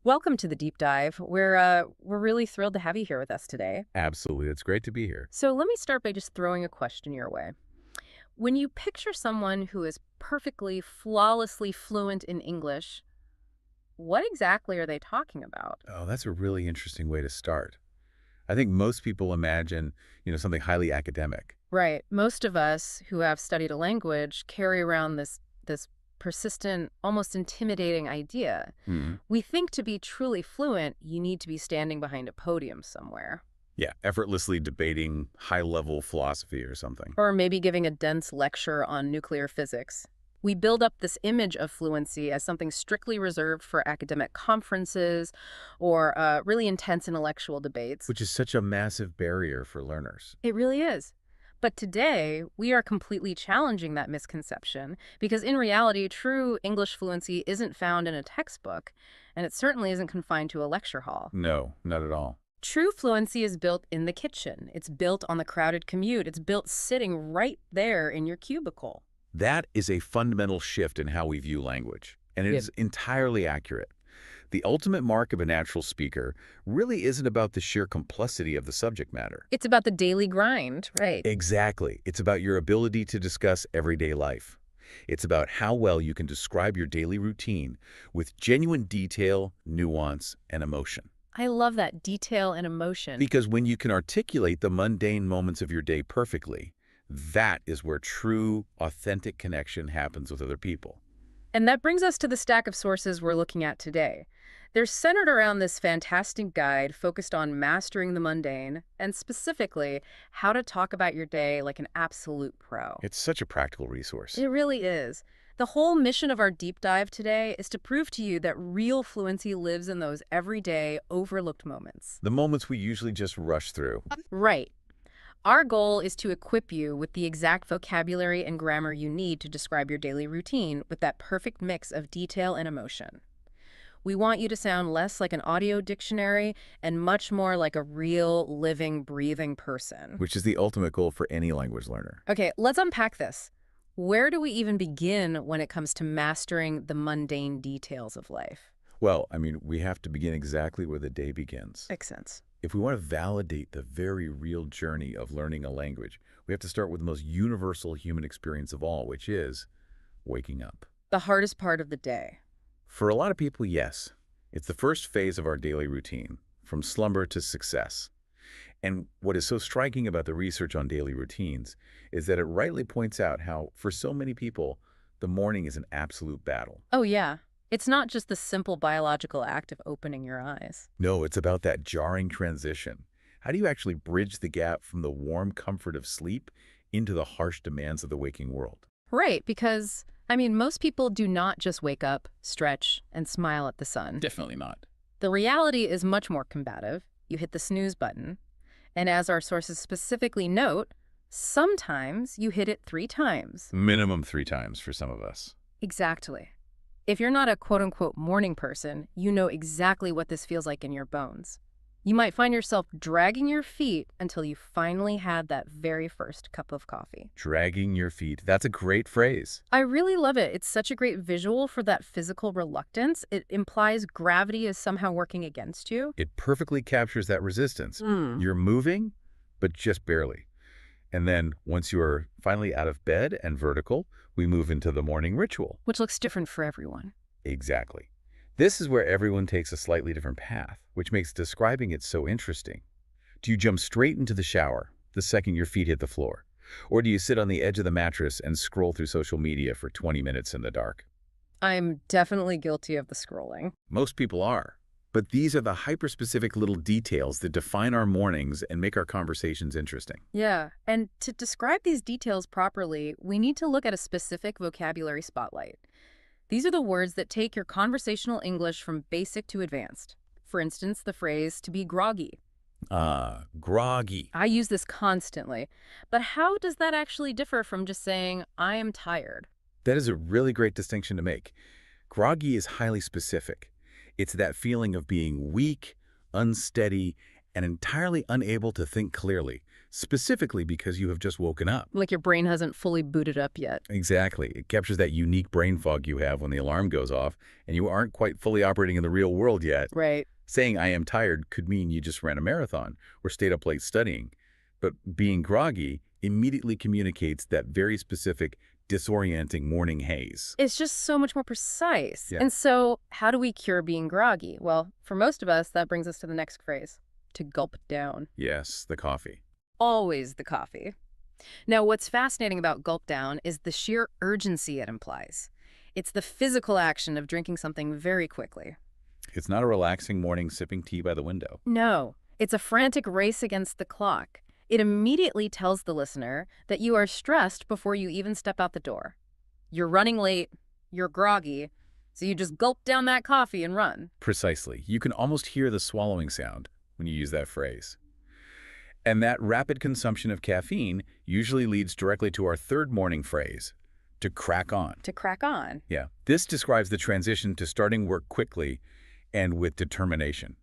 Welcome to the deep dive. We're really thrilled to have you here with us today. Absolutely. It's great to be here. So let me start by just throwing a question your way. When you picture someone who is perfectly, flawlessly fluent in English, what exactly are they talking about? Oh, that's a really interesting way to start. I think most people imagine, something highly academic. Right. Most of us who have studied a language carry around this persistent, almost intimidating idea. Hmm. We think to be truly fluent, you need to be standing behind a podium somewhere. Yeah, effortlessly debating high-level philosophy or something. Or maybe giving a dense lecture on nuclear physics. We build up this image of fluency as something strictly reserved for academic conferences or really intense intellectual debates. Which is such a massive barrier for learners. It really is. But today, we are completely challenging that misconception because in reality, true English fluency isn't found in a textbook, and it certainly isn't confined to a lecture hall. No, not at all. True fluency is built in the kitchen. It's built on the crowded commute. It's built sitting right there in your cubicle. That is a fundamental shift in how we view language, and it Yeah. is entirely accurate. The ultimate mark of a natural speaker really isn't about the sheer complexity of the subject matter. It's about the daily grind, right? Exactly. It's about your ability to discuss everyday life. It's about how well you can describe your daily routine with genuine detail, nuance, and emotion. I love that detail and emotion. Because when you can articulate the mundane moments of your day perfectly, that is where true, authentic connection happens with other people. And that brings us to the stack of sources we're looking at today. They're centered around this fantastic guide focused on mastering the mundane and specifically how to talk about your day like an absolute pro. It's such a practical resource. It really is. The whole mission of our deep dive today is to prove to you that real fluency lives in those everyday, overlooked moments. The moments we usually just rush through. Right. Our goal is to equip you with the exact vocabulary and grammar you need to describe your daily routine with that perfect mix of detail and emotion. We want you to sound less like an audio dictionary and much more like a real, living, breathing person. Which is the ultimate goal for any language learner. Okay, let's unpack this. Where do we even begin when it comes to mastering the mundane details of life? Well, we have to begin exactly where the day begins. Makes sense. If we want to validate the very real journey of learning a language, we have to start with the most universal human experience of all, which is waking up. The hardest part of the day. For a lot of people, yes. It's the first phase of our daily routine, from slumber to success. And what is so striking about the research on daily routines is that it rightly points out how, for so many people, the morning is an absolute battle. Oh, yeah. It's not just the simple biological act of opening your eyes. No, it's about that jarring transition. How do you actually bridge the gap from the warm comfort of sleep into the harsh demands of the waking world? Right, because, most people do not just wake up, stretch, and smile at the sun. Definitely not. The reality is much more combative. You hit the snooze button, and as our sources specifically note, sometimes you hit it 3 times. Minimum 3 times for some of us. Exactly. If you're not a quote-unquote morning person, you know exactly what this feels like in your bones. You might find yourself dragging your feet until you finally had that very first cup of coffee. Dragging your feet. That's a great phrase. I really love it. It's such a great visual for that physical reluctance. It implies gravity is somehow working against you. It perfectly captures that resistance. Mm. You're moving, but just barely. And then once you are finally out of bed and vertical, we move into the morning ritual. Which looks different for everyone. Exactly. This is where everyone takes a slightly different path, which makes describing it so interesting. Do you jump straight into the shower the second your feet hit the floor? Or do you sit on the edge of the mattress and scroll through social media for 20 minutes in the dark? I'm definitely guilty of the scrolling. Most people are. But these are the hyper-specific little details that define our mornings and make our conversations interesting. Yeah, and to describe these details properly, we need to look at a specific vocabulary spotlight. These are the words that take your conversational English from basic to advanced. For instance, the phrase to be groggy. Groggy. I use this constantly. But how does that actually differ from just saying, I am tired? That is a really great distinction to make. Groggy is highly specific. It's that feeling of being weak, unsteady, and entirely unable to think clearly, specifically because you have just woken up. Like your brain hasn't fully booted up yet. Exactly. It captures that unique brain fog you have when the alarm goes off and you aren't quite fully operating in the real world yet. Right. Saying I am tired could mean you just ran a marathon or stayed up late studying. But being groggy immediately communicates that very specific, disorienting morning haze. It's just so much more precise. Yeah. And so how do we cure being groggy? Well, for most of us, that brings us to the next phrase, to gulp down. Yes, the coffee. Always the coffee. Now, what's fascinating about gulp down is the sheer urgency it implies. It's the physical action of drinking something very quickly. It's not a relaxing morning sipping tea by the window. No, it's a frantic race against the clock. It immediately tells the listener that you are stressed before you even step out the door. You're running late, you're groggy, so you just gulp down that coffee and run. Precisely. You can almost hear the swallowing sound when you use that phrase. And that rapid consumption of caffeine usually leads directly to our third morning phrase, to crack on. To crack on. Yeah. This describes the transition to starting work quickly and with determination.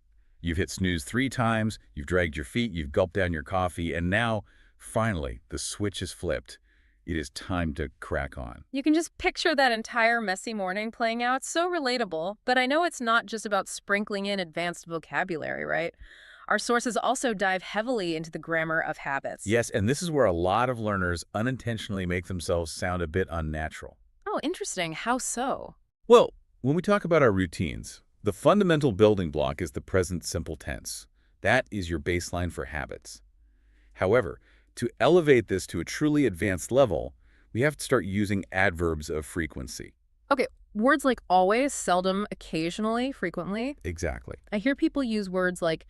You've hit snooze 3 times, you've dragged your feet, you've gulped down your coffee, and now, finally, the switch is flipped. It is time to crack on. You can just picture that entire messy morning playing out. So relatable, but I know it's not just about sprinkling in advanced vocabulary, right? Our sources also dive heavily into the grammar of habits. Yes, and this is where a lot of learners unintentionally make themselves sound a bit unnatural. Oh, interesting. How so? Well, when we talk about our routines, the fundamental building block is the present simple tense. That is your baseline for habits. However, to elevate this to a truly advanced level, we have to start using adverbs of frequency. Okay, words like always, seldom, occasionally, frequently. Exactly. I hear people use words like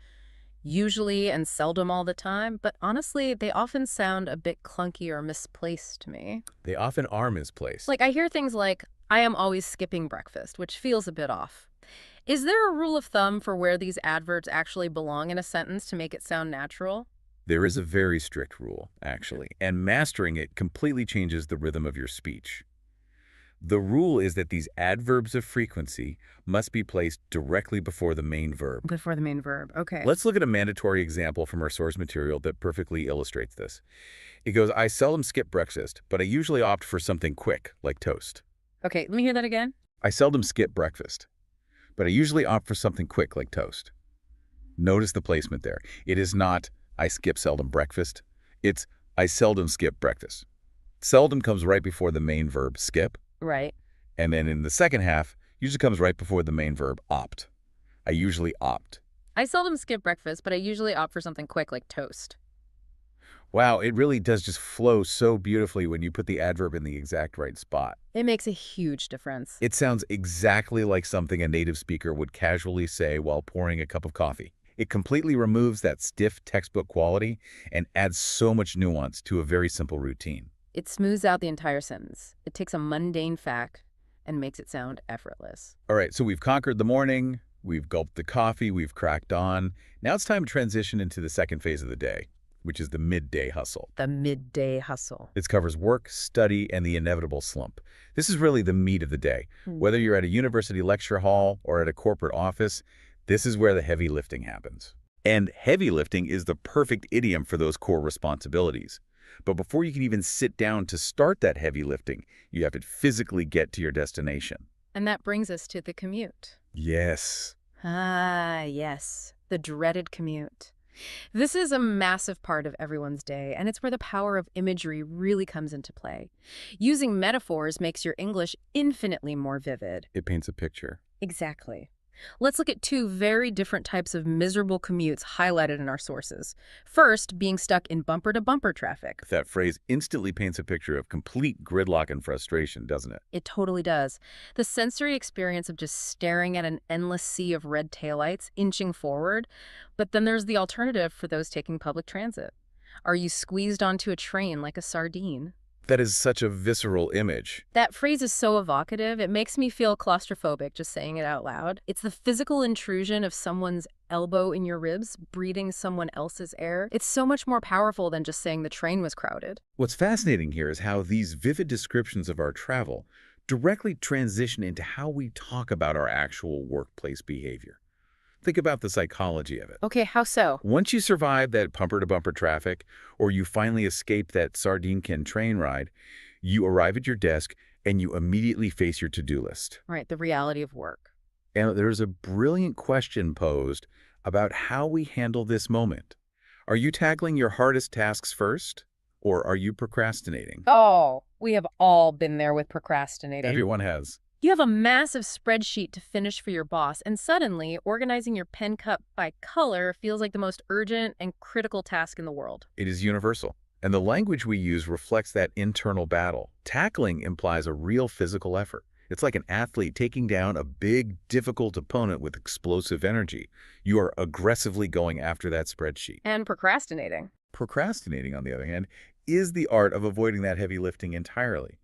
usually and seldom all the time, but honestly, they often sound a bit clunky or misplaced to me. They often are misplaced. Like, I hear things like, I am always skipping breakfast, which feels a bit off. Is there a rule of thumb for where these adverbs actually belong in a sentence to make it sound natural? There is a very strict rule, actually, and mastering it completely changes the rhythm of your speech. The rule is that these adverbs of frequency must be placed directly before the main verb. Before the main verb, okay. Let's look at a mandatory example from our source material that perfectly illustrates this. It goes, I seldom skip breakfast, but I usually opt for something quick, like toast. Okay, let me hear that again. I seldom skip breakfast, but I usually opt for something quick, like toast. Notice the placement there. It is not, I skip seldom breakfast. It's, I seldom skip breakfast. Seldom comes right before the main verb, skip. Right. And then in the second half, usually comes right before the main verb, opt. I usually opt. I seldom skip breakfast, but I usually opt for something quick like toast. Wow, it really does just flow so beautifully when you put the adverb in the exact right spot. It makes a huge difference. It sounds exactly like something a native speaker would casually say while pouring a cup of coffee. It completely removes that stiff textbook quality and adds so much nuance to a very simple routine. It smooths out the entire sentence. It takes a mundane fact and makes it sound effortless. All right, so we've conquered the morning, we've gulped the coffee, we've cracked on. Now it's time to transition into the second phase of the day, which is the midday hustle. The midday hustle. This covers work, study, and the inevitable slump. This is really the meat of the day. Whether you're at a university lecture hall or at a corporate office, this is where the heavy lifting happens. And heavy lifting is the perfect idiom for those core responsibilities. But before you can even sit down to start that heavy lifting, you have to physically get to your destination. And that brings us to the commute. Yes. Ah, yes. The dreaded commute. This is a massive part of everyone's day, and it's where the power of imagery really comes into play. Using metaphors makes your English infinitely more vivid. It paints a picture. Exactly. Let's look at 2 very different types of miserable commutes highlighted in our sources. First, being stuck in bumper-to-bumper traffic. That phrase instantly paints a picture of complete gridlock and frustration, doesn't it? It totally does. The sensory experience of just staring at an endless sea of red taillights, inching forward. But then there's the alternative for those taking public transit. Are you squeezed onto a train like a sardine? That is such a visceral image. That phrase is so evocative, it makes me feel claustrophobic just saying it out loud. It's the physical intrusion of someone's elbow in your ribs, breathing someone else's air. It's so much more powerful than just saying the train was crowded. What's fascinating here is how these vivid descriptions of our travel directly transition into how we talk about our actual workplace behavior. Think about the psychology of it. Okay, how so? Once you survive that bumper-to-bumper traffic, or you finally escape that sardine can train ride, you arrive at your desk and you immediately face your to-do list. Right, the reality of work. And there's a brilliant question posed about how we handle this moment. Are you tackling your hardest tasks first, or are you procrastinating? Oh, we have all been there with procrastinating. Everyone has. You have a massive spreadsheet to finish for your boss, and suddenly, organizing your pen cup by color feels like the most urgent and critical task in the world. It is universal. And the language we use reflects that internal battle. Tackling implies a real physical effort. It's like an athlete taking down a big, difficult opponent with explosive energy. You are aggressively going after that spreadsheet. And procrastinating. Procrastinating, on the other hand, is the art of avoiding that heavy lifting entirely.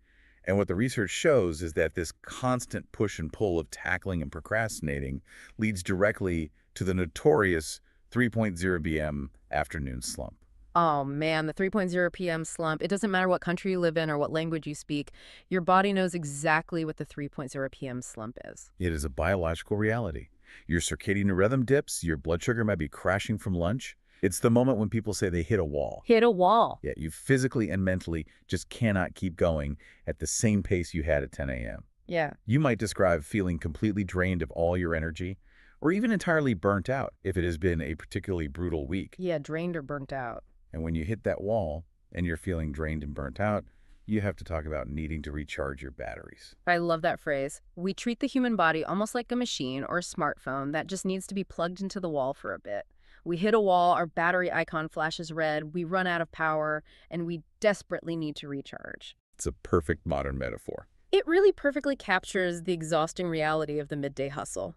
And what the research shows is that this constant push and pull of tackling and procrastinating leads directly to the notorious 3.0 p.m. afternoon slump. Oh man, the 3.0 p.m. slump. It doesn't matter what country you live in or what language you speak. Your body knows exactly what the 3.0 p.m. slump is. It is a biological reality. Your circadian rhythm dips, your blood sugar might be crashing from lunch. It's the moment when people say they hit a wall. Hit a wall. Yeah, you physically and mentally just cannot keep going at the same pace you had at 10 a.m. Yeah. You might describe feeling completely drained of all your energy, or even entirely burnt out if it has been a particularly brutal week. Yeah, drained or burnt out. And when you hit that wall and you're feeling drained and burnt out, you have to talk about needing to recharge your batteries. I love that phrase. We treat the human body almost like a machine or a smartphone that just needs to be plugged into the wall for a bit. We hit a wall, our battery icon flashes red, we run out of power, and we desperately need to recharge. It's a perfect modern metaphor. It really perfectly captures the exhausting reality of the midday hustle.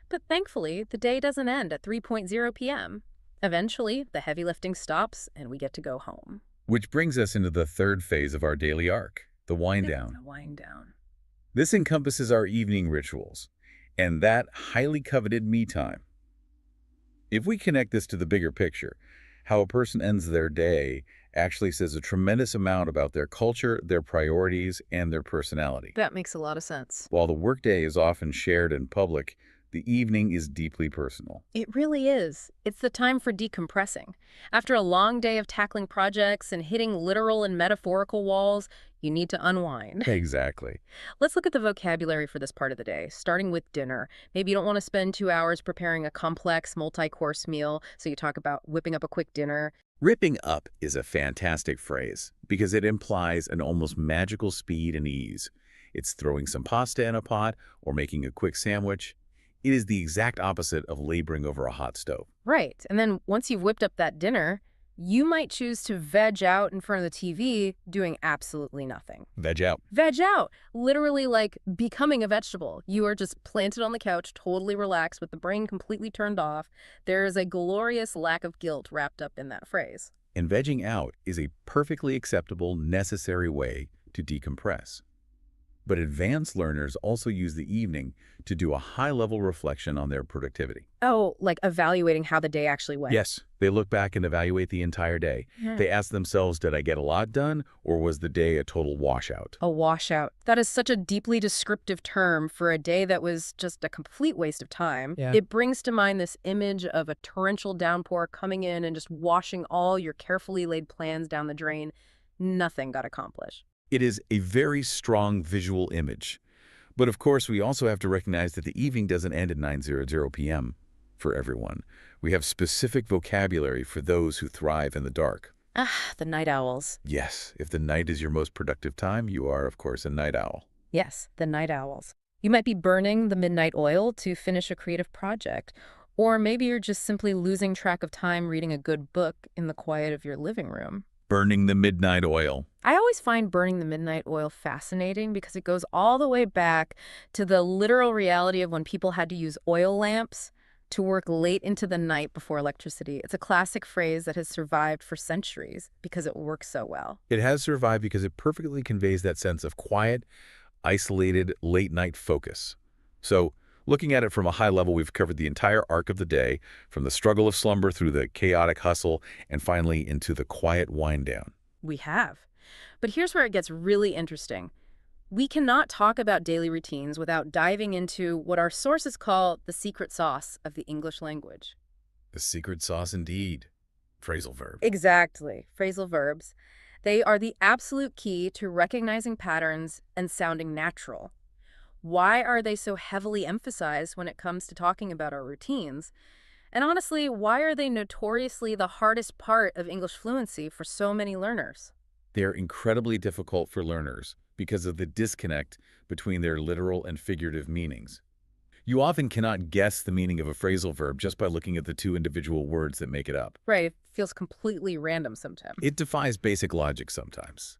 But thankfully, the day doesn't end at 3.0 p.m. Eventually, the heavy lifting stops and we get to go home. Which brings us into the third phase of our daily arc, the wind down. The wind down. This encompasses our evening rituals and that highly coveted me time. If we connect this to the bigger picture, how a person ends their day actually says a tremendous amount about their culture, their priorities, and their personality. That makes a lot of sense. While the workday is often shared in public, the evening is deeply personal. It really is. It's the time for decompressing. After a long day of tackling projects and hitting literal and metaphorical walls, you need to unwind. Exactly. Let's look at the vocabulary for this part of the day, starting with dinner. Maybe you don't want to spend 2 hours preparing a complex multi-course meal, so you talk about whipping up a quick dinner. Ripping up is a fantastic phrase because it implies an almost magical speed and ease. It's throwing some pasta in a pot or making a quick sandwich. It is the exact opposite of laboring over a hot stove. Right. And then once you've whipped up that dinner, you might choose to veg out in front of the TV doing absolutely nothing. Veg out. Veg out. Literally like becoming a vegetable. You are just planted on the couch, totally relaxed with the brain completely turned off. There is a glorious lack of guilt wrapped up in that phrase. And vegging out is a perfectly acceptable, necessary way to decompress. But advanced learners also use the evening to do a high-level reflection on their productivity. Oh, like evaluating how the day actually went. Yes, they look back and evaluate the entire day. Yeah. They ask themselves, did I get a lot done, or was the day a total washout? A washout. That is such a deeply descriptive term for a day that was just a complete waste of time. Yeah. It brings to mind this image of a torrential downpour coming in and just washing all your carefully laid plans down the drain. Nothing got accomplished. It is a very strong visual image. But of course, we also have to recognize that the evening doesn't end at 9:00 p.m. for everyone. We have specific vocabulary for those who thrive in the dark. Ah, the night owls. Yes, if the night is your most productive time, you are, of course, a night owl. Yes, the night owls. You might be burning the midnight oil to finish a creative project. Or maybe you're just simply losing track of time reading a good book in the quiet of your living room. Burning the midnight oil. I always find burning the midnight oil fascinating because it goes all the way back to the literal reality of when people had to use oil lamps to work late into the night before electricity. It's a classic phrase that has survived for centuries because it works so well. It has survived because it perfectly conveys that sense of quiet, isolated, late-night focus. So, looking at it from a high level, we've covered the entire arc of the day, from the struggle of slumber through the chaotic hustle, and finally into the quiet wind down. We have. But here's where it gets really interesting. We cannot talk about daily routines without diving into what our sources call the secret sauce of the English language. The secret sauce indeed. Phrasal verb. Exactly. Phrasal verbs. They are the absolute key to recognizing patterns and sounding natural. Why are they so heavily emphasized when it comes to talking about our routines? And honestly, why are they notoriously the hardest part of English fluency for so many learners? They're incredibly difficult for learners because of the disconnect between their literal and figurative meanings. You often cannot guess the meaning of a phrasal verb just by looking at the two individual words that make it up. Right, it feels completely random sometimes. It defies basic logic sometimes,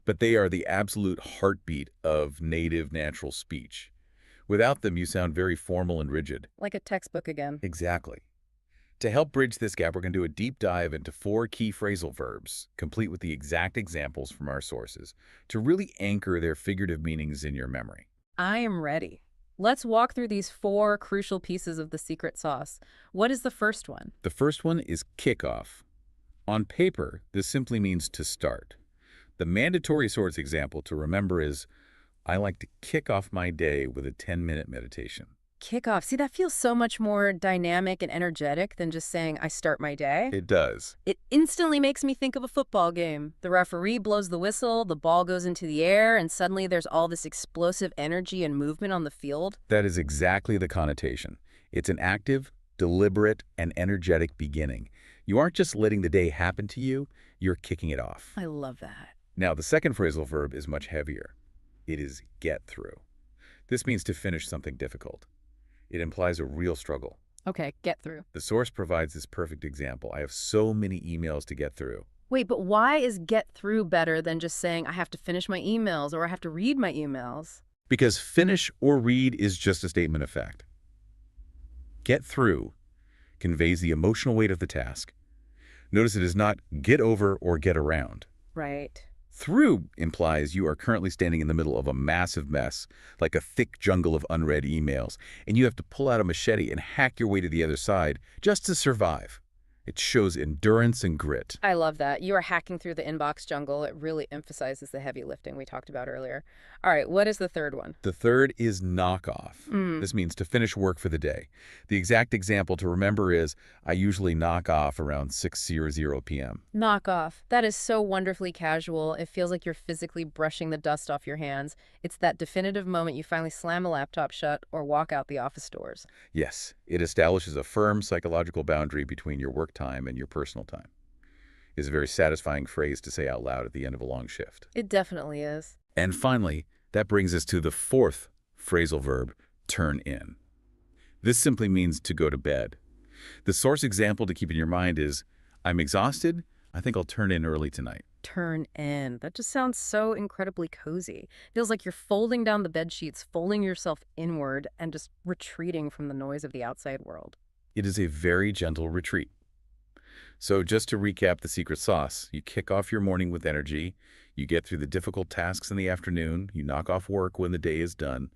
but they are the absolute heartbeat of native natural speech. Without them, you sound very formal and rigid. Like a textbook again. Exactly. To help bridge this gap, we're going to do a deep dive into 4 key phrasal verbs, complete with the exact examples from our sources, to really anchor their figurative meanings in your memory. I am ready. Let's walk through these 4 crucial pieces of the secret sauce. What is the first one? The first one is kickoff. On paper, this simply means to start. The mandatory source example to remember is, I like to kick off my day with a 10-minute meditation. Kickoff. See, that feels so much more dynamic and energetic than just saying, I start my day. It does. It instantly makes me think of a football game. The referee blows the whistle, the ball goes into the air, and suddenly there's all this explosive energy and movement on the field. That is exactly the connotation. It's an active, deliberate, and energetic beginning. You aren't just letting the day happen to you, you're kicking it off. I love that. Now, the second phrasal verb is much heavier. It is get through. This means to finish something difficult. It implies a real struggle. Okay, get through. The source provides this perfect example. I have so many emails to get through. Wait, but why is get through better than just saying I have to finish my emails or I have to read my emails? Because finish or read is just a statement of fact. Get through conveys the emotional weight of the task. Notice it is not get over or get around. Right. Through implies you are currently standing in the middle of a massive mess, like a thick jungle of unread emails, and you have to pull out a machete and hack your way to the other side just to survive. It shows endurance and grit. I love that. You are hacking through the inbox jungle. It really emphasizes the heavy lifting we talked about earlier. All right, what is the third one? The third is knock off. Mm. This means to finish work for the day. The exact example to remember is, I usually knock off around 6:00 p.m. Knock off. That is so wonderfully casual. It feels like you're physically brushing the dust off your hands. It's that definitive moment you finally slam a laptop shut or walk out the office doors. Yes, it establishes a firm psychological boundary between your work time and your personal time. It's a very satisfying phrase to say out loud at the end of a long shift. It definitely is. And finally, that brings us to the fourth phrasal verb, turn in. This simply means to go to bed. The source example to keep in your mind is, I'm exhausted. I think I'll turn in early tonight. Turn in. That just sounds so incredibly cozy. Feels like you're folding down the bed sheets, folding yourself inward, and just retreating from the noise of the outside world. It is a very gentle retreat. So just to recap the secret sauce, you kick off your morning with energy, you get through the difficult tasks in the afternoon, you knock off work when the day is done,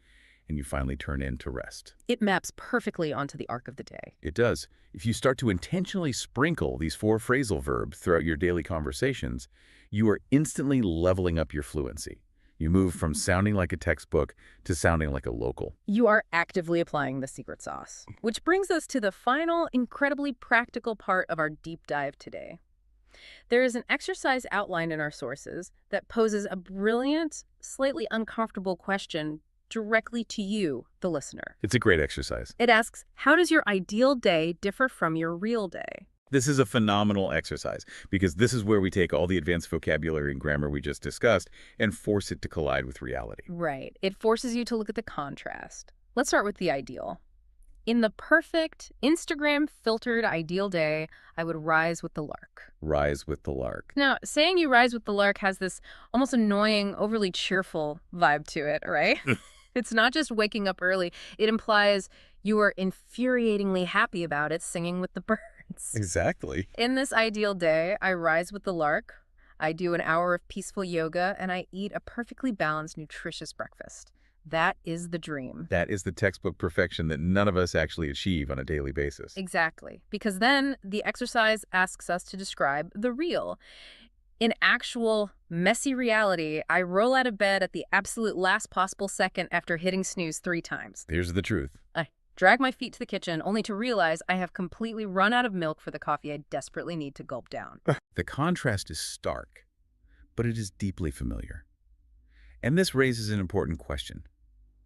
and you finally turn in to rest. It maps perfectly onto the arc of the day. It does. If you start to intentionally sprinkle these 4 phrasal verbs throughout your daily conversations, you are instantly leveling up your fluency. You move from sounding like a textbook to sounding like a local. You are actively applying the secret sauce. Which brings us to the final, incredibly practical part of our deep dive today. There is an exercise outlined in our sources that poses a brilliant, slightly uncomfortable question directly to you, the listener. It's a great exercise. It asks, how does your ideal day differ from your real day? This is a phenomenal exercise because this is where we take all the advanced vocabulary and grammar we just discussed and force it to collide with reality. Right. It forces you to look at the contrast. Let's start with the ideal. In the perfect, Instagram-filtered ideal day, I would rise with the lark. Rise with the lark. Now, saying you rise with the lark has this almost annoying, overly cheerful vibe to it, right? It's not just waking up early. It implies you are infuriatingly happy about it, singing with the birds. Exactly. In this ideal day, I rise with the lark, I do an hour of peaceful yoga, and I eat a perfectly balanced, nutritious breakfast. That is the dream. That is the textbook perfection that none of us actually achieve on a daily basis. Exactly. Because then the exercise asks us to describe the real. In actual messy reality, I roll out of bed at the absolute last possible second after hitting snooze 3 times. Here's the truth. I drag my feet to the kitchen only to realize I have completely run out of milk for the coffee I desperately need to gulp down. The contrast is stark, but it is deeply familiar. And this raises an important question.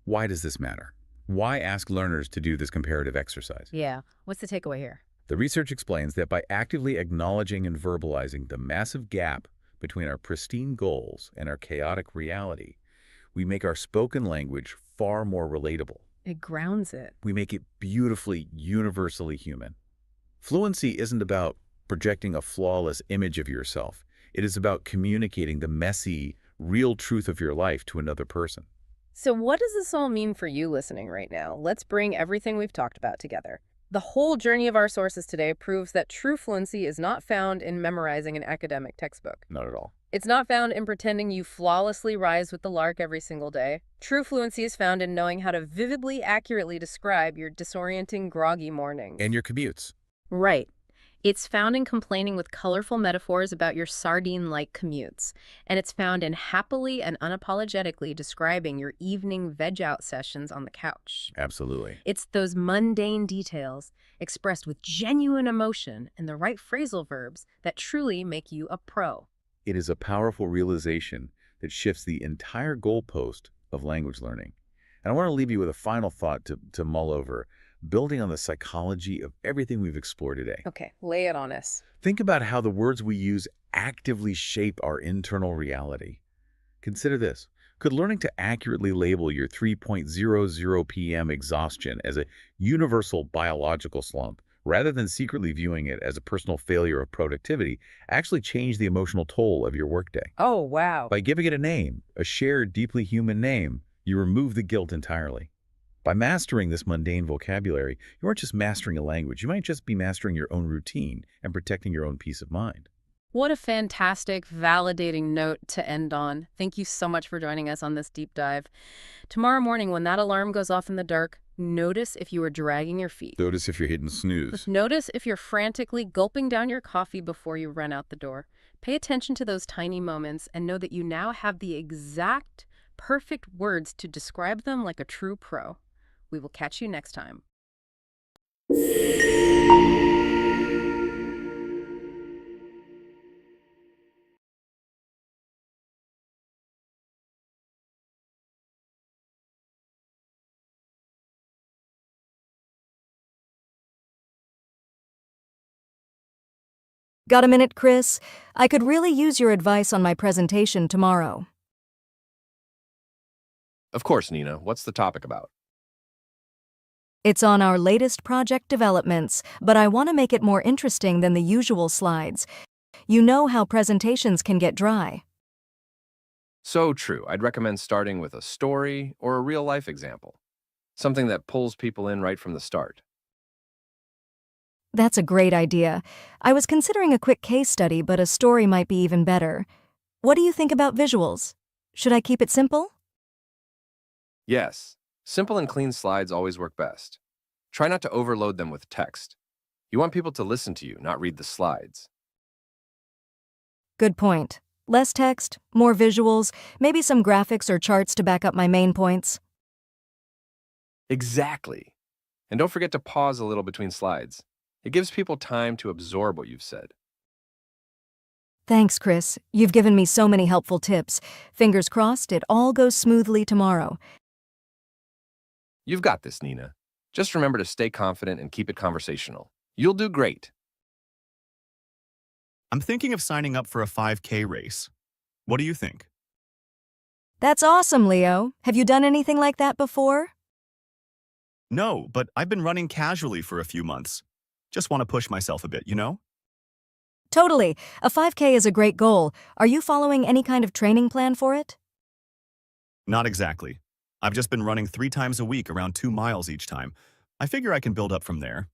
Why does this matter? Why ask learners to do this comparative exercise? Yeah, what's the takeaway here? The research explains that by actively acknowledging and verbalizing the massive gap between our pristine goals and our chaotic reality, we make our spoken language far more relatable. It grounds it. We make it beautifully, universally human. Fluency isn't about projecting a flawless image of yourself. It is about communicating the messy, real truth of your life to another person. So what does this all mean for you listening right now? Let's bring everything we've talked about together. The whole journey of our sources today proves that true fluency is not found in memorizing an academic textbook. Not at all. It's not found in pretending you flawlessly rise with the lark every single day. True fluency is found in knowing how to vividly, accurately describe your disorienting, groggy mornings. And your commutes. Right. It's found in complaining with colorful metaphors about your sardine-like commutes. And it's found in happily and unapologetically describing your evening veg-out sessions on the couch. Absolutely. It's those mundane details expressed with genuine emotion and the right phrasal verbs that truly make you a pro. It is a powerful realization that shifts the entire goalpost of language learning. And I want to leave you with a final thought to mull over, building on the psychology of everything we've explored today. Okay, lay it on us. Think about how the words we use actively shape our internal reality. Consider this. Could learning to accurately label your 3:00 p.m. exhaustion as a universal biological slump, rather than secretly viewing it as a personal failure of productivity, actually change the emotional toll of your workday? Oh, wow. By giving it a name, a shared, deeply human name, you remove the guilt entirely. By mastering this mundane vocabulary, you aren't just mastering a language, you might just be mastering your own routine and protecting your own peace of mind. What a fantastic, validating note to end on. Thank you so much for joining us on this deep dive. Tomorrow morning, when that alarm goes off in the dark, notice if you are dragging your feet. Notice if you're hitting snooze. Notice if you're frantically gulping down your coffee before you run out the door. Pay attention to those tiny moments and know that you now have the exact, perfect words to describe them like a true pro. We will catch you next time. Got a minute, Chris? I could really use your advice on my presentation tomorrow. Of course, Nina. What's the topic about? It's on our latest project developments, but I want to make it more interesting than the usual slides. You know how presentations can get dry. So true. I'd recommend starting with a story or a real-life example. Something that pulls people in right from the start. That's a great idea. I was considering a quick case study, but a story might be even better. What do you think about visuals? Should I keep it simple? Yes, simple and clean slides always work best. Try not to overload them with text. You want people to listen to you, not read the slides. Good point. Less text, more visuals, maybe some graphics or charts to back up my main points. Exactly. And don't forget to pause a little between slides. It gives people time to absorb what you've said. Thanks, Chris. You've given me so many helpful tips. Fingers crossed it all goes smoothly tomorrow. You've got this, Nina. Just remember to stay confident and keep it conversational. You'll do great. I'm thinking of signing up for a 5K race. What do you think? That's awesome, Leo. Have you done anything like that before? No, but I've been running casually for a few months. Just want to push myself a bit, you know? Totally. A 5K is a great goal. Are you following any kind of training plan for it? Not exactly. I've just been running 3 times a week around 2 miles each time. I figure I can build up from there.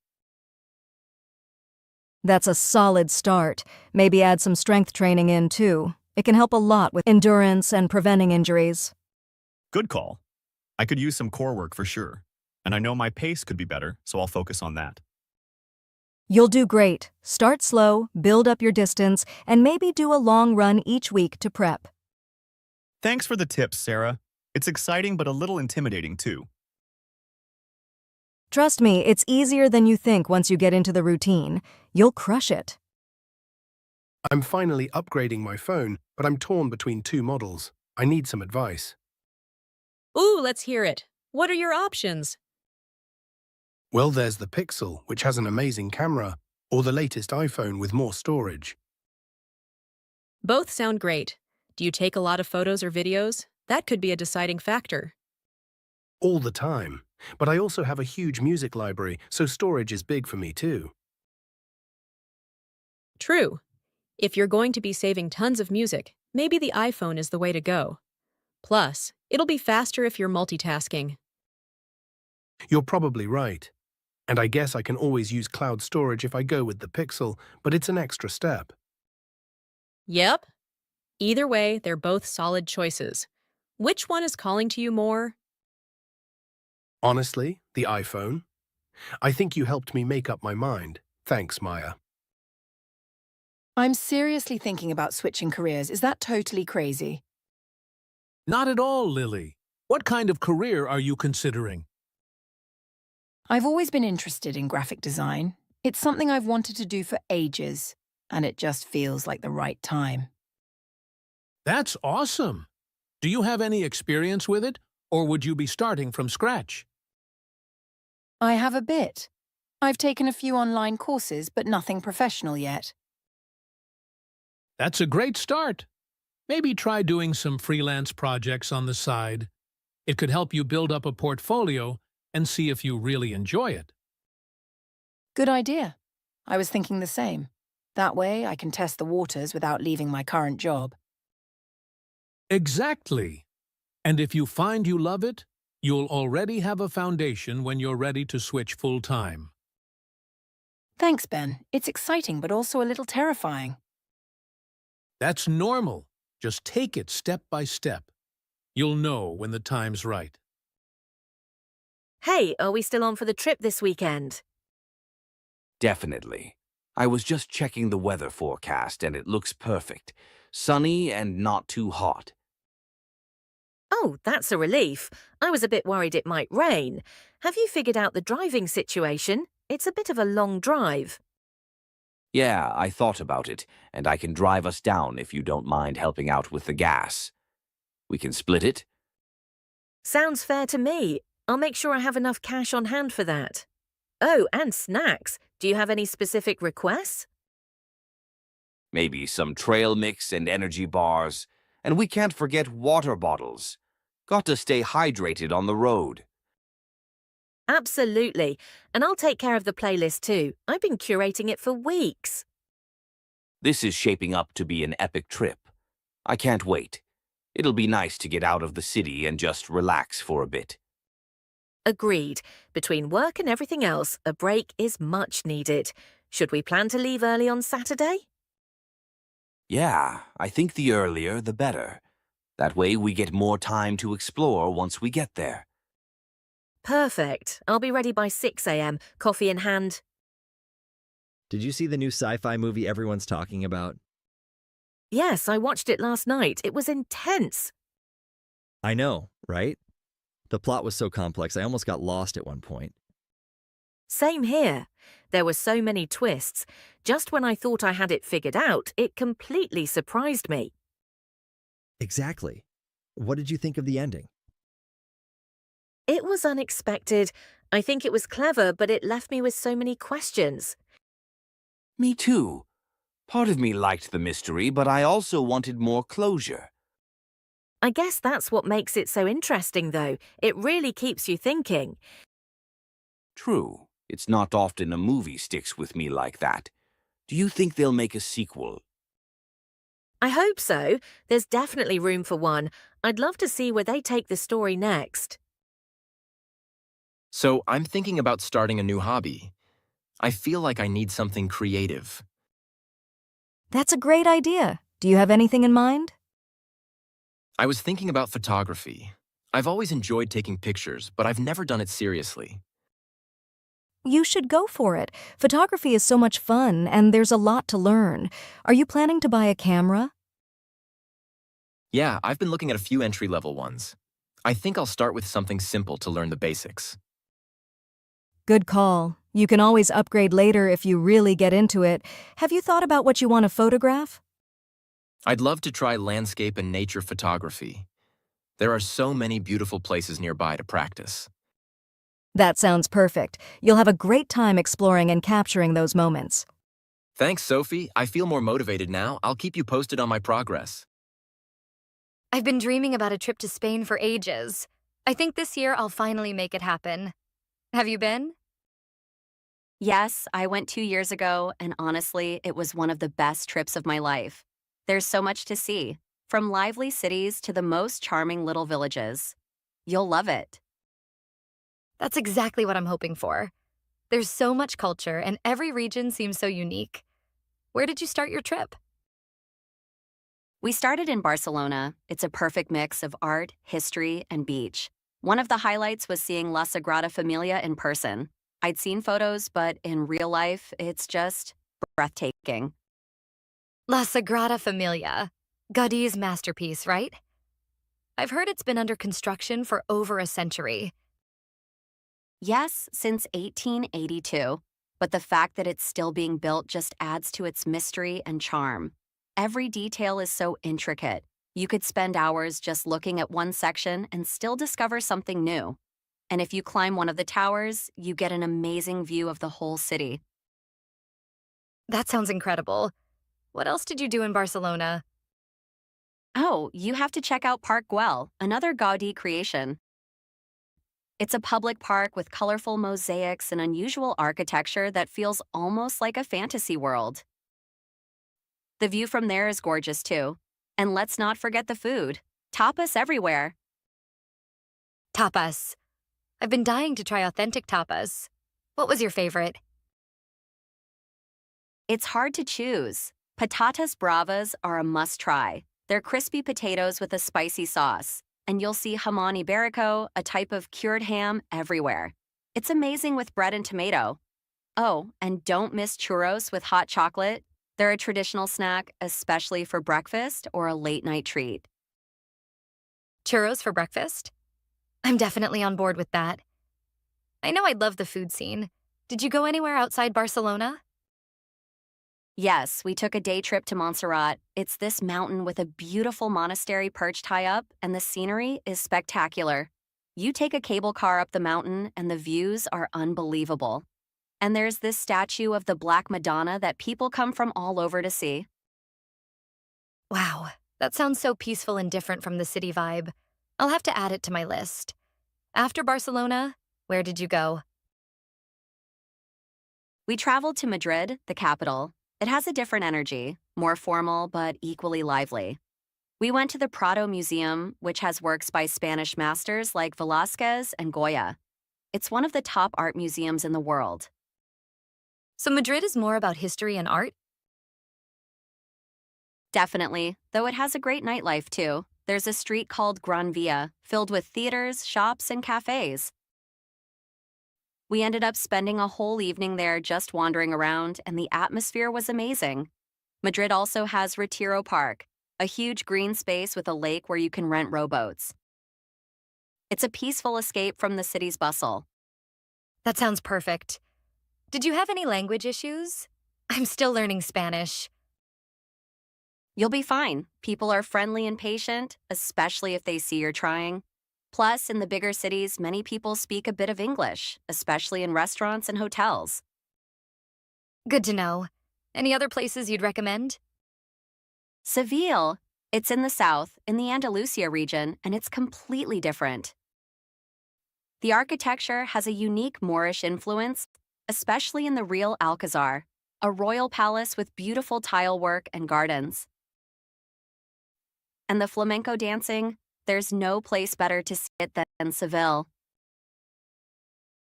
That's a solid start. Maybe add some strength training in, too. It can help a lot with endurance and preventing injuries. Good call. I could use some core work for sure. And I know my pace could be better, so I'll focus on that. You'll do great. Start slow, build up your distance, and maybe do a long run each week to prep. Thanks for the tips, Sarah. It's exciting but a little intimidating too. Trust me, it's easier than you think once you get into the routine. You'll crush it. I'm finally upgrading my phone, but I'm torn between two models. I need some advice. Ooh, let's hear it. What are your options? Well, there's the Pixel, which has an amazing camera, or the latest iPhone with more storage. Both sound great. Do you take a lot of photos or videos? That could be a deciding factor. All the time. But I also have a huge music library, so storage is big for me too. True. If you're going to be saving tons of music, maybe the iPhone is the way to go. Plus, it'll be faster if you're multitasking. You're probably right. And I guess I can always use cloud storage if I go with the Pixel, but it's an extra step. Yep. Either way, they're both solid choices. Which one is calling to you more? Honestly, the iPhone. I think you helped me make up my mind. Thanks, Maya. I'm seriously thinking about switching careers. Is that totally crazy? Not at all, Lily. What kind of career are you considering? I've always been interested in graphic design. It's something I've wanted to do for ages, and it just feels like the right time. That's awesome. Do you have any experience with it, or would you be starting from scratch? I have a bit. I've taken a few online courses, but nothing professional yet. That's a great start. Maybe try doing some freelance projects on the side. It could help you build up a portfolio and see if you really enjoy it. Good idea. I was thinking the same. That way, I can test the waters without leaving my current job. Exactly. And if you find you love it, you'll already have a foundation when you're ready to switch full-time. Thanks, Ben. It's exciting, but also a little terrifying. That's normal. Just take it step by step. You'll know when the time's right. Hey, are we still on for the trip this weekend? Definitely. I was just checking the weather forecast and it looks perfect. Sunny and not too hot. Oh, that's a relief. I was a bit worried it might rain. Have you figured out the driving situation? It's a bit of a long drive. Yeah, I thought about it, and I can drive us down if you don't mind helping out with the gas. We can split it. Sounds fair to me. I'll make sure I have enough cash on hand for that. Oh, and snacks. Do you have any specific requests? Maybe some trail mix and energy bars. And we can't forget water bottles. Got to stay hydrated on the road. Absolutely. And I'll take care of the playlist too. I've been curating it for weeks. This is shaping up to be an epic trip. I can't wait. It'll be nice to get out of the city and just relax for a bit. Agreed. Between work and everything else, a break is much needed. Should we plan to leave early on Saturday? Yeah, I think the earlier the better. That way we get more time to explore once we get there. Perfect. I'll be ready by 6 a.m., coffee in hand. Did you see the new sci-fi movie everyone's talking about? Yes, I watched it last night. It was intense. I know, right? The plot was so complex, I almost got lost at one point. Same here. There were so many twists. Just when I thought I had it figured out, it completely surprised me. Exactly. What did you think of the ending? It was unexpected. I think it was clever, but it left me with so many questions. Me too. Part of me liked the mystery, but I also wanted more closure. I guess that's what makes it so interesting, though. It really keeps you thinking. True. It's not often a movie sticks with me like that. Do you think they'll make a sequel? I hope so. There's definitely room for one. I'd love to see where they take the story next. So I'm thinking about starting a new hobby. I feel like I need something creative. That's a great idea. Do you have anything in mind? I was thinking about photography. I've always enjoyed taking pictures, but I've never done it seriously. You should go for it. Photography is so much fun, and there's a lot to learn. Are you planning to buy a camera? Yeah, I've been looking at a few entry-level ones. I think I'll start with something simple to learn the basics. Good call. You can always upgrade later if you really get into it. Have you thought about what you want to photograph? I'd love to try landscape and nature photography. There are so many beautiful places nearby to practice. That sounds perfect. You'll have a great time exploring and capturing those moments. Thanks, Sophie. I feel more motivated now. I'll keep you posted on my progress. I've been dreaming about a trip to Spain for ages. I think this year I'll finally make it happen. Have you been? Yes, I went 2 years ago, and honestly, it was one of the best trips of my life. There's so much to see, from lively cities to the most charming little villages. You'll love it. That's exactly what I'm hoping for. There's so much culture, and every region seems so unique. Where did you start your trip? We started in Barcelona. It's a perfect mix of art, history, and beach. One of the highlights was seeing La Sagrada Familia in person. I'd seen photos, but in real life, it's just breathtaking. La Sagrada Familia. Gaudí's masterpiece, right? I've heard it's been under construction for over a century. Yes, since 1882. But the fact that it's still being built just adds to its mystery and charm. Every detail is so intricate. You could spend hours just looking at one section and still discover something new. And if you climb one of the towers, you get an amazing view of the whole city. That sounds incredible. What else did you do in Barcelona? Oh, you have to check out Park Güell, another Gaudí creation. It's a public park with colorful mosaics and unusual architecture that feels almost like a fantasy world. The view from there is gorgeous too. And let's not forget the food. Tapas everywhere. Tapas. I've been dying to try authentic tapas. What was your favorite? It's hard to choose. Patatas bravas are a must-try. They're crispy potatoes with a spicy sauce. And you'll see jamón ibérico, a type of cured ham, everywhere. It's amazing with bread and tomato. Oh, and don't miss churros with hot chocolate. They're a traditional snack, especially for breakfast or a late-night treat. Churros for breakfast? I'm definitely on board with that. I know I'd love the food scene. Did you go anywhere outside Barcelona? Yes, we took a day trip to Montserrat. It's this mountain with a beautiful monastery perched high up, and the scenery is spectacular. You take a cable car up the mountain, and the views are unbelievable. And there's this statue of the Black Madonna that people come from all over to see. Wow, that sounds so peaceful and different from the city vibe. I'll have to add it to my list. After Barcelona, where did you go? We traveled to Madrid, the capital. It has a different energy, more formal but equally lively. We went to the Prado Museum, which has works by Spanish masters like Velázquez and Goya. It's one of the top art museums in the world. So Madrid is more about history and art? Definitely, though it has a great nightlife too. There's a street called Gran Via, filled with theaters, shops, and cafes. We ended up spending a whole evening there just wandering around, and the atmosphere was amazing. Madrid also has Retiro Park, a huge green space with a lake where you can rent rowboats. It's a peaceful escape from the city's bustle. That sounds perfect. Did you have any language issues? I'm still learning Spanish. You'll be fine. People are friendly and patient, especially if they see you're trying. Plus, in the bigger cities, many people speak a bit of English, especially in restaurants and hotels. Good to know. Any other places you'd recommend? Seville. It's in the south, in the Andalusia region, and it's completely different. The architecture has a unique Moorish influence, especially in the Real Alcazar, a royal palace with beautiful tile work and gardens. And the flamenco dancing, there's no place better to see it than Seville.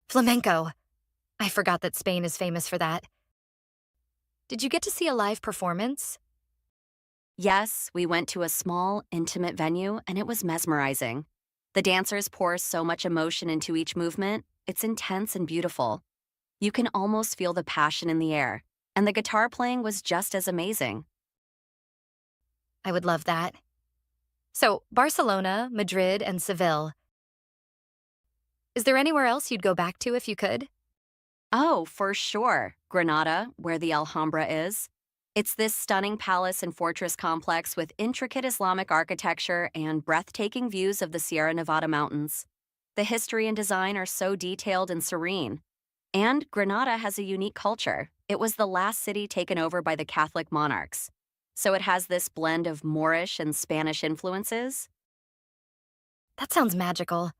Flamenco. I forgot that Spain is famous for that. Did you get to see a live performance? Yes, we went to a small, intimate venue, and it was mesmerizing. The dancers pour so much emotion into each movement, it's intense and beautiful. You can almost feel the passion in the air, and the guitar playing was just as amazing. I would love that. So, Barcelona, Madrid, and Seville. Is there anywhere else you'd go back to if you could? Oh, for sure. Granada, where the Alhambra is. It's this stunning palace and fortress complex with intricate Islamic architecture and breathtaking views of the Sierra Nevada mountains. The history and design are so detailed and serene. And Granada has a unique culture. It was the last city taken over by the Catholic monarchs. So it has this blend of Moorish and Spanish influences. That sounds magical.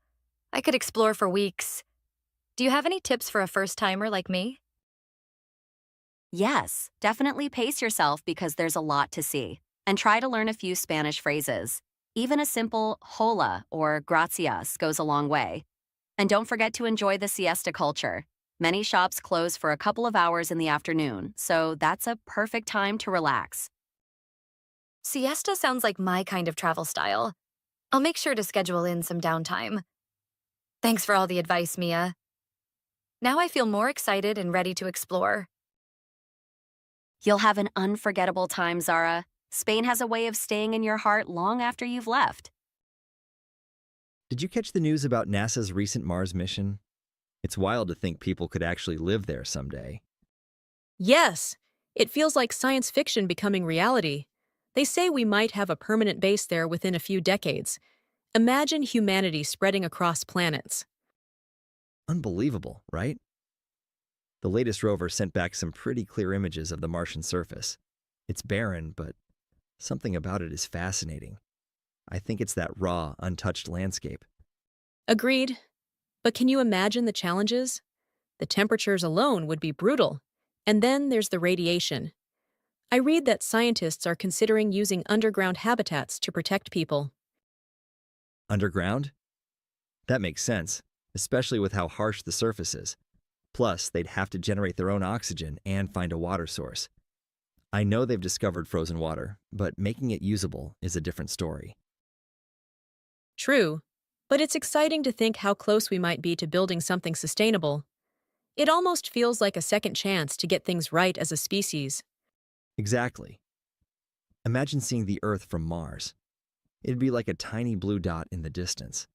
I could explore for weeks. Do you have any tips for a first-timer like me? Yes, definitely pace yourself because there's a lot to see. And try to learn a few Spanish phrases. Even a simple hola or gracias goes a long way. And don't forget to enjoy the siesta culture. Many shops close for a couple of hours in the afternoon, so that's a perfect time to relax. Siesta sounds like my kind of travel style. I'll make sure to schedule in some downtime. Thanks for all the advice, Mia. Now I feel more excited and ready to explore. You'll have an unforgettable time, Zara. Spain has a way of staying in your heart long after you've left. Did you catch the news about NASA's recent Mars mission? It's wild to think people could actually live there someday. Yes, it feels like science fiction becoming reality. They say we might have a permanent base there within a few decades. Imagine humanity spreading across planets. Unbelievable, right? The latest rover sent back some pretty clear images of the Martian surface. It's barren, but something about it is fascinating. I think it's that raw, untouched landscape. Agreed. But can you imagine the challenges? The temperatures alone would be brutal. And then there's the radiation. I read that scientists are considering using underground habitats to protect people. Underground? That makes sense, especially with how harsh the surface is. Plus, they'd have to generate their own oxygen and find a water source. I know they've discovered frozen water, but making it usable is a different story. True, but it's exciting to think how close we might be to building something sustainable. It almost feels like a second chance to get things right as a species. Exactly. Imagine seeing the Earth from Mars. It'd be like a tiny blue dot in the distance.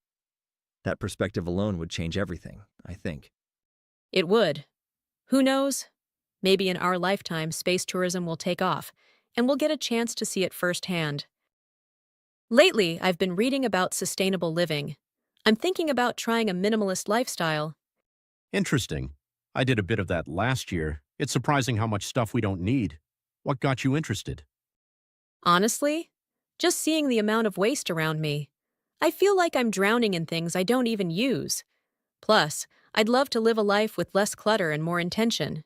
That perspective alone would change everything, I think. It would. Who knows? Maybe in our lifetime, space tourism will take off, and we'll get a chance to see it firsthand. Lately, I've been reading about sustainable living. I'm thinking about trying a minimalist lifestyle. Interesting. I did a bit of that last year. It's surprising how much stuff we don't need. What got you interested? Honestly, just seeing the amount of waste around me. I feel like I'm drowning in things I don't even use. Plus, I'd love to live a life with less clutter and more intention.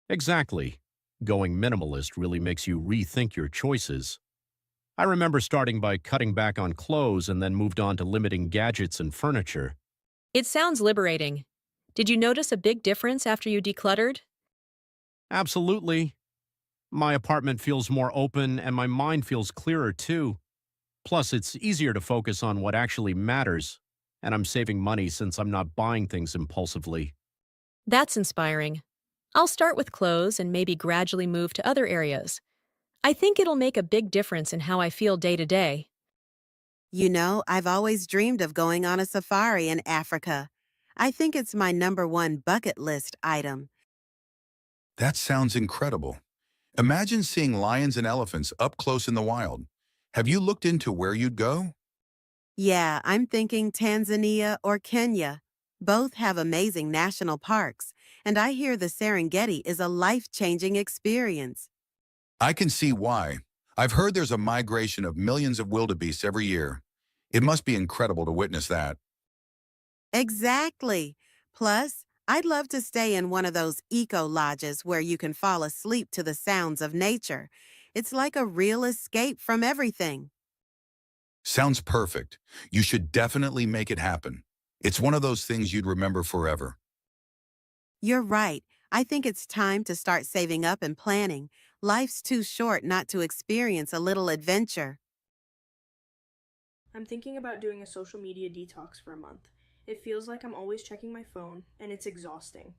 Exactly. Going minimalist really makes you rethink your choices. I remember starting by cutting back on clothes and then moved on to limiting gadgets and furniture. It sounds liberating. Did you notice a big difference after you decluttered? Absolutely. My apartment feels more open and my mind feels clearer too. Plus, it's easier to focus on what actually matters, and I'm saving money since I'm not buying things impulsively. That's inspiring. I'll start with clothes and maybe gradually move to other areas. I think it'll make a big difference in how I feel day to day. You know, I've always dreamed of going on a safari in Africa. I think it's my #1 bucket list item. That sounds incredible. Imagine seeing lions and elephants up close in the wild. Have you looked into where you'd go? Yeah, I'm thinking Tanzania or Kenya. Both have amazing national parks, and I hear the Serengeti is a life-changing experience. I can see why. I've heard there's a migration of millions of wildebeests every year. It must be incredible to witness that. Exactly. Plus, I'd love to stay in one of those eco lodges where you can fall asleep to the sounds of nature. It's like a real escape from everything. Sounds perfect. You should definitely make it happen. It's one of those things you'd remember forever. You're right. I think it's time to start saving up and planning. Life's too short not to experience a little adventure. I'm thinking about doing a social media detox for a month. It feels like I'm always checking my phone, and it's exhausting.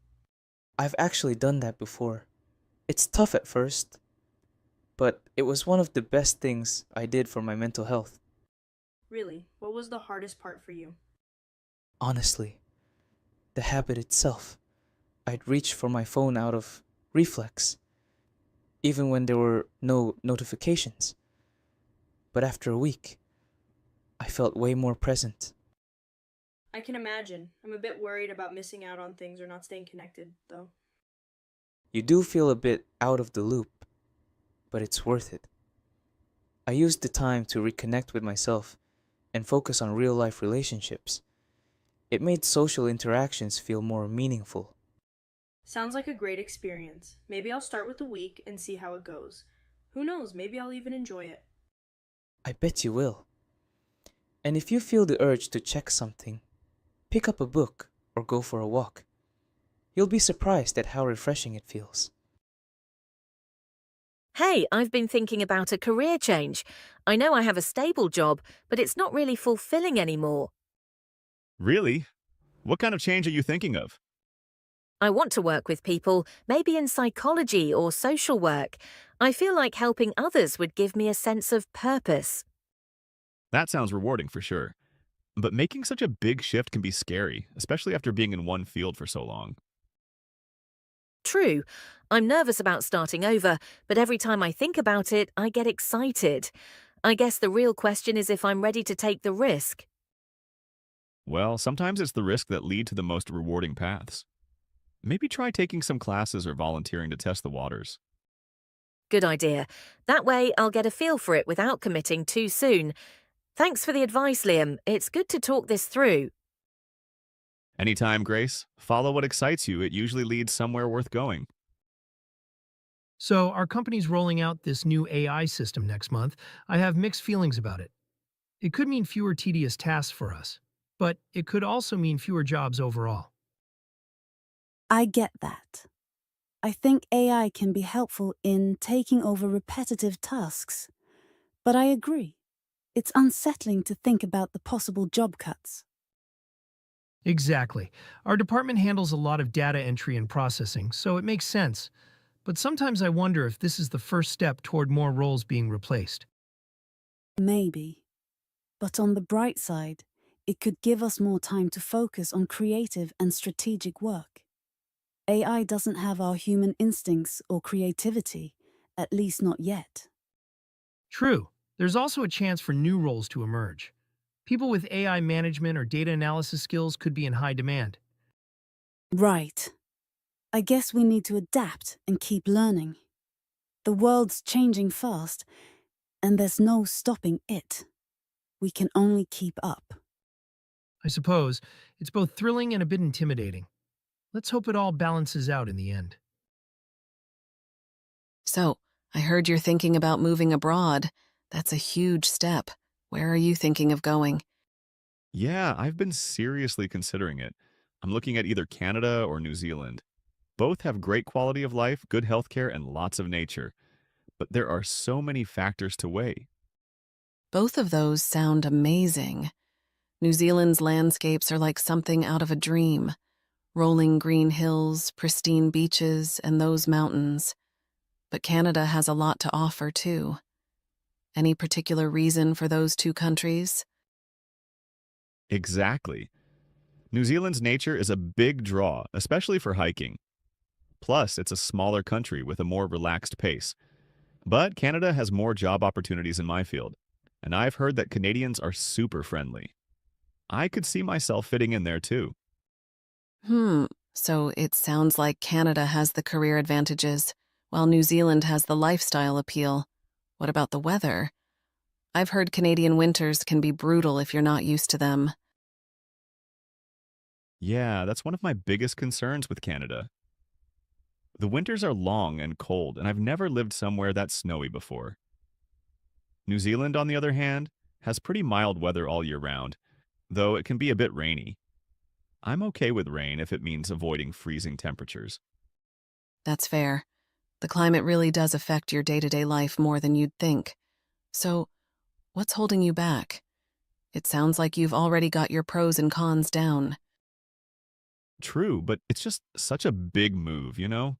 I've actually done that before. It's tough at first, but it was one of the best things I did for my mental health. Really, what was the hardest part for you? Honestly, the habit itself. I'd reach for my phone out of reflex, even when there were no notifications. But after a week, I felt way more present. I can imagine. I'm a bit worried about missing out on things or not staying connected, though. You do feel a bit out of the loop, but it's worth it. I used the time to reconnect with myself and focus on real life relationships. It made social interactions feel more meaningful. Sounds like a great experience. Maybe I'll start with a week and see how it goes. Who knows, maybe I'll even enjoy it. I bet you will. And if you feel the urge to check something, pick up a book or go for a walk. You'll be surprised at how refreshing it feels. Hey, I've been thinking about a career change. I know I have a stable job, but it's not really fulfilling anymore. Really? What kind of change are you thinking of? I want to work with people, maybe in psychology or social work. I feel like helping others would give me a sense of purpose. That sounds rewarding for sure. But making such a big shift can be scary, especially after being in one field for so long. True, I'm nervous about starting over, but every time I think about it, I get excited. I guess the real question is if I'm ready to take the risk. Well, sometimes it's the risk that lead to the most rewarding paths. Maybe try taking some classes or volunteering to test the waters. Good idea. That way, I'll get a feel for it without committing too soon. Thanks for the advice, Liam. It's good to talk this through. Anytime, Grace. Follow what excites you. It usually leads somewhere worth going. So, our company's rolling out this new AI system next month. I have mixed feelings about it. It could mean fewer tedious tasks for us, but it could also mean fewer jobs overall. I get that. I think AI can be helpful in taking over repetitive tasks. But I agree. It's unsettling to think about the possible job cuts. Exactly. Our department handles a lot of data entry and processing, so it makes sense. But sometimes I wonder if this is the first step toward more roles being replaced. Maybe. But on the bright side, it could give us more time to focus on creative and strategic work. AI doesn't have our human instincts or creativity, at least not yet. True. There's also a chance for new roles to emerge. People with AI management or data analysis skills could be in high demand. Right. I guess we need to adapt and keep learning. The world's changing fast, and there's no stopping it. We can only keep up. I suppose it's both thrilling and a bit intimidating. Let's hope it all balances out in the end. So, I heard you're thinking about moving abroad. That's a huge step. Where are you thinking of going? Yeah, I've been seriously considering it. I'm looking at either Canada or New Zealand. Both have great quality of life, good healthcare, and lots of nature. But there are so many factors to weigh. Both of those sound amazing. New Zealand's landscapes are like something out of a dream. Rolling green hills, pristine beaches, and those mountains. But Canada has a lot to offer, too. Any particular reason for those two countries? Exactly. New Zealand's nature is a big draw, especially for hiking. Plus, it's a smaller country with a more relaxed pace. But Canada has more job opportunities in my field, and I've heard that Canadians are super friendly. I could see myself fitting in there too. So it sounds like Canada has the career advantages, while New Zealand has the lifestyle appeal. What about the weather? I've heard Canadian winters can be brutal if you're not used to them. Yeah, that's one of my biggest concerns with Canada. The winters are long and cold, and I've never lived somewhere that's snowy before. New Zealand, on the other hand, has pretty mild weather all year round, though it can be a bit rainy. I'm okay with rain if it means avoiding freezing temperatures. That's fair. The climate really does affect your day-to-day life more than you'd think. So, what's holding you back? It sounds like you've already got your pros and cons down. True, but it's just such a big move, you know?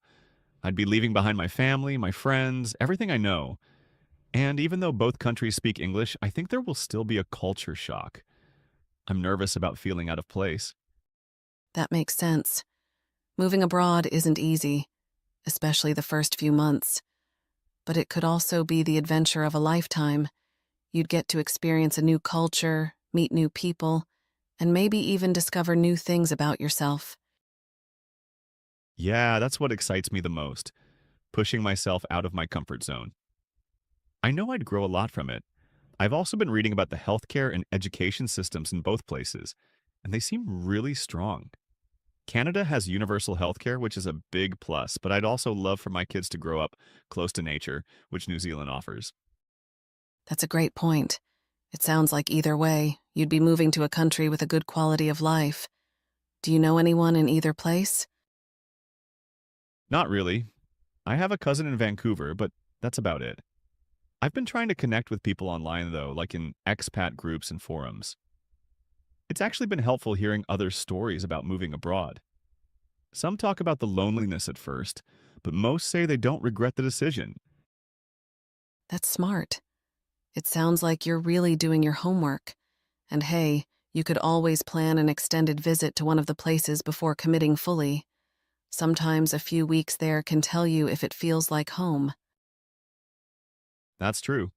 I'd be leaving behind my family, my friends, everything I know. And even though both countries speak English, I think there will still be a culture shock. I'm nervous about feeling out of place. That makes sense. Moving abroad isn't easy, especially the first few months. But it could also be the adventure of a lifetime. You'd get to experience a new culture, meet new people, and maybe even discover new things about yourself. Yeah, that's what excites me the most, pushing myself out of my comfort zone. I know I'd grow a lot from it. I've also been reading about the healthcare and education systems in both places, and they seem really strong. Canada has universal healthcare, which is a big plus, but I'd also love for my kids to grow up close to nature, which New Zealand offers. That's a great point. It sounds like either way, you'd be moving to a country with a good quality of life. Do you know anyone in either place? Not really. I have a cousin in Vancouver, but that's about it. I've been trying to connect with people online, though, like in expat groups and forums. It's actually been helpful hearing other stories about moving abroad. Some talk about the loneliness at first, but most say they don't regret the decision. That's smart. It sounds like you're really doing your homework. And hey, you could always plan an extended visit to one of the places before committing fully. Sometimes a few weeks there can tell you if it feels like home. That's true.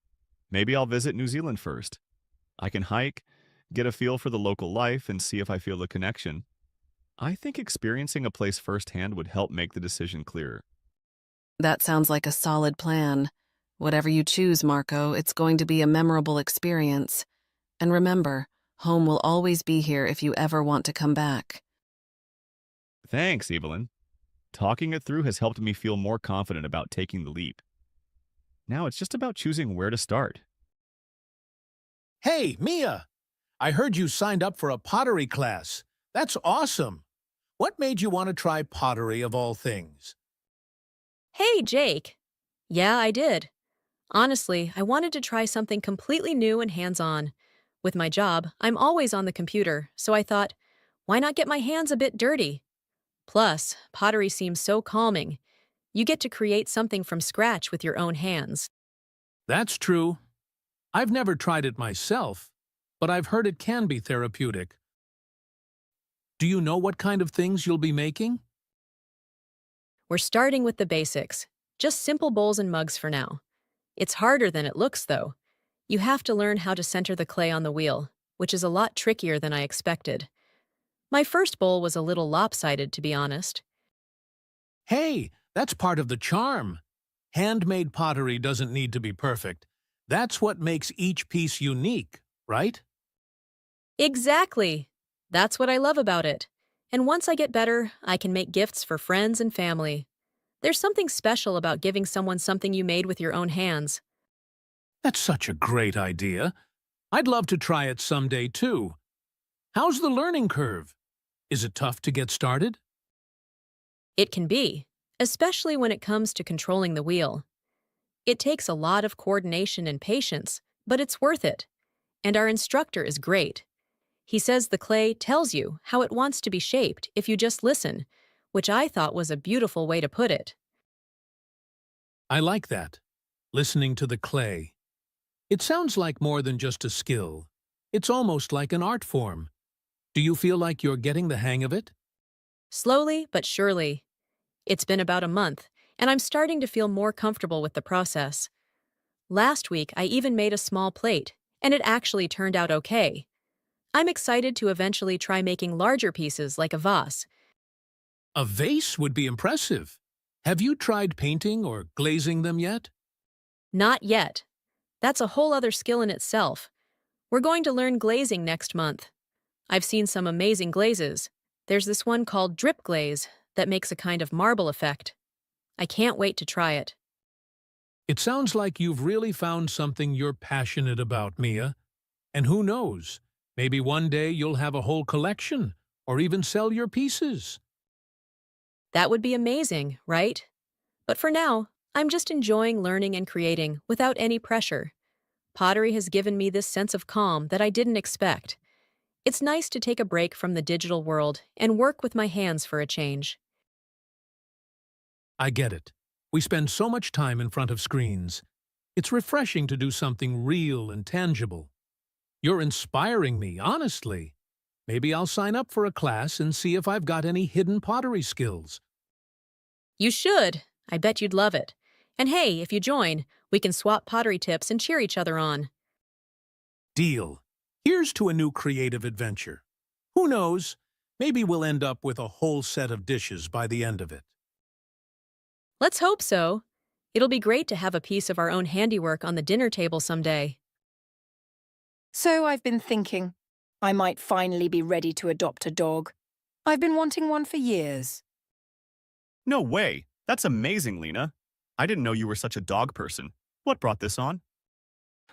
Maybe I'll visit New Zealand first. I can hike, get a feel for the local life, and see if I feel the connection. I think experiencing a place firsthand would help make the decision clearer. That sounds like a solid plan. Whatever you choose, Marco, it's going to be a memorable experience. And remember, home will always be here if you ever want to come back. Thanks, Evelyn. Talking it through has helped me feel more confident about taking the leap. Now it's just about choosing where to start. Hey, Mia! I heard you signed up for a pottery class. That's awesome. What made you want to try pottery of all things? Hey, Jake. Yeah, I did. Honestly, I wanted to try something completely new and hands-on. With my job, I'm always on the computer, so I thought, why not get my hands a bit dirty? Plus, pottery seems so calming. You get to create something from scratch with your own hands. That's true. I've never tried it myself, but I've heard it can be therapeutic. Do you know what kind of things you'll be making? We're starting with the basics, just simple bowls and mugs for now. It's harder than it looks, though. You have to learn how to center the clay on the wheel, which is a lot trickier than I expected. My first bowl was a little lopsided, to be honest. Hey, that's part of the charm. Handmade pottery doesn't need to be perfect. That's what makes each piece unique, right? Exactly. That's what I love about it. And once I get better, I can make gifts for friends and family. There's something special about giving someone something you made with your own hands. That's such a great idea. I'd love to try it someday, too. How's the learning curve? Is it tough to get started? It can be, especially when it comes to controlling the wheel. It takes a lot of coordination and patience, but it's worth it. And our instructor is great. He says the clay tells you how it wants to be shaped if you just listen, which I thought was a beautiful way to put it. I like that. Listening to the clay. It sounds like more than just a skill. It's almost like an art form. Do you feel like you're getting the hang of it? Slowly but surely. It's been about a month, and I'm starting to feel more comfortable with the process. Last week, I even made a small plate, and it actually turned out okay. I'm excited to eventually try making larger pieces like a vase. A vase would be impressive. Have you tried painting or glazing them yet? Not yet. That's a whole other skill in itself. We're going to learn glazing next month. I've seen some amazing glazes. There's this one called drip glaze that makes a kind of marble effect. I can't wait to try it. It sounds like you've really found something you're passionate about, Mia. And who knows, maybe one day you'll have a whole collection or even sell your pieces. That would be amazing, right? But for now, I'm just enjoying learning and creating without any pressure. Pottery has given me this sense of calm that I didn't expect. It's nice to take a break from the digital world and work with my hands for a change. I get it. We spend so much time in front of screens. It's refreshing to do something real and tangible. You're inspiring me, honestly. Maybe I'll sign up for a class and see if I've got any hidden pottery skills. You should. I bet you'd love it. And hey, if you join, we can swap pottery tips and cheer each other on. Deal. Here's to a new creative adventure. Who knows? Maybe we'll end up with a whole set of dishes by the end of it. Let's hope so. It'll be great to have a piece of our own handiwork on the dinner table someday. So I've been thinking, I might finally be ready to adopt a dog. I've been wanting one for years. No way. That's amazing, Lena. I didn't know you were such a dog person. What brought this on?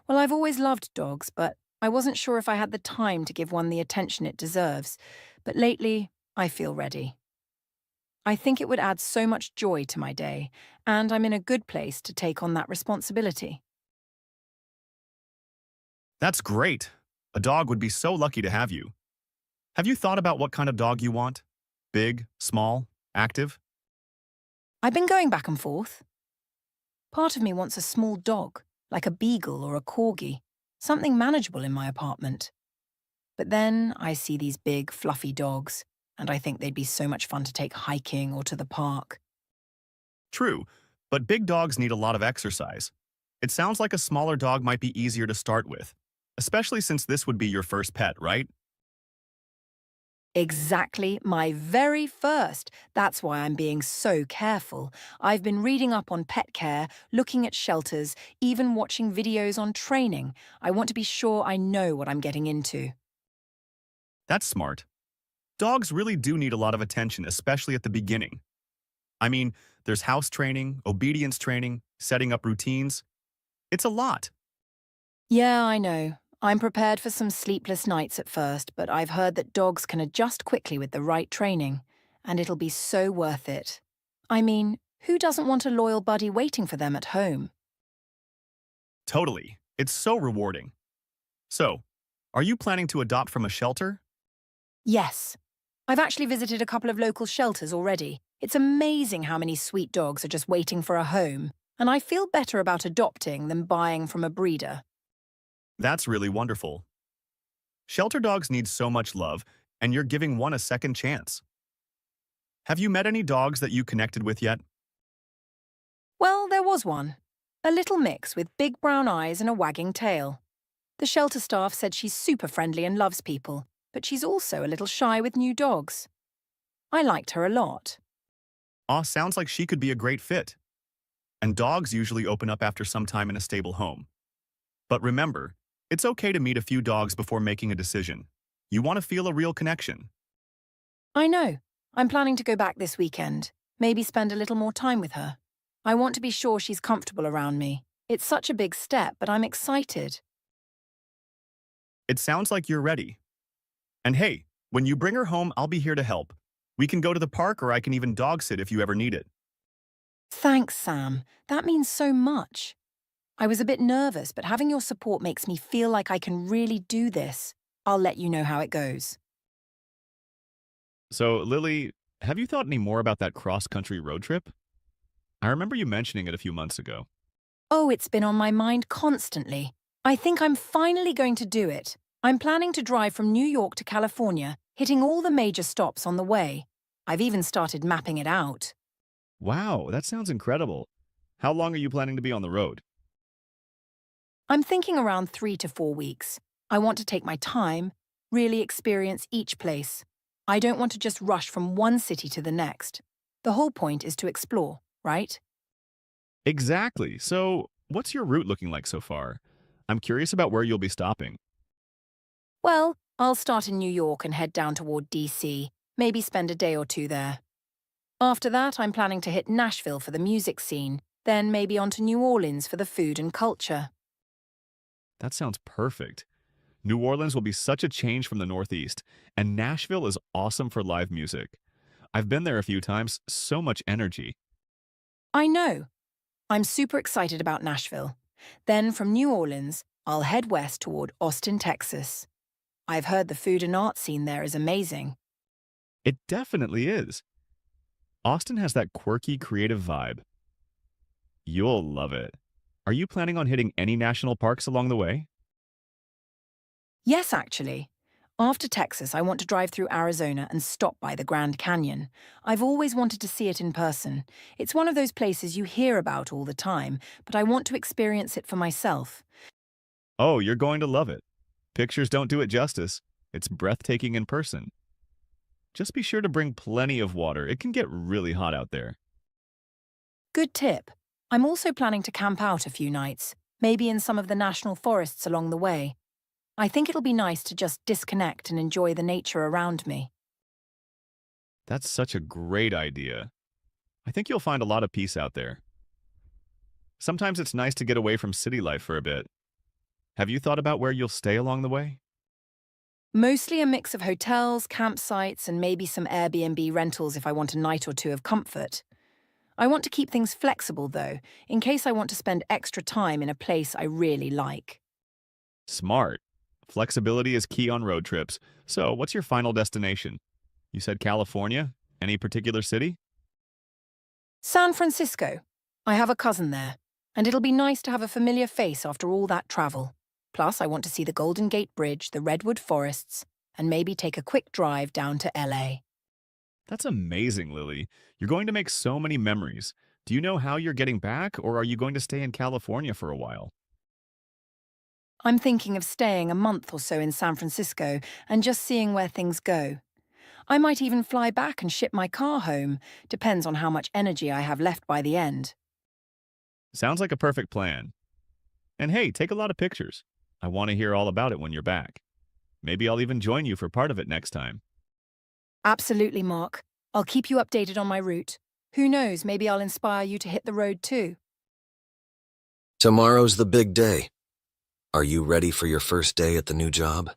Well, I've always loved dogs, but I wasn't sure if I had the time to give one the attention it deserves. But lately, I feel ready. I think it would add so much joy to my day, and I'm in a good place to take on that responsibility. That's great. A dog would be so lucky to have you. Have you thought about what kind of dog you want? Big, small, active? I've been going back and forth. Part of me wants a small dog, like a beagle or a corgi, something manageable in my apartment. But then I see these big, fluffy dogs, and I think they'd be so much fun to take hiking or to the park. True, but big dogs need a lot of exercise. It sounds like a smaller dog might be easier to start with, especially since this would be your first pet, right? Exactly, my very first. That's why I'm being so careful. I've been reading up on pet care, looking at shelters, even watching videos on training. I want to be sure I know what I'm getting into. That's smart. Dogs really do need a lot of attention, especially at the beginning. I mean, there's house training, obedience training, setting up routines. It's a lot. Yeah, I know. I'm prepared for some sleepless nights at first, but I've heard that dogs can adjust quickly with the right training, and it'll be so worth it. I mean, who doesn't want a loyal buddy waiting for them at home? Totally. It's so rewarding. So, are you planning to adopt from a shelter? Yes. I've actually visited a couple of local shelters already. It's amazing how many sweet dogs are just waiting for a home, and I feel better about adopting than buying from a breeder. That's really wonderful. Shelter dogs need so much love, and you're giving one a second chance. Have you met any dogs that you connected with yet? Well, there was one. A little mix with big brown eyes and a wagging tail. The shelter staff said she's super friendly and loves people, but she's also a little shy with new dogs. I liked her a lot. Aw, sounds like she could be a great fit. And dogs usually open up after some time in a stable home. But remember, it's okay to meet a few dogs before making a decision. You want to feel a real connection. I know. I'm planning to go back this weekend, maybe spend a little more time with her. I want to be sure she's comfortable around me. It's such a big step, but I'm excited. It sounds like you're ready. And hey, when you bring her home, I'll be here to help. We can go to the park or I can even dog sit if you ever need it. Thanks, Sam. That means so much. I was a bit nervous, but having your support makes me feel like I can really do this. I'll let you know how it goes. So, Lily, have you thought any more about that cross-country road trip? I remember you mentioning it a few months ago. Oh, it's been on my mind constantly. I think I'm finally going to do it. I'm planning to drive from New York to California, hitting all the major stops on the way. I've even started mapping it out. Wow, that sounds incredible. How long are you planning to be on the road? I'm thinking around 3 to 4 weeks. I want to take my time, really experience each place. I don't want to just rush from one city to the next. The whole point is to explore, right? Exactly. So, what's your route looking like so far? I'm curious about where you'll be stopping. Well, I'll start in New York and head down toward DC, maybe spend a day or two there. After that, I'm planning to hit Nashville for the music scene, then maybe on to New Orleans for the food and culture. That sounds perfect. New Orleans will be such a change from the Northeast, and Nashville is awesome for live music. I've been there a few times, so much energy. I know. I'm super excited about Nashville. Then from New Orleans, I'll head west toward Austin, Texas. I've heard the food and art scene there is amazing. It definitely is. Austin has that quirky, creative vibe. You'll love it. Are you planning on hitting any national parks along the way? Yes, actually. After Texas, I want to drive through Arizona and stop by the Grand Canyon. I've always wanted to see it in person. It's one of those places you hear about all the time, but I want to experience it for myself. Oh, you're going to love it. Pictures don't do it justice. It's breathtaking in person. Just be sure to bring plenty of water. It can get really hot out there. Good tip. I'm also planning to camp out a few nights, maybe in some of the national forests along the way. I think it'll be nice to just disconnect and enjoy the nature around me. That's such a great idea. I think you'll find a lot of peace out there. Sometimes it's nice to get away from city life for a bit. Have you thought about where you'll stay along the way? Mostly a mix of hotels, campsites, and maybe some Airbnb rentals if I want a night or two of comfort. I want to keep things flexible, though, in case I want to spend extra time in a place I really like. Smart. Flexibility is key on road trips. So, what's your final destination? You said California? Any particular city? San Francisco. I have a cousin there, and it'll be nice to have a familiar face after all that travel. Plus, I want to see the Golden Gate Bridge, the redwood forests, and maybe take a quick drive down to LA. That's amazing, Lily. You're going to make so many memories. Do you know how you're getting back, or are you going to stay in California for a while? I'm thinking of staying a month or so in San Francisco and just seeing where things go. I might even fly back and ship my car home. Depends on how much energy I have left by the end. Sounds like a perfect plan. And hey, take a lot of pictures. I want to hear all about it when you're back. Maybe I'll even join you for part of it next time. Absolutely, Mark. I'll keep you updated on my route. Who knows, maybe I'll inspire you to hit the road too. Tomorrow's the big day. Are you ready for your first day at the new job?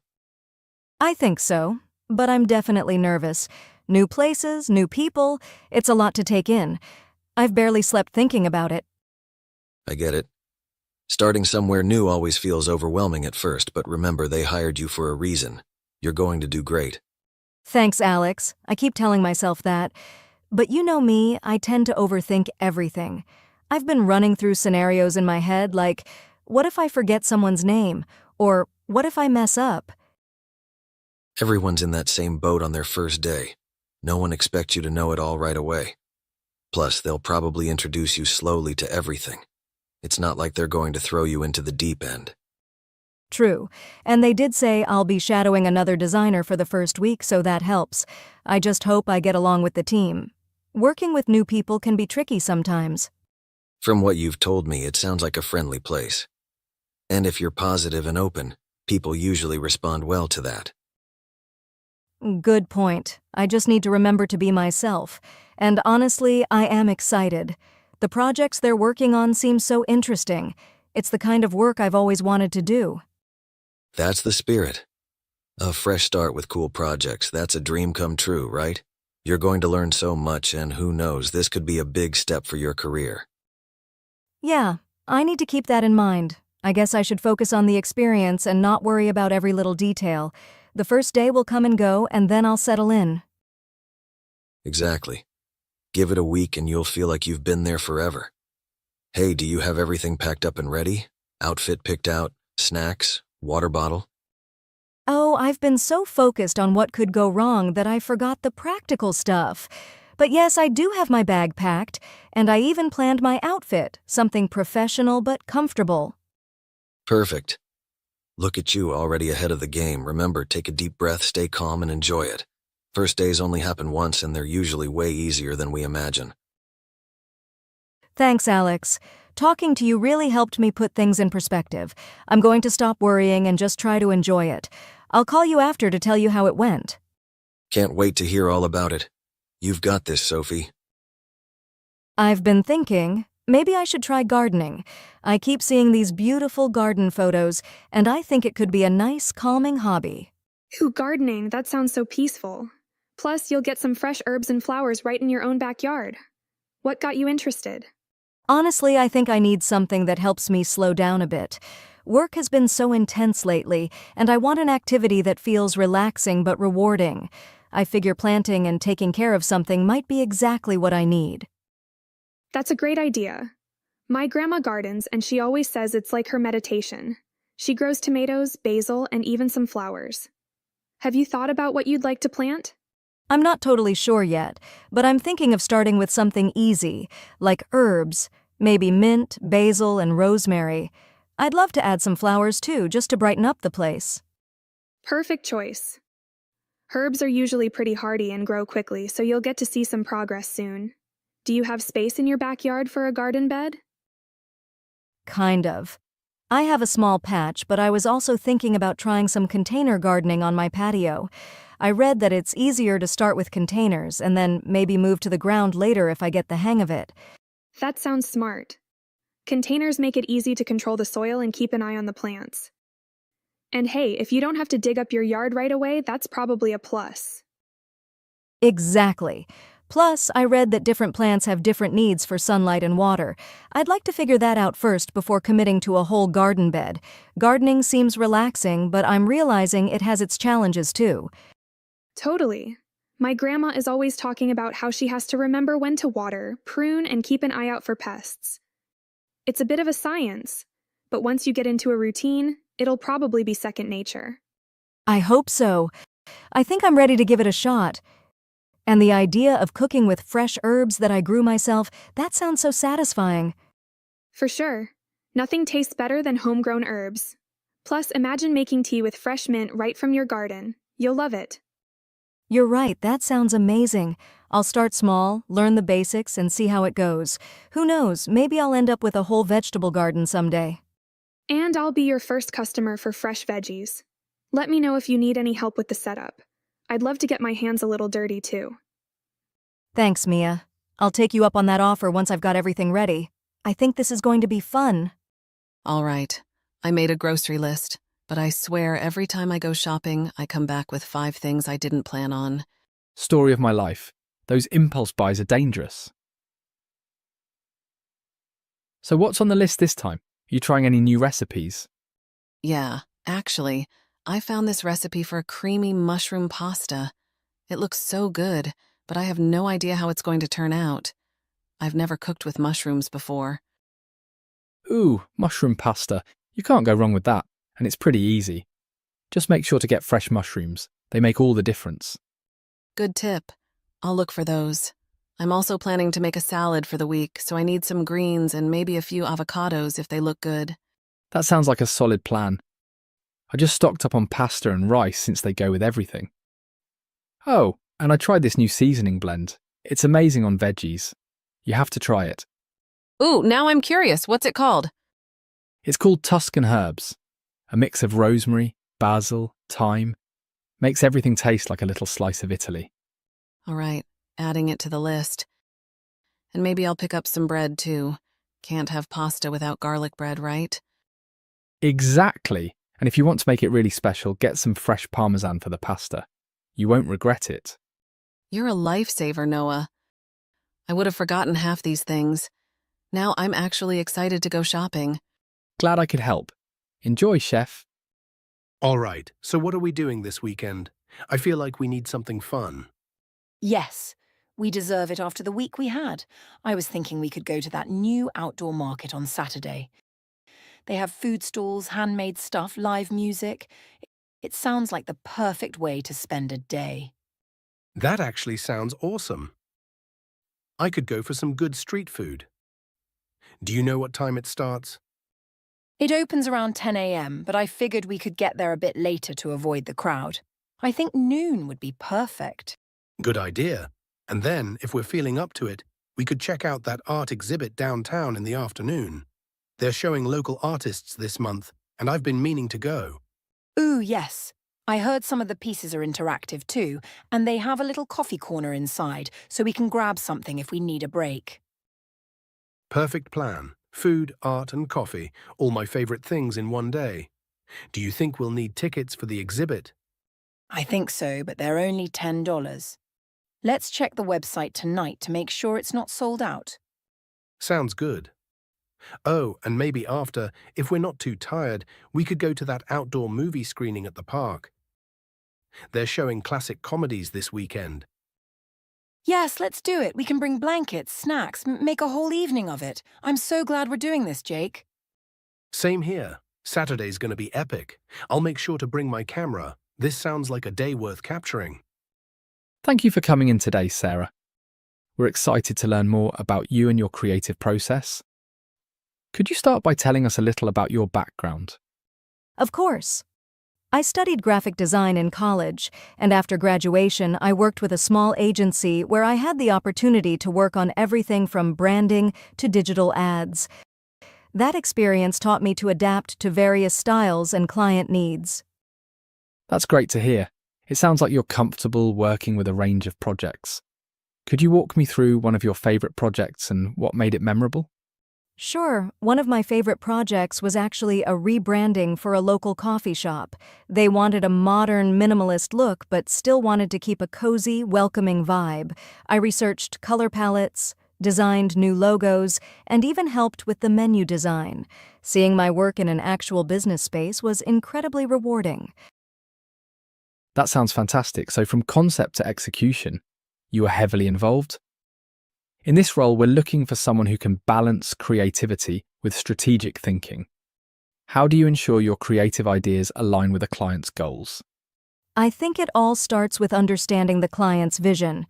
I think so, but I'm definitely nervous. New places, new people, it's a lot to take in. I've barely slept thinking about it. I get it. Starting somewhere new always feels overwhelming at first, but remember they hired you for a reason. You're going to do great. Thanks, Alex. I keep telling myself that. But you know me, I tend to overthink everything. I've been running through scenarios in my head like, what if I forget someone's name? Or what if I mess up? Everyone's in that same boat on their first day. No one expects you to know it all right away. Plus, they'll probably introduce you slowly to everything. It's not like they're going to throw you into the deep end. True. And they did say I'll be shadowing another designer for the first week, so that helps. I just hope I get along with the team. Working with new people can be tricky sometimes. From what you've told me, it sounds like a friendly place. And if you're positive and open, people usually respond well to that. Good point. I just need to remember to be myself. And honestly, I am excited. The projects they're working on seem so interesting. It's the kind of work I've always wanted to do. That's the spirit. A fresh start with cool projects, that's a dream come true, right? You're going to learn so much, and who knows, this could be a big step for your career. Yeah, I need to keep that in mind. I guess I should focus on the experience and not worry about every little detail. The first day will come and go, and then I'll settle in. Exactly. Give it a week and you'll feel like you've been there forever. Hey, do you have everything packed up and ready? Outfit picked out? Snacks? Water bottle? Oh, I've been so focused on what could go wrong that I forgot the practical stuff. But yes, I do have my bag packed, and I even planned my outfit, something professional but comfortable. Perfect. Look at you already ahead of the game. Remember, take a deep breath, stay calm, and enjoy it. First days only happen once, and they're usually way easier than we imagine. Thanks, Alex. Talking to you really helped me put things in perspective. I'm going to stop worrying and just try to enjoy it. I'll call you after to tell you how it went. Can't wait to hear all about it. You've got this, Sophie. I've been thinking, maybe I should try gardening. I keep seeing these beautiful garden photos, and I think it could be a nice, calming hobby. Ooh, gardening, that sounds so peaceful. Plus, you'll get some fresh herbs and flowers right in your own backyard. What got you interested? Honestly, I think I need something that helps me slow down a bit. Work has been so intense lately, and I want an activity that feels relaxing but rewarding. I figure planting and taking care of something might be exactly what I need. That's a great idea. My grandma gardens, and she always says it's like her meditation. She grows tomatoes, basil, and even some flowers. Have you thought about what you'd like to plant? I'm not totally sure yet, but I'm thinking of starting with something easy, like herbs, maybe mint, basil, and rosemary. I'd love to add some flowers too, just to brighten up the place. Perfect choice. Herbs are usually pretty hardy and grow quickly, so you'll get to see some progress soon. Do you have space in your backyard for a garden bed? Kind of. I have a small patch, but I was also thinking about trying some container gardening on my patio. I read that it's easier to start with containers and then maybe move to the ground later if I get the hang of it. That sounds smart. Containers make it easy to control the soil and keep an eye on the plants. And hey, if you don't have to dig up your yard right away, that's probably a plus. Exactly. Plus, I read that different plants have different needs for sunlight and water. I'd like to figure that out first before committing to a whole garden bed. Gardening seems relaxing, but I'm realizing it has its challenges too. Totally. My grandma is always talking about how she has to remember when to water, prune, and keep an eye out for pests. It's a bit of a science, but once you get into a routine, it'll probably be second nature. I hope so. I think I'm ready to give it a shot. And the idea of cooking with fresh herbs that I grew myself, that sounds so satisfying. For sure. Nothing tastes better than homegrown herbs. Plus, imagine making tea with fresh mint right from your garden. You'll love it. You're right, that sounds amazing. I'll start small, learn the basics, and see how it goes. Who knows, maybe I'll end up with a whole vegetable garden someday. And I'll be your first customer for fresh veggies. Let me know if you need any help with the setup. I'd love to get my hands a little dirty too. Thanks, Mia. I'll take you up on that offer once I've got everything ready. I think this is going to be fun. All right, I made a grocery list, but I swear every time I go shopping, I come back with 5 things I didn't plan on. Story of my life. Those impulse buys are dangerous. So what's on the list this time? Are you trying any new recipes? Yeah, actually, I found this recipe for creamy mushroom pasta. It looks so good, but I have no idea how it's going to turn out. I've never cooked with mushrooms before. Ooh, mushroom pasta. You can't go wrong with that, and it's pretty easy. Just make sure to get fresh mushrooms. They make all the difference. Good tip. I'll look for those. I'm also planning to make a salad for the week, so I need some greens and maybe a few avocados if they look good. That sounds like a solid plan. I just stocked up on pasta and rice since they go with everything. Oh, and I tried this new seasoning blend. It's amazing on veggies. You have to try it. Ooh, now I'm curious. What's it called? It's called Tuscan Herbs. A mix of rosemary, basil, thyme. Makes everything taste like a little slice of Italy. All right, adding it to the list. And maybe I'll pick up some bread too. Can't have pasta without garlic bread, right? Exactly. And if you want to make it really special, get some fresh parmesan for the pasta. You won't regret it. You're a lifesaver, Noah. I would have forgotten half these things. Now I'm actually excited to go shopping. Glad I could help. Enjoy, chef. All right, so what are we doing this weekend? I feel like we need something fun. Yes, we deserve it after the week we had. I was thinking we could go to that new outdoor market on Saturday. They have food stalls, handmade stuff, live music. It sounds like the perfect way to spend a day. That actually sounds awesome. I could go for some good street food. Do you know what time it starts? It opens around 10 a.m., but I figured we could get there a bit later to avoid the crowd. I think noon would be perfect. Good idea. And then, if we're feeling up to it, we could check out that art exhibit downtown in the afternoon. They're showing local artists this month, and I've been meaning to go. Ooh, yes. I heard some of the pieces are interactive too, and they have a little coffee corner inside, so we can grab something if we need a break. Perfect plan. Food, art, and coffee, all my favorite things in one day. Do you think we'll need tickets for the exhibit? I think so, but they're only $10. Let's check the website tonight to make sure it's not sold out. Sounds good. Oh, and maybe after, if we're not too tired, we could go to that outdoor movie screening at the park. They're showing classic comedies this weekend. Yes, let's do it. We can bring blankets, snacks, make a whole evening of it. I'm so glad we're doing this, Jake. Same here. Saturday's going to be epic. I'll make sure to bring my camera. This sounds like a day worth capturing. Thank you for coming in today, Sarah. We're excited to learn more about you and your creative process. Could you start by telling us a little about your background? Of course. I studied graphic design in college, and after graduation, I worked with a small agency where I had the opportunity to work on everything from branding to digital ads. That experience taught me to adapt to various styles and client needs. That's great to hear. It sounds like you're comfortable working with a range of projects. Could you walk me through one of your favourite projects and what made it memorable? Sure, one of my favorite projects was actually a rebranding for a local coffee shop. They wanted a modern, minimalist look, but still wanted to keep a cozy, welcoming vibe. I researched color palettes, designed new logos, and even helped with the menu design. Seeing my work in an actual business space was incredibly rewarding. That sounds fantastic. So from concept to execution, you were heavily involved? In this role, we're looking for someone who can balance creativity with strategic thinking. How do you ensure your creative ideas align with a client's goals? I think it all starts with understanding the client's vision.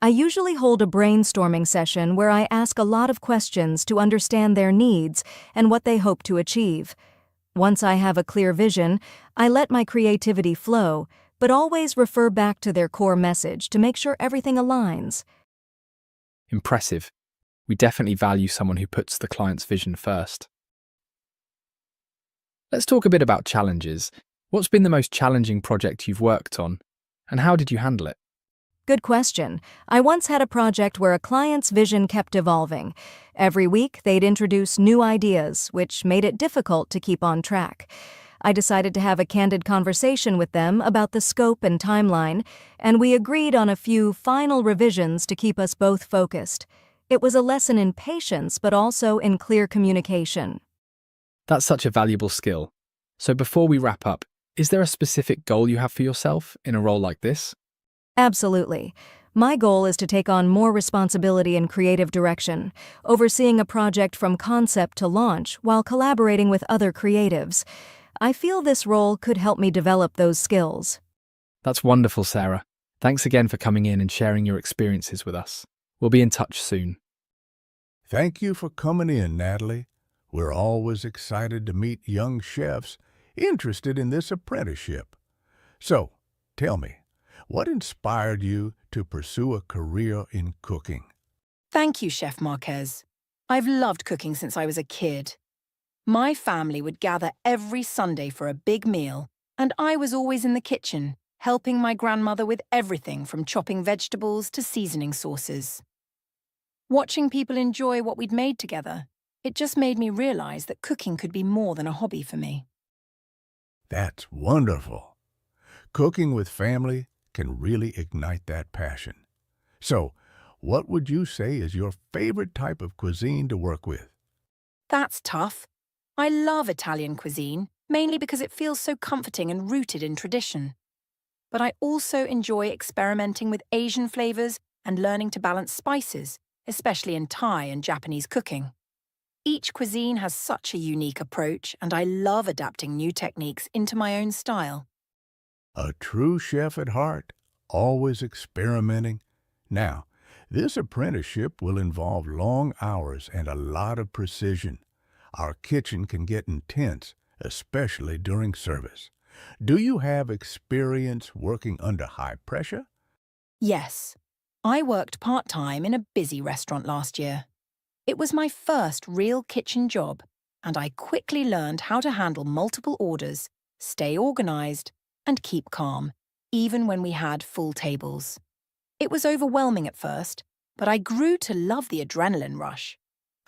I usually hold a brainstorming session where I ask a lot of questions to understand their needs and what they hope to achieve. Once I have a clear vision, I let my creativity flow, but always refer back to their core message to make sure everything aligns. Impressive. We definitely value someone who puts the client's vision first. Let's talk a bit about challenges. What's been the most challenging project you've worked on, and how did you handle it? Good question. I once had a project where a client's vision kept evolving. Every week, they'd introduce new ideas, which made it difficult to keep on track. I decided to have a candid conversation with them about the scope and timeline, and we agreed on a few final revisions to keep us both focused. It was a lesson in patience, but also in clear communication. That's such a valuable skill. So before we wrap up, is there a specific goal you have for yourself in a role like this? Absolutely. My goal is to take on more responsibility in creative direction, overseeing a project from concept to launch while collaborating with other creatives. I feel this role could help me develop those skills. That's wonderful, Sarah. Thanks again for coming in and sharing your experiences with us. We'll be in touch soon. Thank you for coming in, Natalie. We're always excited to meet young chefs interested in this apprenticeship. So, tell me, what inspired you to pursue a career in cooking? Thank you, Chef Marquez. I've loved cooking since I was a kid. My family would gather every Sunday for a big meal, and I was always in the kitchen, helping my grandmother with everything from chopping vegetables to seasoning sauces. Watching people enjoy what we'd made together, it just made me realize that cooking could be more than a hobby for me. That's wonderful. Cooking with family can really ignite that passion. So, what would you say is your favorite type of cuisine to work with? That's tough. I love Italian cuisine, mainly because it feels so comforting and rooted in tradition. But I also enjoy experimenting with Asian flavors and learning to balance spices, especially in Thai and Japanese cooking. Each cuisine has such a unique approach, and I love adapting new techniques into my own style. A true chef at heart, always experimenting. Now, this apprenticeship will involve long hours and a lot of precision. Our kitchen can get intense, especially during service. Do you have experience working under high pressure? Yes, I worked part-time in a busy restaurant last year. It was my first real kitchen job, and I quickly learned how to handle multiple orders, stay organized, and keep calm, even when we had full tables. It was overwhelming at first, but I grew to love the adrenaline rush.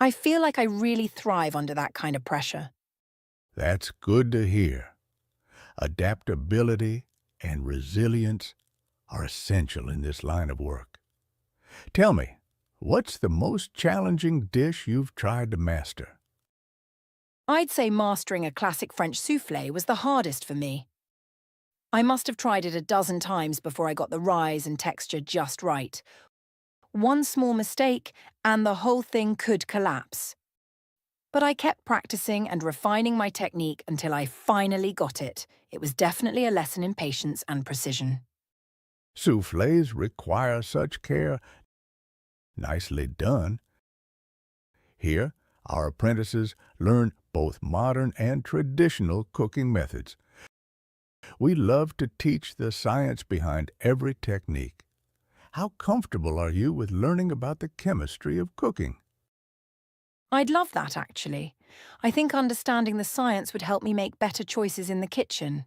I feel like I really thrive under that kind of pressure. That's good to hear. Adaptability and resilience are essential in this line of work. Tell me, what's the most challenging dish you've tried to master? I'd say mastering a classic French soufflé was the hardest for me. I must have tried it a dozen times before I got the rise and texture just right. One small mistake, and the whole thing could collapse. But I kept practicing and refining my technique until I finally got it. It was definitely a lesson in patience and precision. Soufflés require such care. Nicely done. Here, our apprentices learn both modern and traditional cooking methods. We love to teach the science behind every technique. How comfortable are you with learning about the chemistry of cooking? I'd love that, actually. I think understanding the science would help me make better choices in the kitchen.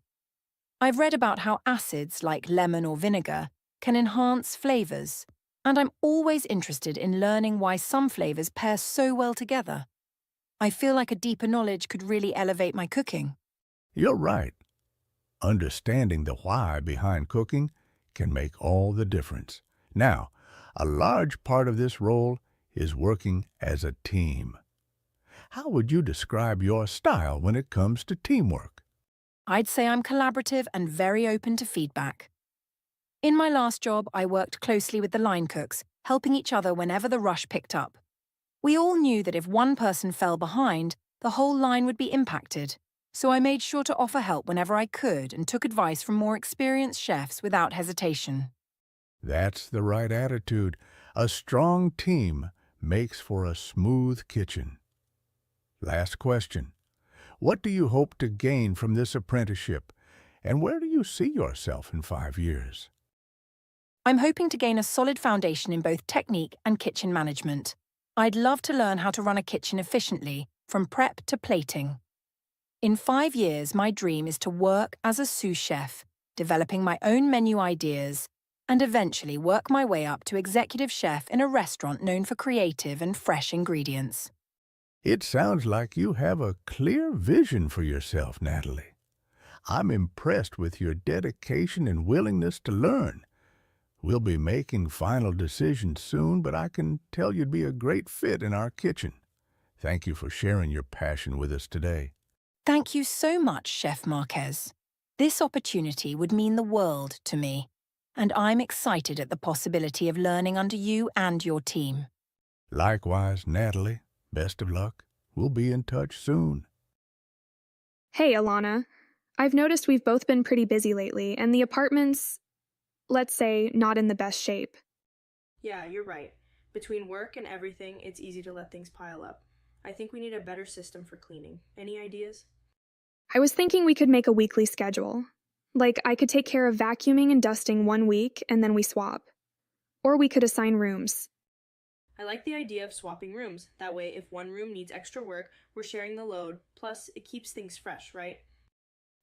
I've read about how acids, like lemon or vinegar, can enhance flavors, and I'm always interested in learning why some flavors pair so well together. I feel like a deeper knowledge could really elevate my cooking. You're right. Understanding the why behind cooking can make all the difference. Now, a large part of this role is working as a team. How would you describe your style when it comes to teamwork? I'd say I'm collaborative and very open to feedback. In my last job, I worked closely with the line cooks, helping each other whenever the rush picked up. We all knew that if one person fell behind, the whole line would be impacted. So I made sure to offer help whenever I could and took advice from more experienced chefs without hesitation. That's the right attitude. A strong team makes for a smooth kitchen. Last question. What do you hope to gain from this apprenticeship, and where do you see yourself in 5 years? I'm hoping to gain a solid foundation in both technique and kitchen management. I'd love to learn how to run a kitchen efficiently, from prep to plating. In 5 years, my dream is to work as a sous chef, developing my own menu ideas, and eventually work my way up to executive chef in a restaurant known for creative and fresh ingredients. It sounds like you have a clear vision for yourself, Natalie. I'm impressed with your dedication and willingness to learn. We'll be making final decisions soon, but I can tell you'd be a great fit in our kitchen. Thank you for sharing your passion with us today. Thank you so much, Chef Marquez. This opportunity would mean the world to me, and I'm excited at the possibility of learning under you and your team. Likewise, Natalie. Best of luck. We'll be in touch soon. Hey, Alana. I've noticed we've both been pretty busy lately, and the apartment's, let's say, not in the best shape. Yeah, you're right. Between work and everything, it's easy to let things pile up. I think we need a better system for cleaning. Any ideas? I was thinking we could make a weekly schedule. Like, I could take care of vacuuming and dusting 1 week, and then we swap. Or we could assign rooms. I like the idea of swapping rooms. That way, if one room needs extra work, we're sharing the load. Plus, it keeps things fresh, right?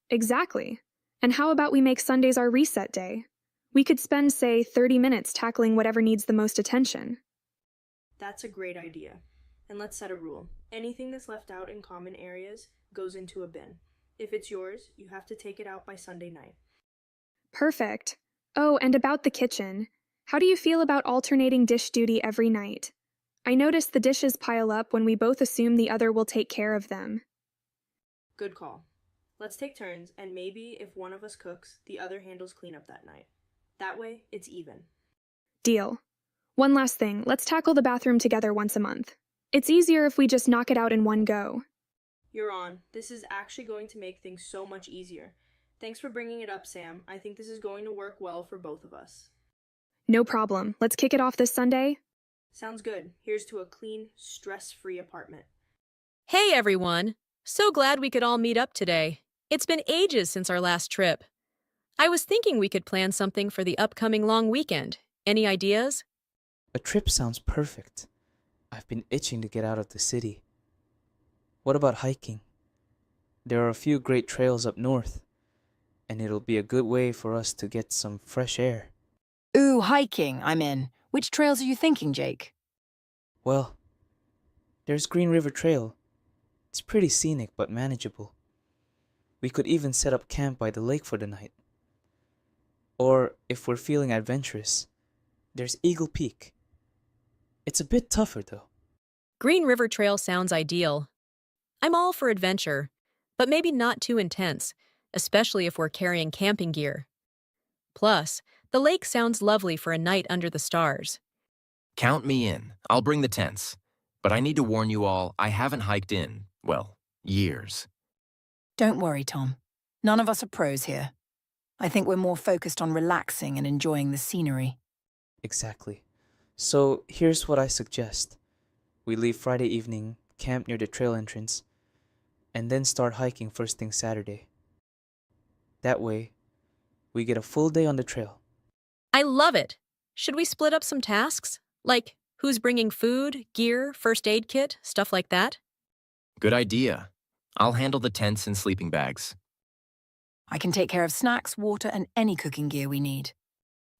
Exactly. And how about we make Sundays our reset day? We could spend, say, 30 minutes tackling whatever needs the most attention. That's a great idea. And let's set a rule. Anything that's left out in common areas goes into a bin. If it's yours, you have to take it out by Sunday night. Perfect. Oh, and about the kitchen. How do you feel about alternating dish duty every night? I notice the dishes pile up when we both assume the other will take care of them. Good call. Let's take turns, and maybe if one of us cooks, the other handles cleanup that night. That way, it's even. Deal. One last thing, let's tackle the bathroom together once a month. It's easier if we just knock it out in one go. You're on. This is actually going to make things so much easier. Thanks for bringing it up, Sam. I think this is going to work well for both of us. No problem. Let's kick it off this Sunday. Sounds good. Here's to a clean, stress-free apartment. Hey, everyone! So glad we could all meet up today. It's been ages since our last trip. I was thinking we could plan something for the upcoming long weekend. Any ideas? A trip sounds perfect. I've been itching to get out of the city. What about hiking? There are a few great trails up north, and it'll be a good way for us to get some fresh air. Ooh, hiking, I'm in. Which trails are you thinking, Jake? Well, there's Green River Trail. It's pretty scenic but manageable. We could even set up camp by the lake for the night. Or, if we're feeling adventurous, there's Eagle Peak. It's a bit tougher, though. Green River Trail sounds ideal. I'm all for adventure, but maybe not too intense, especially if we're carrying camping gear. Plus, the lake sounds lovely for a night under the stars. Count me in. I'll bring the tents. But I need to warn you all, I haven't hiked in, well, years. Don't worry, Tom. None of us are pros here. I think we're more focused on relaxing and enjoying the scenery. Exactly. So here's what I suggest. We leave Friday evening, camp near the trail entrance, and then start hiking first thing Saturday. That way, we get a full day on the trail. I love it! Should we split up some tasks? Like, who's bringing food, gear, first aid kit, stuff like that? Good idea. I'll handle the tents and sleeping bags. I can take care of snacks, water, and any cooking gear we need.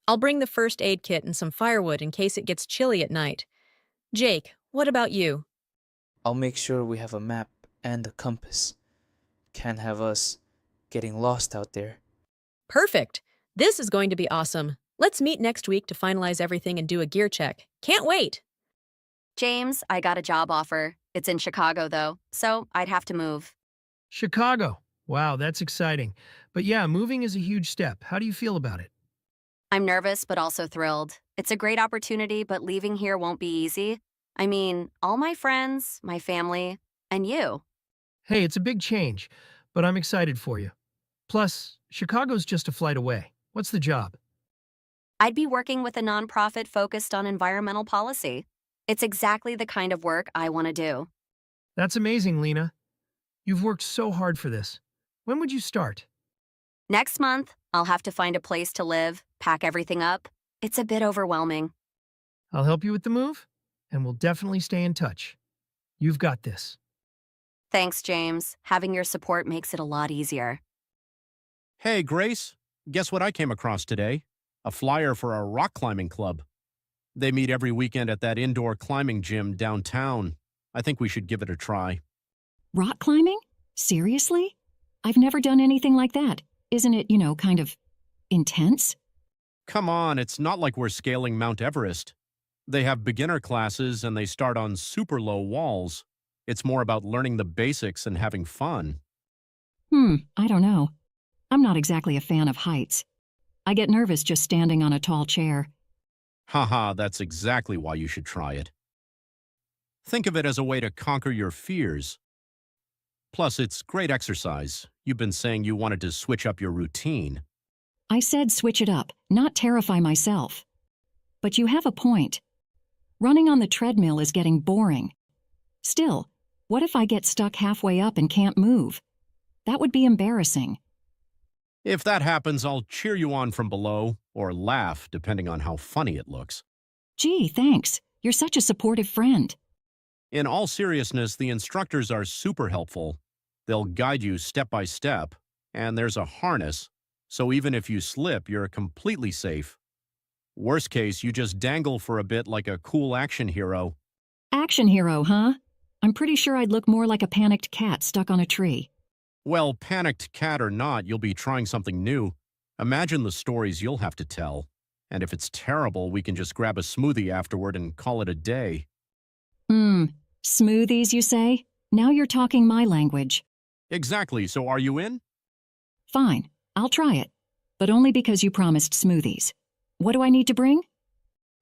I'll bring the first aid kit and some firewood in case it gets chilly at night. Jake, what about you? I'll make sure we have a map and a compass. Can't have us getting lost out there. Perfect! This is going to be awesome. Let's meet next week to finalize everything and do a gear check. Can't wait! James, I got a job offer. It's in Chicago, though, so I'd have to move. Chicago. Wow, that's exciting. But yeah, moving is a huge step. How do you feel about it? I'm nervous, but also thrilled. It's a great opportunity, but leaving here won't be easy. I mean, all my friends, my family, and you. Hey, it's a big change, but I'm excited for you. Plus, Chicago's just a flight away. What's the job? I'd be working with a nonprofit focused on environmental policy. It's exactly the kind of work I want to do. That's amazing, Lena. You've worked so hard for this. When would you start? Next month, I'll have to find a place to live, pack everything up. It's a bit overwhelming. I'll help you with the move, and we'll definitely stay in touch. You've got this. Thanks, James. Having your support makes it a lot easier. Hey, Grace, guess what I came across today? A flyer for a rock climbing club. They meet every weekend at that indoor climbing gym downtown. I think we should give it a try. Rock climbing? Seriously? I've never done anything like that. Isn't it, kind of intense? Come on, it's not like we're scaling Mount Everest. They have beginner classes and they start on super low walls. It's more about learning the basics and having fun. I don't know. I'm not exactly a fan of heights. I get nervous just standing on a tall chair. Haha, that's exactly why you should try it. Think of it as a way to conquer your fears. Plus, it's great exercise. You've been saying you wanted to switch up your routine. I said switch it up, not terrify myself. But you have a point. Running on the treadmill is getting boring. Still, what if I get stuck halfway up and can't move? That would be embarrassing. If that happens, I'll cheer you on from below, or laugh, depending on how funny it looks. Gee, thanks. You're such a supportive friend. In all seriousness, the instructors are super helpful. They'll guide you step by step, and there's a harness, so even if you slip, you're completely safe. Worst case, you just dangle for a bit like a cool action hero. Action hero, huh? I'm pretty sure I'd look more like a panicked cat stuck on a tree. Well, panicked cat or not, you'll be trying something new. Imagine the stories you'll have to tell. And if it's terrible, we can just grab a smoothie afterward and call it a day. Smoothies, you say? Now you're talking my language. Exactly, so are you in? Fine, I'll try it. But only because you promised smoothies. What do I need to bring?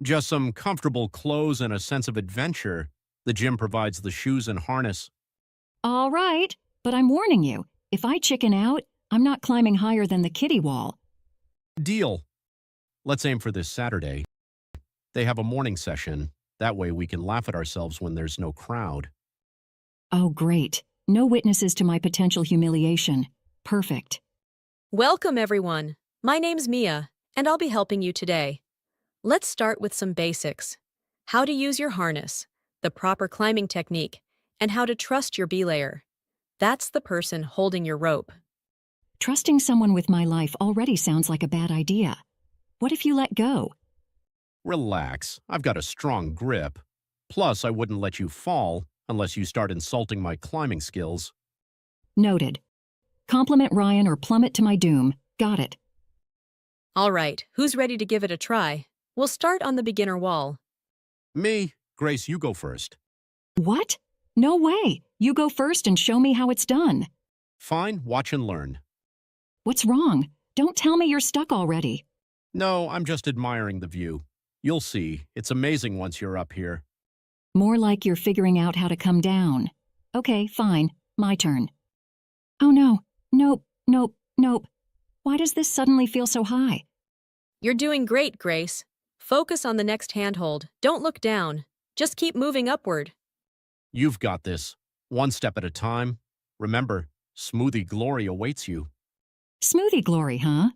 Just some comfortable clothes and a sense of adventure. The gym provides the shoes and harness. All right, but I'm warning you, if I chicken out, I'm not climbing higher than the kiddie wall. Deal. Let's aim for this Saturday. They have a morning session. That way we can laugh at ourselves when there's no crowd. Oh, great. No witnesses to my potential humiliation. Perfect. Welcome, everyone. My name's Mia, and I'll be helping you today. Let's start with some basics. How to use your harness, the proper climbing technique, and how to trust your belayer. That's the person holding your rope. Trusting someone with my life already sounds like a bad idea. What if you let go? Relax. I've got a strong grip. Plus, I wouldn't let you fall unless you start insulting my climbing skills. Noted. Compliment Ryan or plummet to my doom. Got it. All right, who's ready to give it a try? We'll start on the beginner wall. Me. Grace, you go first. What? No way. You go first and show me how it's done. Fine, watch and learn. What's wrong? Don't tell me you're stuck already. No, I'm just admiring the view. You'll see. It's amazing once you're up here. More like you're figuring out how to come down. Okay, fine. My turn. Oh no. Nope, nope, nope. Why does this suddenly feel so high? You're doing great, Grace. Focus on the next handhold. Don't look down. Just keep moving upward. You've got this. One step at a time. Remember, smoothie glory awaits you. Smoothie glory, huh?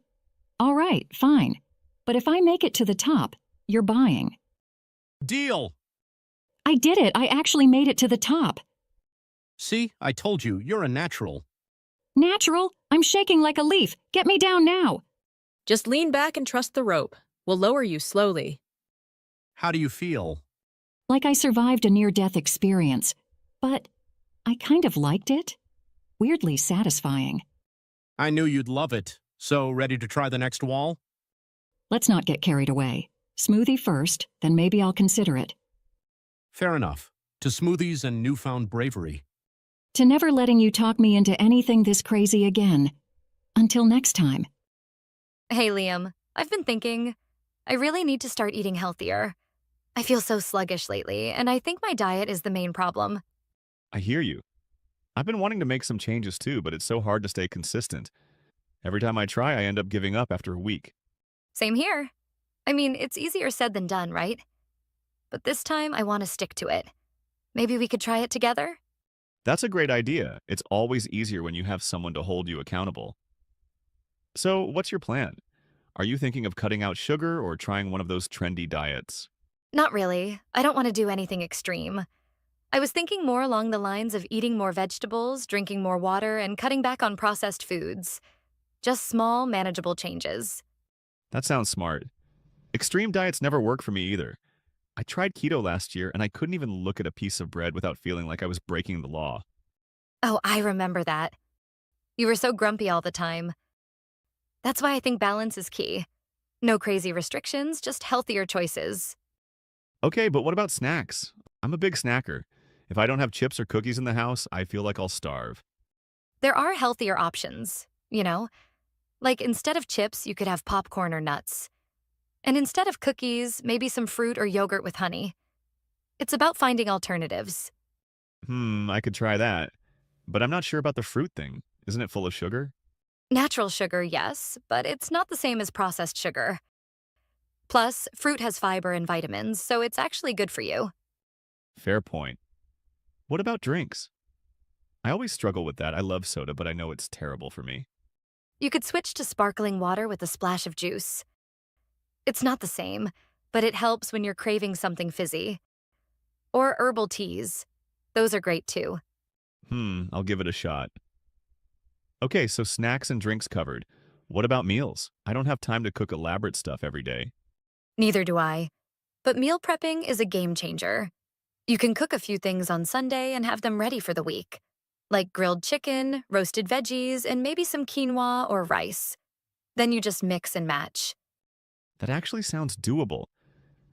All right, fine. But if I make it to the top, you're buying. Deal! I did it. I actually made it to the top. See, I told you, you're a natural. Natural? I'm shaking like a leaf. Get me down now. Just lean back and trust the rope. We'll lower you slowly. How do you feel? Like I survived a near-death experience. But I kind of liked it. Weirdly satisfying. I knew you'd love it. So, ready to try the next wall? Let's not get carried away. Smoothie first, then maybe I'll consider it. Fair enough. To smoothies and newfound bravery. To never letting you talk me into anything this crazy again. Until next time. Hey, Liam. I've been thinking, I really need to start eating healthier. I feel so sluggish lately, and I think my diet is the main problem. I hear you. I've been wanting to make some changes too, but it's so hard to stay consistent. Every time I try, I end up giving up after a week. Same here. I mean, it's easier said than done, right? But this time, I want to stick to it. Maybe we could try it together? That's a great idea. It's always easier when you have someone to hold you accountable. So, what's your plan? Are you thinking of cutting out sugar or trying one of those trendy diets? Not really. I don't want to do anything extreme. I was thinking more along the lines of eating more vegetables, drinking more water, and cutting back on processed foods. Just small, manageable changes. That sounds smart. Extreme diets never work for me either. I tried keto last year and I couldn't even look at a piece of bread without feeling like I was breaking the law. Oh, I remember that. You were so grumpy all the time. That's why I think balance is key. No crazy restrictions, just healthier choices. Okay, but what about snacks? I'm a big snacker. If I don't have chips or cookies in the house, I feel like I'll starve. There are healthier options, you know? Like instead of chips, you could have popcorn or nuts. And instead of cookies, maybe some fruit or yogurt with honey. It's about finding alternatives. I could try that. But I'm not sure about the fruit thing. Isn't it full of sugar? Natural sugar, yes, but it's not the same as processed sugar. Plus, fruit has fiber and vitamins, so it's actually good for you. Fair point. What about drinks? I always struggle with that. I love soda, but I know it's terrible for me. You could switch to sparkling water with a splash of juice. It's not the same, but it helps when you're craving something fizzy. Or herbal teas. Those are great too. I'll give it a shot. Okay, so snacks and drinks covered. What about meals? I don't have time to cook elaborate stuff every day. Neither do I. But meal prepping is a game changer. You can cook a few things on Sunday and have them ready for the week. Like grilled chicken, roasted veggies, and maybe some quinoa or rice. Then you just mix and match. That actually sounds doable.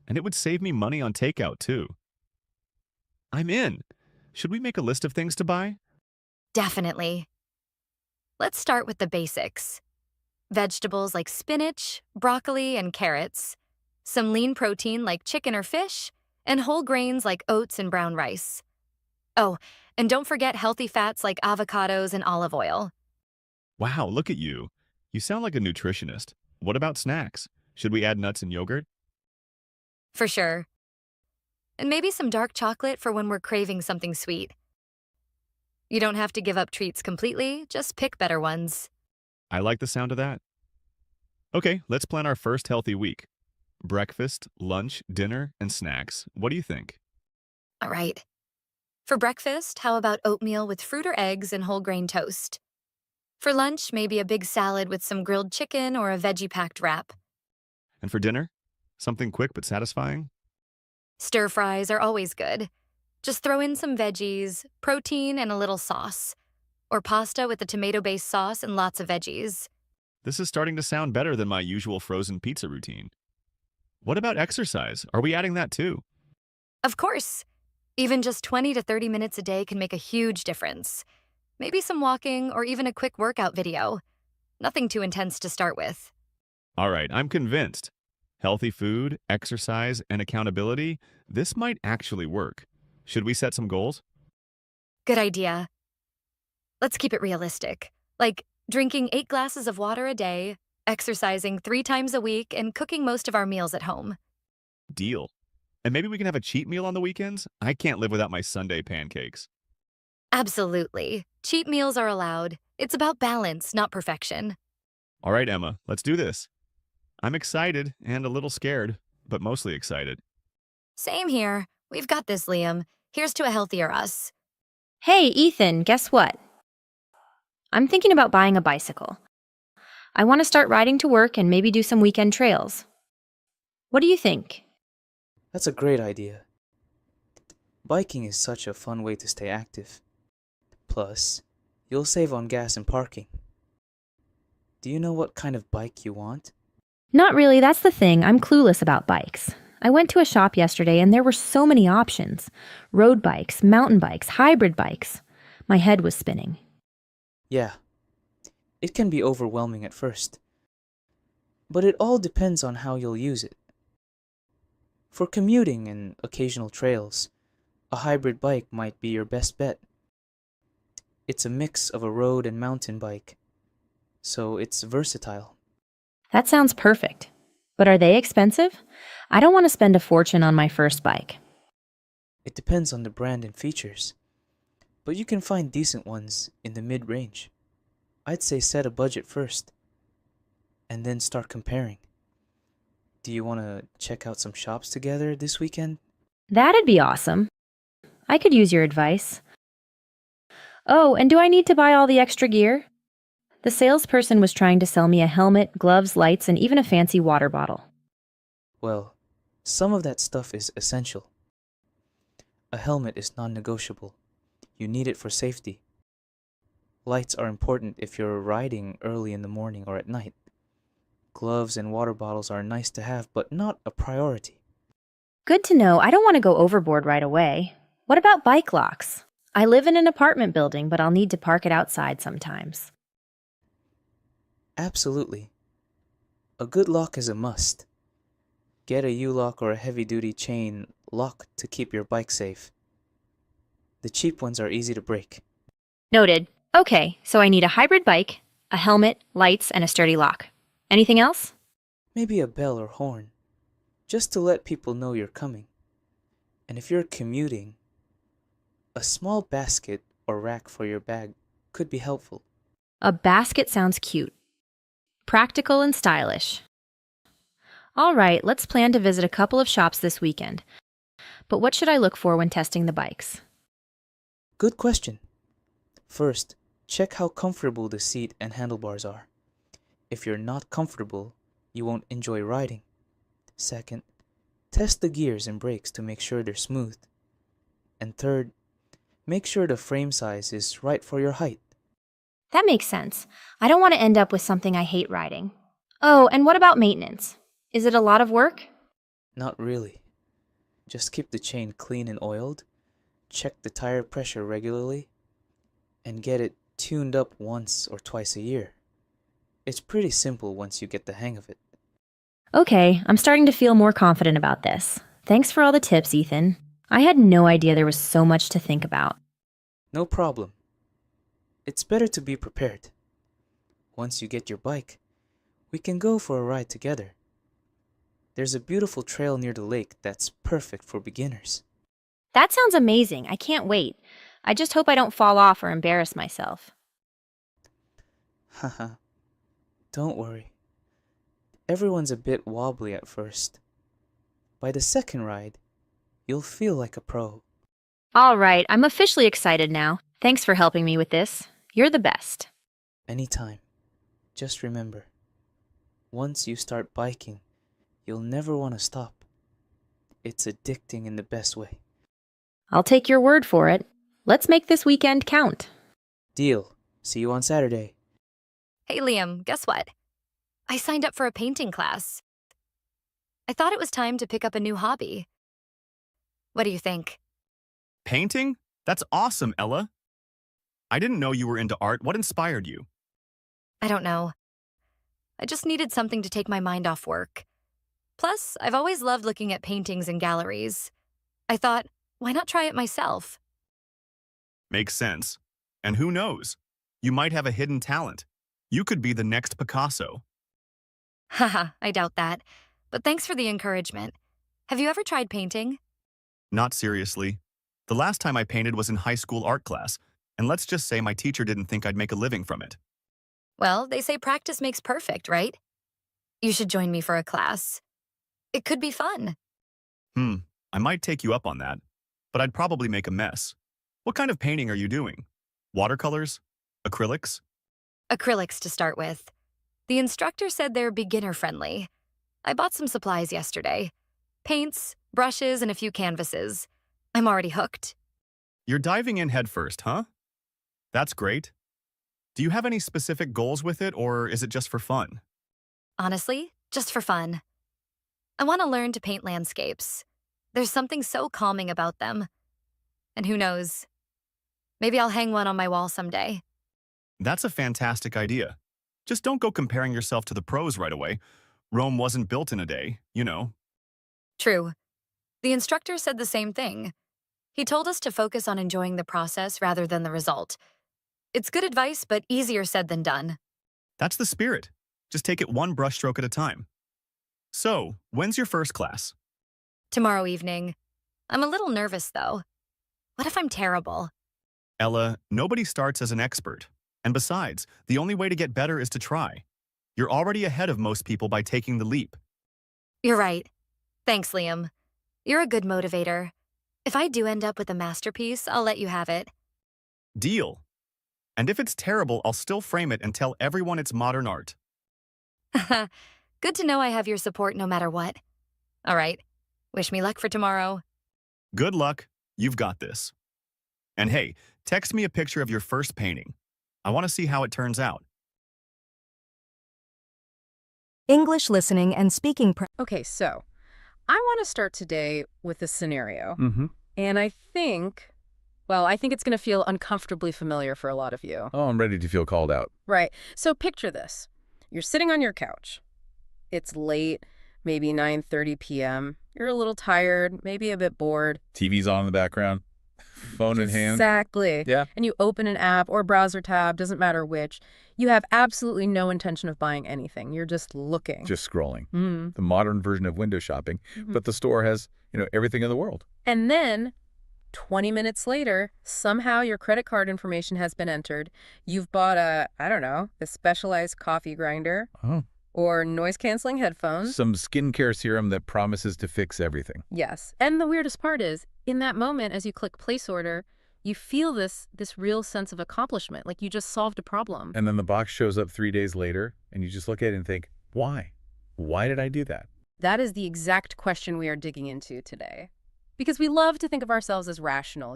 And it would save me money on takeout, too. I'm in. Should we make a list of things to buy? Definitely. Let's start with the basics. Vegetables like spinach, broccoli, and carrots. Some lean protein like chicken or fish, and whole grains like oats and brown rice. Oh, and don't forget healthy fats like avocados and olive oil. Wow, look at you. You sound like a nutritionist. What about snacks? Should we add nuts and yogurt? For sure. And maybe some dark chocolate for when we're craving something sweet. You don't have to give up treats completely, just pick better ones. I like the sound of that. Okay, let's plan our first healthy week. Breakfast, lunch, dinner, and snacks. What do you think? All right. For breakfast, how about oatmeal with fruit or eggs and whole grain toast? For lunch, maybe a big salad with some grilled chicken or a veggie-packed wrap. And for dinner? Something quick but satisfying? Stir fries are always good. Just throw in some veggies, protein, and a little sauce. Or pasta with a tomato-based sauce and lots of veggies. This is starting to sound better than my usual frozen pizza routine. What about exercise? Are we adding that too? Of course. Even just 20 to 30 minutes a day can make a huge difference. Maybe some walking or even a quick workout video. Nothing too intense to start with. All right, I'm convinced. Healthy food, exercise, and accountability, this might actually work. Should we set some goals? Good idea. Let's keep it realistic. Like drinking 8 glasses of water a day, exercising 3 times a week, and cooking most of our meals at home. Deal. And maybe we can have a cheat meal on the weekends? I can't live without my Sunday pancakes. Absolutely. Cheat meals are allowed. It's about balance, not perfection. All right, Emma, let's do this. I'm excited and a little scared, but mostly excited. Same here. We've got this, Liam. Here's to a healthier us. Hey, Ethan, guess what? I'm thinking about buying a bicycle. I want to start riding to work and maybe do some weekend trails. What do you think? That's a great idea. Biking is such a fun way to stay active. Plus, you'll save on gas and parking. Do you know what kind of bike you want? Not really, that's the thing. I'm clueless about bikes. I went to a shop yesterday and there were so many options. Road bikes, mountain bikes, hybrid bikes. My head was spinning. Yeah, it can be overwhelming at first. But it all depends on how you'll use it. For commuting and occasional trails, a hybrid bike might be your best bet. It's a mix of a road and mountain bike, so it's versatile. That sounds perfect. But are they expensive? I don't want to spend a fortune on my first bike. It depends on the brand and features, but you can find decent ones in the mid-range. I'd say set a budget first, and then start comparing. Do you want to check out some shops together this weekend? That'd be awesome. I could use your advice. Oh, and do I need to buy all the extra gear? The salesperson was trying to sell me a helmet, gloves, lights, and even a fancy water bottle. Well, some of that stuff is essential. A helmet is non-negotiable. You need it for safety. Lights are important if you're riding early in the morning or at night. Gloves and water bottles are nice to have, but not a priority. Good to know. I don't want to go overboard right away. What about bike locks? I live in an apartment building, but I'll need to park it outside sometimes. Absolutely. A good lock is a must. Get a U-lock or a heavy-duty chain lock to keep your bike safe. The cheap ones are easy to break. Noted. Okay, so I need a hybrid bike, a helmet, lights, and a sturdy lock. Anything else? Maybe a bell or horn, just to let people know you're coming. And if you're commuting, a small basket or rack for your bag could be helpful. A basket sounds cute. Practical and stylish. All right, let's plan to visit a couple of shops this weekend. But what should I look for when testing the bikes? Good question. First, check how comfortable the seat and handlebars are. If you're not comfortable, you won't enjoy riding. Second, test the gears and brakes to make sure they're smooth. And third, make sure the frame size is right for your height. That makes sense. I don't want to end up with something I hate riding. Oh, and what about maintenance? Is it a lot of work? Not really. Just keep the chain clean and oiled, check the tire pressure regularly, and get it tuned up once or twice a year. It's pretty simple once you get the hang of it. Okay, I'm starting to feel more confident about this. Thanks for all the tips, Ethan. I had no idea there was so much to think about. No problem. It's better to be prepared. Once you get your bike, we can go for a ride together. There's a beautiful trail near the lake that's perfect for beginners. That sounds amazing. I can't wait. I just hope I don't fall off or embarrass myself. Haha. Don't worry. Everyone's a bit wobbly at first. By the second ride, you'll feel like a pro. All right, I'm officially excited now. Thanks for helping me with this. You're the best. Anytime. Just remember, once you start biking, you'll never want to stop. It's addicting in the best way. I'll take your word for it. Let's make this weekend count. Deal. See you on Saturday. Hey, Liam, guess what? I signed up for a painting class. I thought it was time to pick up a new hobby. What do you think? Painting? That's awesome, Ella. I didn't know you were into art. What inspired you? I don't know. I just needed something to take my mind off work. Plus, I've always loved looking at paintings in galleries. I thought, why not try it myself? Makes sense. And who knows? You might have a hidden talent. You could be the next Picasso. Haha, I doubt that. But thanks for the encouragement. Have you ever tried painting? Not seriously. The last time I painted was in high school art class, and let's just say my teacher didn't think I'd make a living from it. Well, they say practice makes perfect, right? You should join me for a class. It could be fun. I might take you up on that, but I'd probably make a mess. What kind of painting are you doing? Watercolors? Acrylics? Acrylics to start with. The instructor said they're beginner-friendly. I bought some supplies yesterday. Paints, brushes, and a few canvases. I'm already hooked. You're diving in headfirst, huh? That's great. Do you have any specific goals with it, or is it just for fun? Honestly, just for fun. I want to learn to paint landscapes. There's something so calming about them. And who knows? Maybe I'll hang one on my wall someday. That's a fantastic idea. Just don't go comparing yourself to the pros right away. Rome wasn't built in a day, you know. True. The instructor said the same thing. He told us to focus on enjoying the process rather than the result. It's good advice, but easier said than done. That's the spirit. Just take it one brushstroke at a time. So, when's your first class? Tomorrow evening. I'm a little nervous, though. What if I'm terrible? Ella, nobody starts as an expert. And besides, the only way to get better is to try. You're already ahead of most people by taking the leap. You're right. Thanks, Liam. You're a good motivator. If I do end up with a masterpiece, I'll let you have it. Deal. And if it's terrible, I'll still frame it and tell everyone it's modern art. Good to know I have your support no matter what. All right. Wish me luck for tomorrow. Good luck. You've got this. And hey, text me a picture of your first painting. I want to see how it turns out. English listening and speaking. Okay, so I want to start today with a scenario. And I think it's going to feel uncomfortably familiar for a lot of you. Oh, I'm ready to feel called out. Right. So picture this. You're sitting on your couch. It's late, maybe 9:30 p.m. You're a little tired, maybe a bit bored. TV's on in the background, phone in hand. Exactly. Yeah. And you open an app or browser tab, doesn't matter which. You have absolutely no intention of buying anything. You're just looking. Just scrolling. The modern version of window shopping, but the store has, everything in the world. And then 20 minutes later, somehow your credit card information has been entered. You've bought a specialized coffee grinder. Oh. Or noise-canceling headphones. Some skincare serum that promises to fix everything. Yes. And the weirdest part is, in that moment, as you click place order, you feel this real sense of accomplishment, like you just solved a problem. And then the box shows up 3 days later, and you just look at it and think, why? Why did I do that? That is the exact question we are digging into today. Because we love to think of ourselves as rational,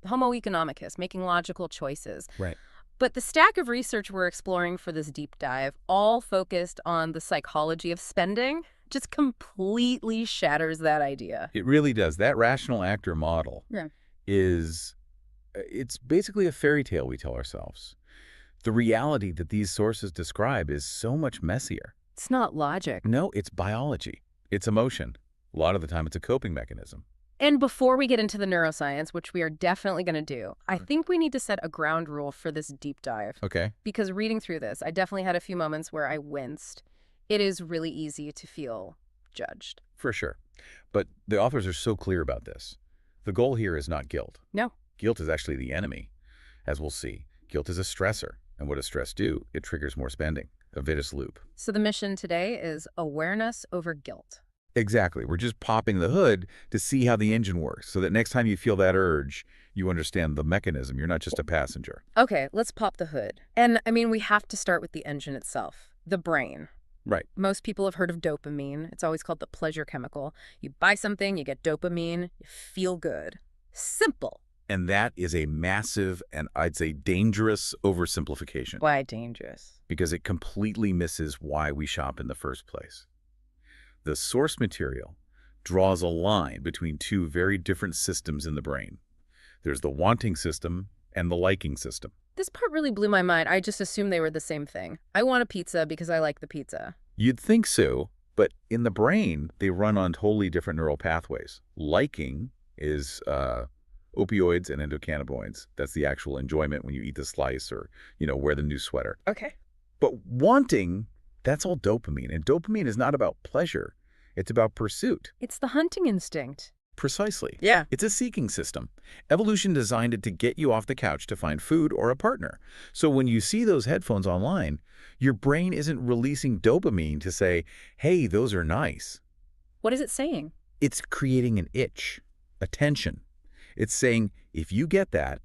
Homo economicus, making logical choices. Right. But the stack of research we're exploring for this deep dive, all focused on the psychology of spending, just completely shatters that idea. It really does. That rational actor model it's basically a fairy tale we tell ourselves. The reality that these sources describe is so much messier. It's not logic. No, it's biology. It's emotion. A lot of the time, it's a coping mechanism. And before we get into the neuroscience, which we are definitely going to do, I think we need to set a ground rule for this deep dive. Okay. Because reading through this, I definitely had a few moments where I winced. It is really easy to feel judged. For sure. But the authors are so clear about this. The goal here is not guilt. No. Guilt is actually the enemy. As we'll see, guilt is a stressor. And what does stress do? It triggers more spending, a vicious loop. So the mission today is awareness over guilt. Exactly. We're just popping the hood to see how the engine works so that next time you feel that urge, you understand the mechanism. You're not just a passenger. Okay, let's pop the hood. And we have to start with the engine itself, the brain. Right. Most people have heard of dopamine. It's always called the pleasure chemical. You buy something, you get dopamine, you feel good. Simple. And that is a massive and I'd say dangerous oversimplification. Why dangerous? Because it completely misses why we shop in the first place. The source material draws a line between two very different systems in the brain. There's the wanting system and the liking system. This part really blew my mind. I just assumed they were the same thing. I want a pizza because I like the pizza. You'd think so, but in the brain, they run on totally different neural pathways. Liking is opioids and endocannabinoids. That's the actual enjoyment when you eat the slice or, wear the new sweater. Okay. But wanting, that's all dopamine. And dopamine is not about pleasure. It's about pursuit. It's the hunting instinct. Precisely. Yeah. It's a seeking system. Evolution designed it to get you off the couch to find food or a partner. So when you see those headphones online, your brain isn't releasing dopamine to say, hey, those are nice. What is it saying? It's creating an itch, a tension. It's saying, if you get that,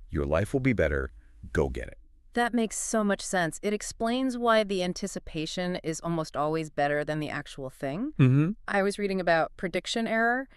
your life will be better. Go get it. That makes so much sense. It explains why the anticipation is almost always better than the actual thing. Mm-hmm. I was reading about prediction error,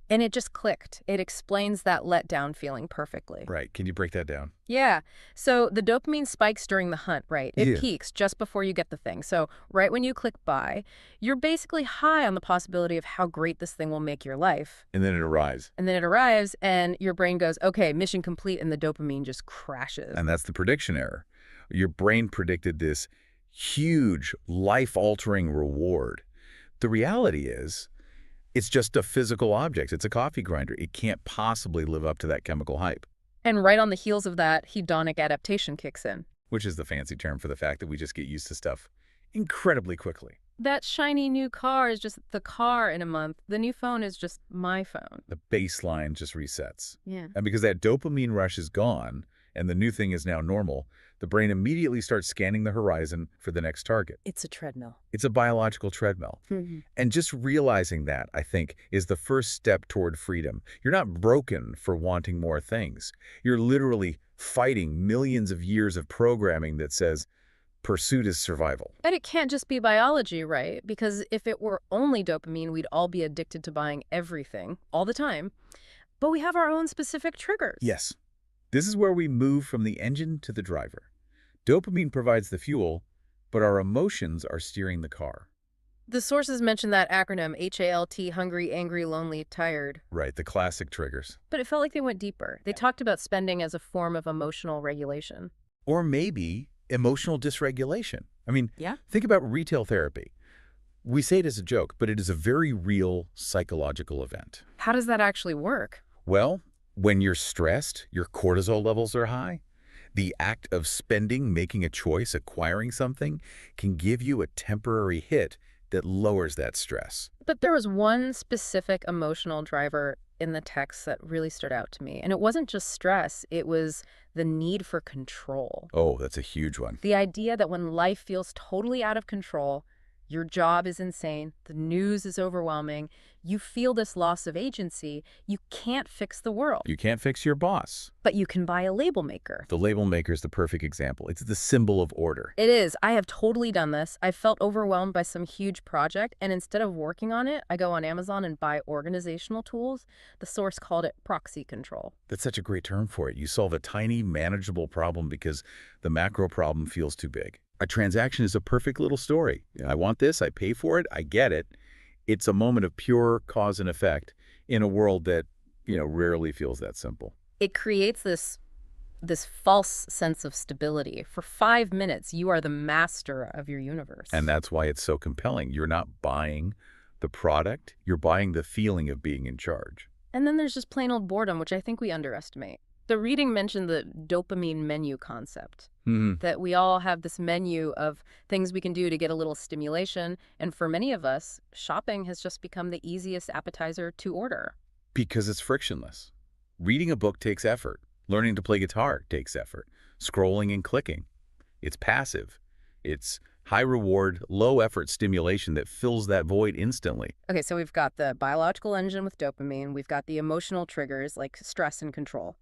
and it just clicked. It explains that letdown feeling perfectly. Right. Can you break that down? Yeah. So the dopamine spikes during the hunt, right? It Yeah. peaks just before you get the thing. So right when you click buy, you're basically high on the possibility of how great this thing will make your life. And then it arrives. And then it arrives, and your brain goes, okay, mission complete, and the dopamine just crashes. And that's the prediction error. Your brain predicted this huge, life-altering reward. The reality is, it's just a physical object. It's a coffee grinder. It can't possibly live up to that chemical hype. And right on the heels of that, hedonic adaptation kicks in. Which is the fancy term for the fact that we just get used to stuff incredibly quickly. That shiny new car is just the car in a month. The new phone is just my phone. The baseline just resets. Yeah. And because that dopamine rush is gone and the new thing is now normal, the brain immediately starts scanning the horizon for the next target. It's a treadmill. It's a biological treadmill. Mm-hmm. And just realizing that, I think, is the first step toward freedom. You're not broken for wanting more things. You're literally fighting millions of years of programming that says pursuit is survival. And it can't just be biology, right? Because if it were only dopamine, we'd all be addicted to buying everything all the time. But we have our own specific triggers. Yes. This is where we move from the engine to the driver. Dopamine provides the fuel, but our emotions are steering the car. The sources mention that acronym, HALT, hungry, angry, lonely, tired. Right, the classic triggers. But it felt like they went deeper. They talked about spending as a form of emotional regulation. Or maybe emotional dysregulation. I mean, Yeah. think about retail therapy. We say it as a joke, but it is a very real psychological event. How does that actually work? Well, when you're stressed, your cortisol levels are high. The act of spending, making a choice, acquiring something can give you a temporary hit that lowers that stress. But there was one specific emotional driver in the text that really stood out to me. And it wasn't just stress, it was the need for control. Oh, that's a huge one. The idea that when life feels totally out of control, your job is insane, the news is overwhelming, you feel this loss of agency, you can't fix the world. You can't fix your boss. But you can buy a label maker. The label maker is the perfect example. It's the symbol of order. It is. I have totally done this. I felt overwhelmed by some huge project, and instead of working on it, I go on Amazon and buy organizational tools. The source called it proxy control. That's such a great term for it. You solve a tiny, manageable problem because the macro problem feels too big. A transaction is a perfect little story. I want this, I pay for it, I get it. It's a moment of pure cause and effect in a world that, rarely feels that simple. It creates this false sense of stability. For 5 minutes, you are the master of your universe. And that's why it's so compelling. You're not buying the product, you're buying the feeling of being in charge. And then there's just plain old boredom, which I think we underestimate. The reading mentioned the dopamine menu concept, that we all have this menu of things we can do to get a little stimulation. And for many of us, shopping has just become the easiest appetizer to order. Because it's frictionless. Reading a book takes effort. Learning to play guitar takes effort. Scrolling and clicking. It's passive. It's high reward, low effort stimulation that fills that void instantly. Okay, so we've got the biological engine with dopamine. We've got the emotional triggers like stress and control.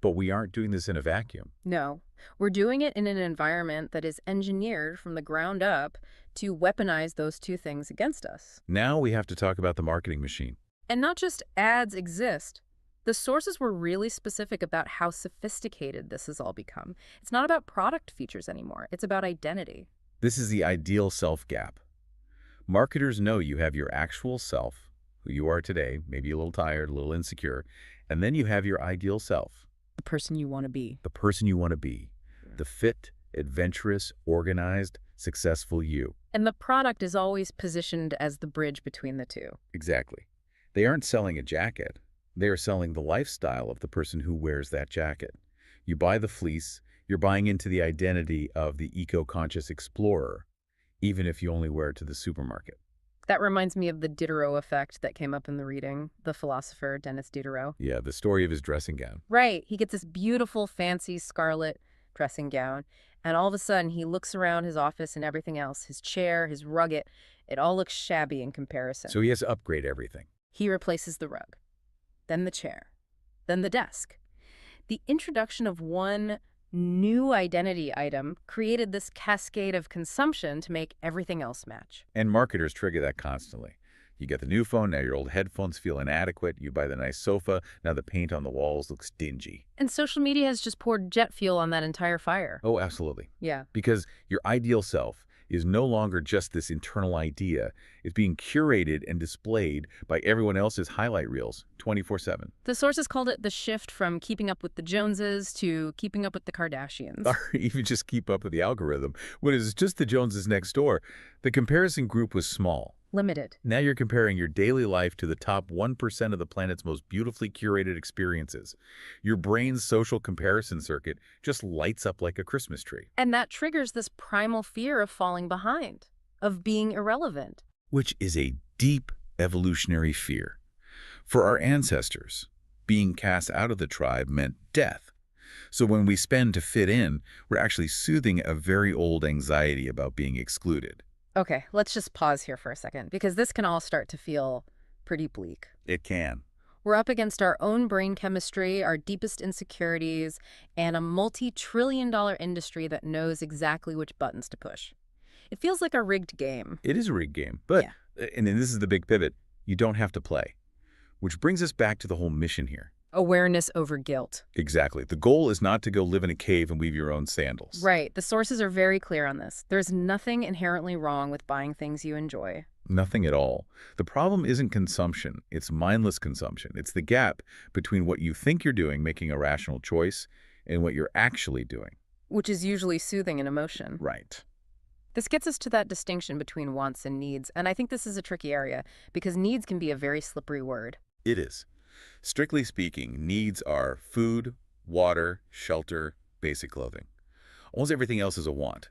But we aren't doing this in a vacuum. No, we're doing it in an environment that is engineered from the ground up to weaponize those two things against us. Now we have to talk about the marketing machine. And not just ads exist. The sources were really specific about how sophisticated this has all become. It's not about product features anymore. It's about identity. This is the ideal self gap. Marketers know you have your actual self, who you are today, maybe a little tired, a little insecure, and then you have your ideal self, The person you want to be. The person you want to be. The fit, adventurous, organized, successful you. And the product is always positioned as the bridge between the two. Exactly. They aren't selling a jacket. They are selling the lifestyle of the person who wears that jacket. You buy the fleece, you're buying into the identity of the eco-conscious explorer, even if you only wear it to the supermarket. That reminds me of the Diderot effect that came up in the reading, the philosopher Denis Diderot. Yeah, the story of his dressing gown. Right. He gets this beautiful, fancy scarlet dressing gown, and all of a sudden he looks around his office and everything else, his chair, his rug, it all looks shabby in comparison. So he has to upgrade everything. He replaces the rug, then the chair, then the desk. The introduction of one new identity item created this cascade of consumption to make everything else match. And marketers trigger that constantly. You get the new phone, now your old headphones feel inadequate. You buy the nice sofa, now the paint on the walls looks dingy. And social media has just poured jet fuel on that entire fire. Oh, absolutely. Yeah. Because your ideal self is no longer just this internal idea. It's being curated and displayed by everyone else's highlight reels 24/7. The sources called it the shift from keeping up with the Joneses to keeping up with the Kardashians. Or even just keep up with the algorithm. When it's just the Joneses next door, the comparison group was small. Limited. Now you're comparing your daily life to the top 1% of the planet's most beautifully curated experiences. Your brain's social comparison circuit just lights up like a Christmas tree. And that triggers this primal fear of falling behind, of being irrelevant. Which is a deep evolutionary fear. For our ancestors, being cast out of the tribe meant death. So when we spend to fit in, we're actually soothing a very old anxiety about being excluded. Okay, let's just pause here for a second, because this can all start to feel pretty bleak. It can. We're up against our own brain chemistry, our deepest insecurities, and a multi-trillion-dollar industry that knows exactly which buttons to push. It feels like a rigged game. It is a rigged game, but, and then this is the big pivot, you don't have to play. Which brings us back to the whole mission here. Awareness over guilt. Exactly. The goal is not to go live in a cave and weave your own sandals. Right. The sources are very clear on this. There's nothing inherently wrong with buying things you enjoy. Nothing at all. The problem isn't consumption. It's mindless consumption. It's the gap between what you think you're doing, making a rational choice, and what you're actually doing. Which is usually soothing an emotion. Right. This gets us to that distinction between wants and needs, and I think this is a tricky area, because needs can be a very slippery word. It is. Strictly speaking, needs are food, water, shelter, basic clothing. Almost everything else is a want.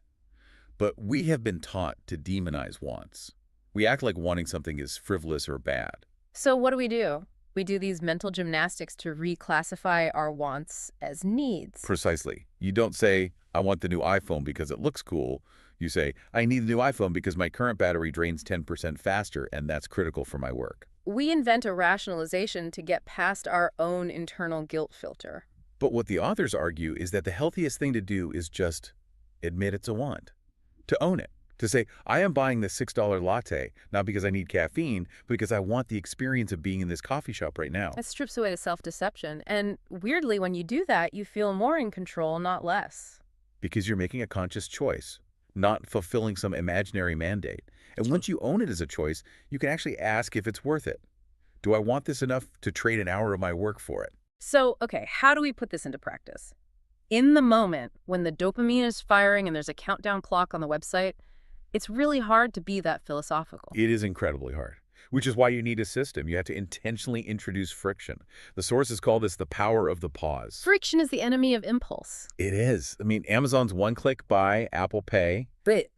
But we have been taught to demonize wants. We act like wanting something is frivolous or bad. So what do? We do these mental gymnastics to reclassify our wants as needs. Precisely. You don't say, I want the new iPhone because it looks cool. You say, I need the new iPhone because my current battery drains 10% faster, and that's critical for my work. We invent a rationalization to get past our own internal guilt filter. But what the authors argue is that the healthiest thing to do is just admit it's a want. To own it. To say, I am buying this $6 latte, not because I need caffeine, but because I want the experience of being in this coffee shop right now. That strips away the self-deception. And weirdly, when you do that, you feel more in control, not less. Because you're making a conscious choice, not fulfilling some imaginary mandate. And once you own it as a choice, you can actually ask if it's worth it. Do I want this enough to trade an hour of my work for it? So, okay, how do we put this into practice? In the moment, when the dopamine is firing and there's a countdown clock on the website, it's really hard to be that philosophical. It is incredibly hard, which is why you need a system. You have to intentionally introduce friction. The sources call this the power of the pause. Friction is the enemy of impulse. It is. I mean, Amazon's one-click buy, Apple Pay,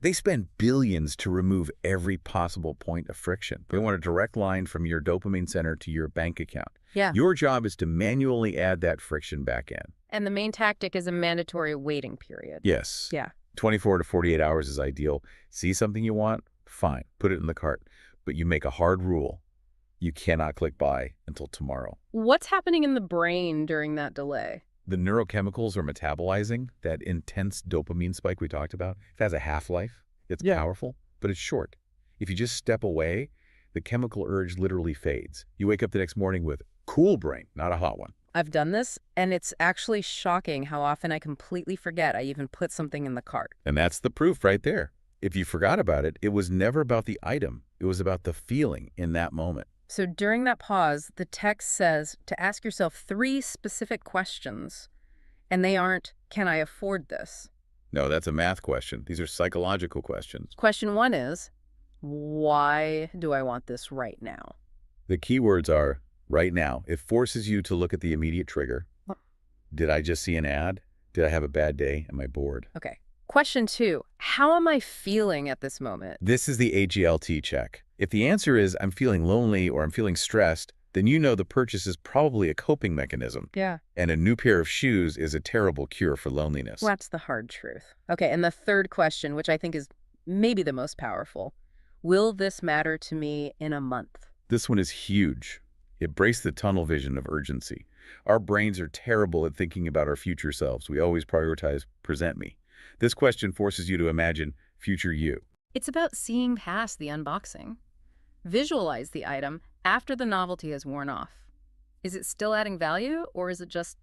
they spend billions to remove every possible point of friction. They want a direct line from your dopamine center to your bank account. Yeah. Your job is to manually add that friction back in. And the main tactic is a mandatory waiting period. Yes. Yeah. 24 to 48 hours is ideal. See something you want? Fine. Put it in the cart. But you make a hard rule. You cannot click buy until tomorrow. What's happening in the brain during that delay? The neurochemicals are metabolizing that intense dopamine spike we talked about. It has a half-life. It's powerful, but it's short. If you just step away, the chemical urge literally fades. You wake up the next morning with cool brain, not a hot one. I've done this, and it's actually shocking how often I completely forget I even put something in the cart. And that's the proof right there. If you forgot about it, it was never about the item. It was about the feeling in that moment. So during that pause, the text says to ask yourself 3 specific questions. And they aren't, can I afford this? No, that's a math question. These are psychological questions. Question 1 is, why do I want this right now? The keywords are right now. It forces you to look at the immediate trigger. Did I just see an ad? Did I have a bad day? Am I bored? Okay. Question 2, how am I feeling at this moment? This is the AGLT check. If the answer is I'm feeling lonely or I'm feeling stressed, then you know the purchase is probably a coping mechanism. Yeah. And a new pair of shoes is a terrible cure for loneliness. Well, that's the hard truth. Okay, and the third question, which I think is maybe the most powerful, will this matter to me in a month? This one is huge. It breaks the tunnel vision of urgency. Our brains are terrible at thinking about our future selves. We always prioritize present me. This question forces you to imagine future you. It's about seeing past the unboxing. Visualize the item after the novelty has worn off. Is it still adding value, or is it just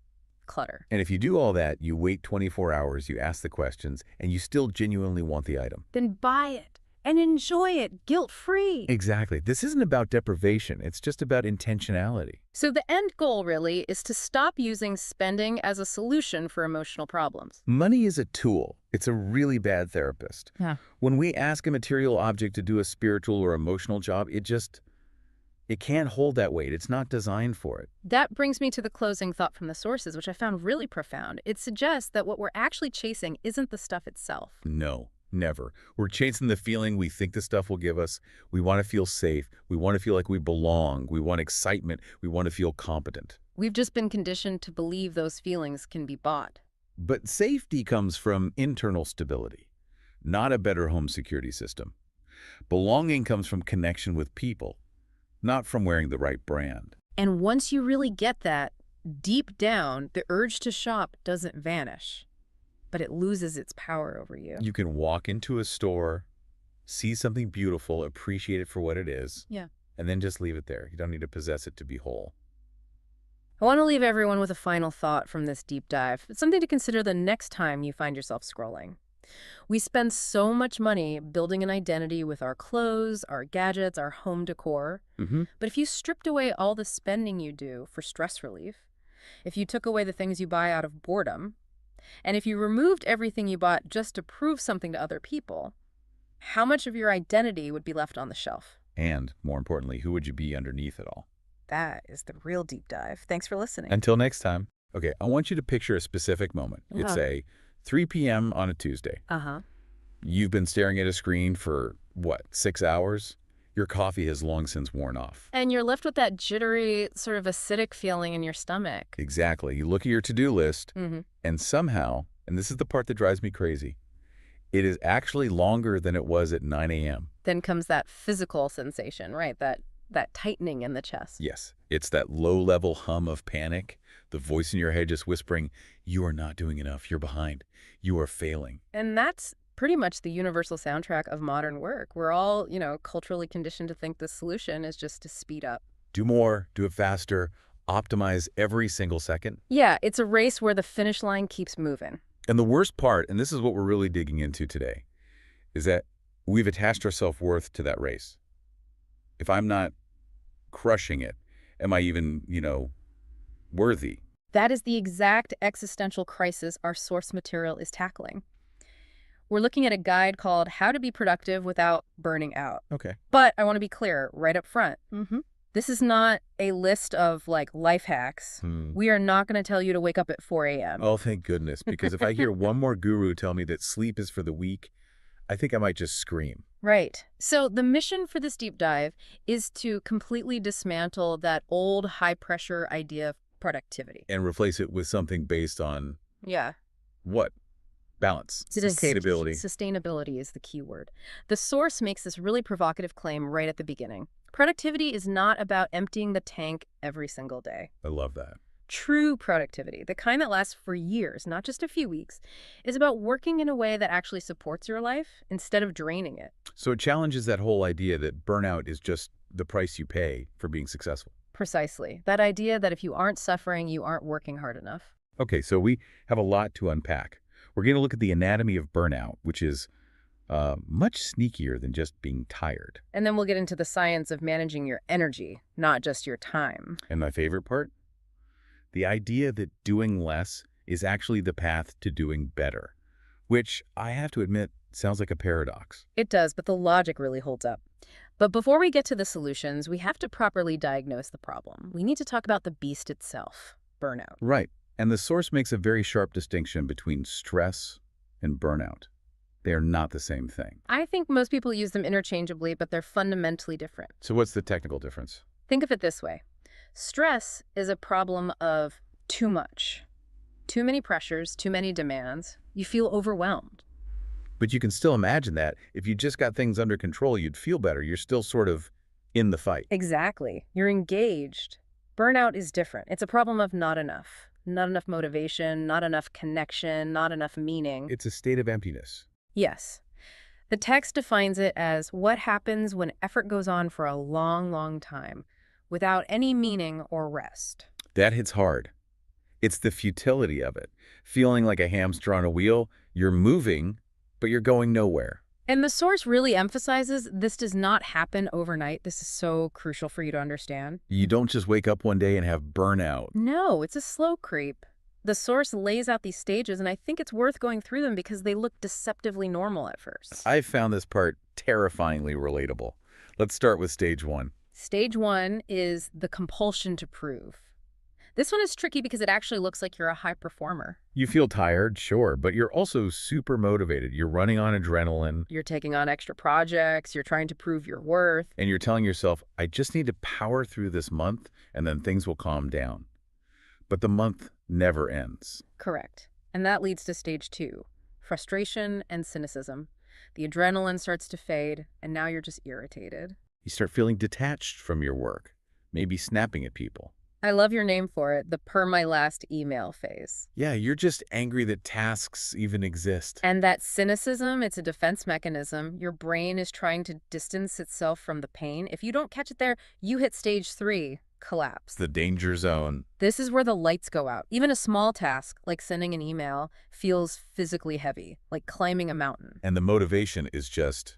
clutter? And if you do all that, you wait 24 hours, you ask the questions, and you still genuinely want the item. Then buy it and enjoy it guilt-free. Exactly. This isn't about deprivation. It's just about intentionality. So the end goal really is to stop using spending as a solution for emotional problems. Money is a tool. It's a really bad therapist. Yeah. When we ask a material object to do a spiritual or emotional job, it can't hold that weight. It's not designed for it. That brings me to the closing thought from the sources, which I found really profound. It suggests that what we're actually chasing isn't the stuff itself. No, never. We're chasing the feeling we think the stuff will give us. We want to feel safe. We want to feel like we belong. We want excitement. We want to feel competent. We've just been conditioned to believe those feelings can be bought. But safety comes from internal stability, not a better home security system. Belonging comes from connection with people, not from wearing the right brand. And once you really get that, deep down, the urge to shop doesn't vanish, but it loses its power over you. You can walk into a store, see something beautiful, appreciate it for what it is, Yeah. and then just leave it there. You don't need to possess it to be whole. I want to leave everyone with a final thought from this deep dive. It's something to consider the next time you find yourself scrolling. We spend so much money building an identity with our clothes, our gadgets, our home decor. But if you stripped away all the spending you do for stress relief, if you took away the things you buy out of boredom, and if you removed everything you bought just to prove something to other people, how much of your identity would be left on the shelf? And, more importantly, who would you be underneath it all? That is the real deep dive. Thanks for listening. Until next time. Okay, I want you to picture a specific moment. It's a 3 p.m. on a Tuesday. You've been staring at a screen for, 6 hours? Your coffee has long since worn off. And you're left with that jittery, sort of acidic feeling in your stomach. Exactly. You look at your to-do list, and somehow, and this is the part that drives me crazy, it is actually longer than it was at 9 a.m. Then comes that physical sensation, right? That tightening in the chest. Yes. It's that low-level hum of panic, the voice in your head just whispering, you are not doing enough, you're behind, you are failing. And that's pretty much the universal soundtrack of modern work. We're all, culturally conditioned to think the solution is just to speed up. Do more, do it faster, optimize every single second. Yeah, it's a race where the finish line keeps moving. And the worst part, and this is what we're really digging into today, is that we've attached our self-worth to that race. If I'm not crushing it, am I even, worthy? That is the exact existential crisis our source material is tackling. We're looking at a guide called How to Be Productive Without Burning Out. Okay. But I want to be clear right up front. This is not a list of life hacks. We are not going to tell you to wake up at 4 a.m. Oh, thank goodness. Because if I hear one more guru tell me that sleep is for the weak, I think I might just scream. Right. So the mission for this deep dive is to completely dismantle that old high-pressure idea of productivity. And replace it with something based on... Yeah. What? Balance. Sustainability. Sustainability is the key word. The source makes this really provocative claim right at the beginning. Productivity is not about emptying the tank every single day. I love that. True productivity, the kind that lasts for years, not just a few weeks, is about working in a way that actually supports your life instead of draining it. So it challenges that whole idea that burnout is just the price you pay for being successful. Precisely. That idea that if you aren't suffering, you aren't working hard enough. Okay, so we have a lot to unpack. We're going to look at the anatomy of burnout, which is much sneakier than just being tired. And then we'll get into the science of managing your energy, not just your time. And my favorite part? The idea that doing less is actually the path to doing better, which I have to admit sounds like a paradox. It does, but the logic really holds up. But before we get to the solutions, we have to properly diagnose the problem. We need to talk about the beast itself, burnout. Right. And the source makes a very sharp distinction between stress and burnout. They are not the same thing. I think most people use them interchangeably, but they're fundamentally different. So what's the technical difference? Think of it this way. Stress is a problem of too much. Too many pressures, too many demands. You feel overwhelmed. But you can still imagine that if you just got things under control, you'd feel better. You're still sort of in the fight. Exactly. You're engaged. Burnout is different. It's a problem of not enough. Not enough motivation, not enough connection, not enough meaning. It's a state of emptiness. Yes. The text defines it as what happens when effort goes on for a long, long time without any meaning or rest. That hits hard. It's the futility of it. Feeling like a hamster on a wheel, you're moving, but you're going nowhere. And the source really emphasizes this does not happen overnight. This is so crucial for you to understand. You don't just wake up one day and have burnout. No, it's a slow creep. The source lays out these stages, and I think it's worth going through them because they look deceptively normal at first. I found this part terrifyingly relatable. Let's start with stage 1. Stage 1 is the compulsion to prove. This one is tricky because it actually looks like you're a high performer. You feel tired, sure, but you're also super motivated. You're running on adrenaline. You're taking on extra projects. You're trying to prove your worth. And you're telling yourself, I just need to power through this month and then things will calm down. But the month never ends. Correct. And that leads to stage 2, frustration and cynicism. The adrenaline starts to fade, and now you're just irritated. You start feeling detached from your work, maybe snapping at people. I love your name for it, the per my last email phase. Yeah, you're just angry that tasks even exist. And that cynicism, it's a defense mechanism. Your brain is trying to distance itself from the pain. If you don't catch it there, you hit stage 3, collapse. The danger zone. This is where the lights go out. Even a small task, like sending an email, feels physically heavy, like climbing a mountain. And the motivation is just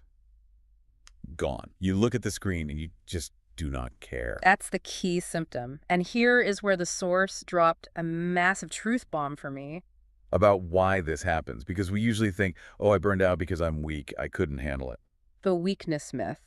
gone. You look at the screen and you just do not care. That's the key symptom. And here is where the source dropped a massive truth bomb for me. About why this happens, because we usually think, oh, I burned out because I'm weak. I couldn't handle it. The weakness myth.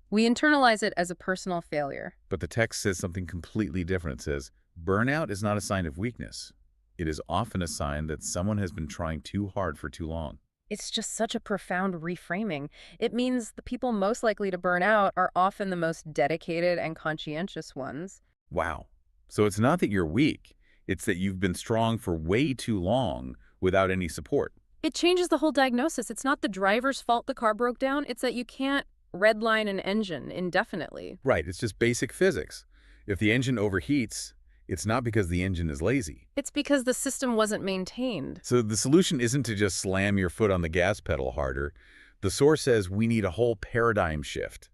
We internalize it as a personal failure. But the text says something completely different. It says, burnout is not a sign of weakness. It is often a sign that someone has been trying too hard for too long. It's just such a profound reframing. It means the people most likely to burn out are often the most dedicated and conscientious ones. Wow. So it's not that you're weak. It's that you've been strong for way too long without any support. It changes the whole diagnosis. It's not the driver's fault the car broke down. It's that you can't redline an engine indefinitely. Right. It's just basic physics. If the engine overheats, it's not because the engine is lazy. It's because the system wasn't maintained. So the solution isn't to just slam your foot on the gas pedal harder. The source says we need a whole paradigm shift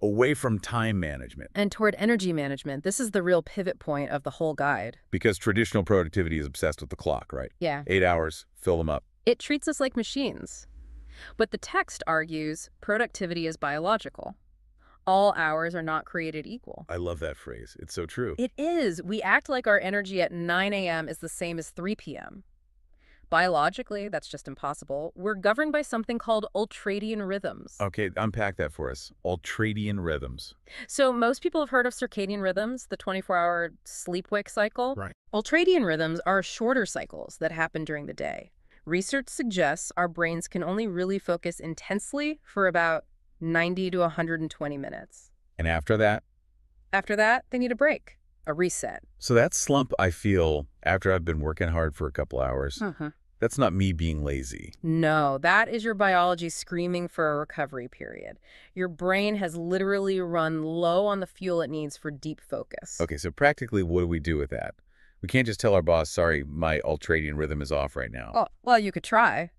away from time management. And toward energy management. This is the real pivot point of the whole guide. Because traditional productivity is obsessed with the clock, right? Yeah. 8 hours, fill them up. It treats us like machines. But the text argues productivity is biological. All hours are not created equal. I love that phrase. It's so true. It is. We act like our energy at 9 a.m. is the same as 3 p.m. Biologically, that's just impossible. We're governed by something called ultradian rhythms. Okay, unpack that for us. Ultradian rhythms. So most people have heard of circadian rhythms, the 24-hour sleep-wake cycle. Right. Ultradian rhythms are shorter cycles that happen during the day. Research suggests our brains can only really focus intensely for about 90 to 120 minutes. And after that? After that, they need a break, a reset. So that slump I feel after I've been working hard for a couple hours, that's not me being lazy. No, that is your biology screaming for a recovery period. Your brain has literally run low on the fuel it needs for deep focus. Okay, so practically what do we do with that? We can't just tell our boss, sorry, my ultradian rhythm is off right now. Oh, well, you could try.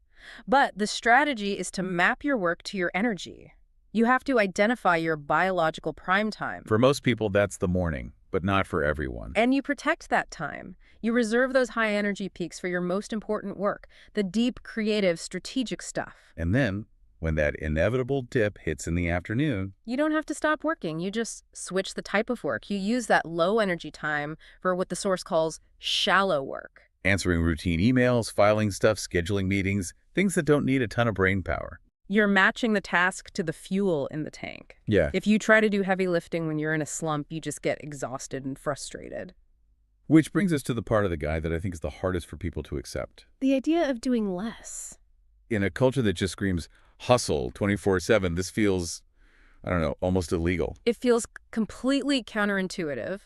But the strategy is to map your work to your energy. You have to identify your biological prime time. For most people, that's the morning, but not for everyone. And you protect that time. You reserve those high energy peaks for your most important work, the deep, creative, strategic stuff. And then, when that inevitable dip hits in the afternoon, you don't have to stop working. You just switch the type of work. You use that low energy time for what the source calls shallow work. Answering routine emails, filing stuff, scheduling meetings, things that don't need a ton of brain power. You're matching the task to the fuel in the tank. Yeah. If you try to do heavy lifting when you're in a slump, you just get exhausted and frustrated. Which brings us to the part of the guide that I think is the hardest for people to accept. The idea of doing less. In a culture that just screams hustle 24/7, this feels, I don't know, almost illegal. It feels completely counterintuitive,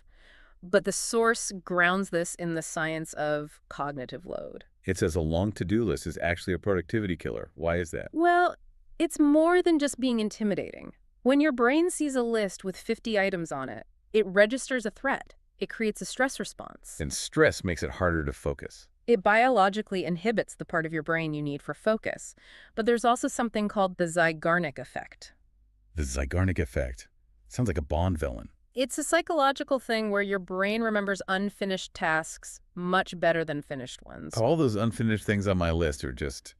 but the source grounds this in the science of cognitive load. It says a long to-do list is actually a productivity killer. Why is that? Well, it's more than just being intimidating. When your brain sees a list with 50 items on it, it registers a threat. It creates a stress response. And stress makes it harder to focus. It biologically inhibits the part of your brain you need for focus. But there's also something called the Zeigarnik effect. The Zeigarnik effect. Sounds like a Bond villain. It's a psychological thing where your brain remembers unfinished tasks much better than finished ones. All those unfinished things on my list are just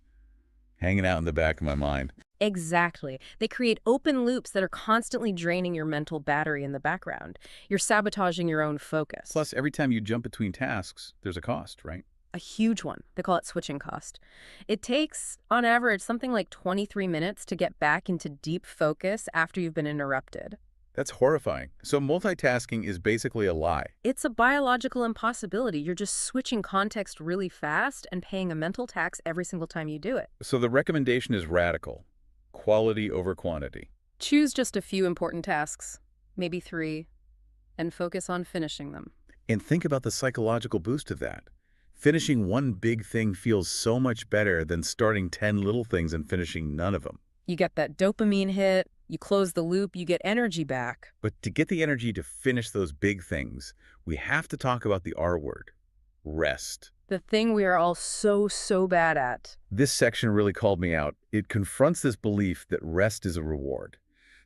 hanging out in the back of my mind. Exactly. They create open loops that are constantly draining your mental battery in the background. You're sabotaging your own focus. Plus, every time you jump between tasks, there's a cost, right? A huge one. They call it switching cost. It takes, on average, something like 23 minutes to get back into deep focus after you've been interrupted. That's horrifying. So multitasking is basically a lie. It's a biological impossibility. You're just switching context really fast and paying a mental tax every single time you do it. So the recommendation is radical. Quality over quantity. Choose just a few important tasks, maybe 3, and focus on finishing them. And think about the psychological boost of that. Finishing one big thing feels so much better than starting 10 little things and finishing none of them. You get that dopamine hit, you close the loop, you get energy back. But to get the energy to finish those big things, we have to talk about the R word, rest. The thing we are all so bad at. This section really called me out. It confronts this belief that rest is a reward,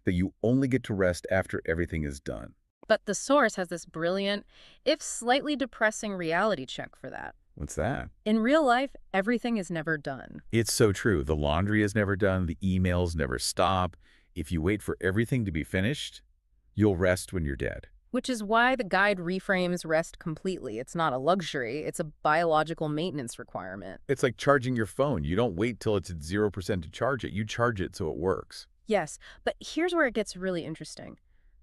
that you only get to rest after everything is done. But the source has this brilliant, if slightly depressing reality check for that. What's that? In real life, everything is never done. It's so true. The laundry is never done. The emails never stop. If you wait for everything to be finished, you'll rest when you're dead. Which is why the guide reframes rest completely. It's not a luxury. It's a biological maintenance requirement. It's like charging your phone. You don't wait till it's at 0% to charge it. You charge it so it works. Yes, but here's where it gets really interesting.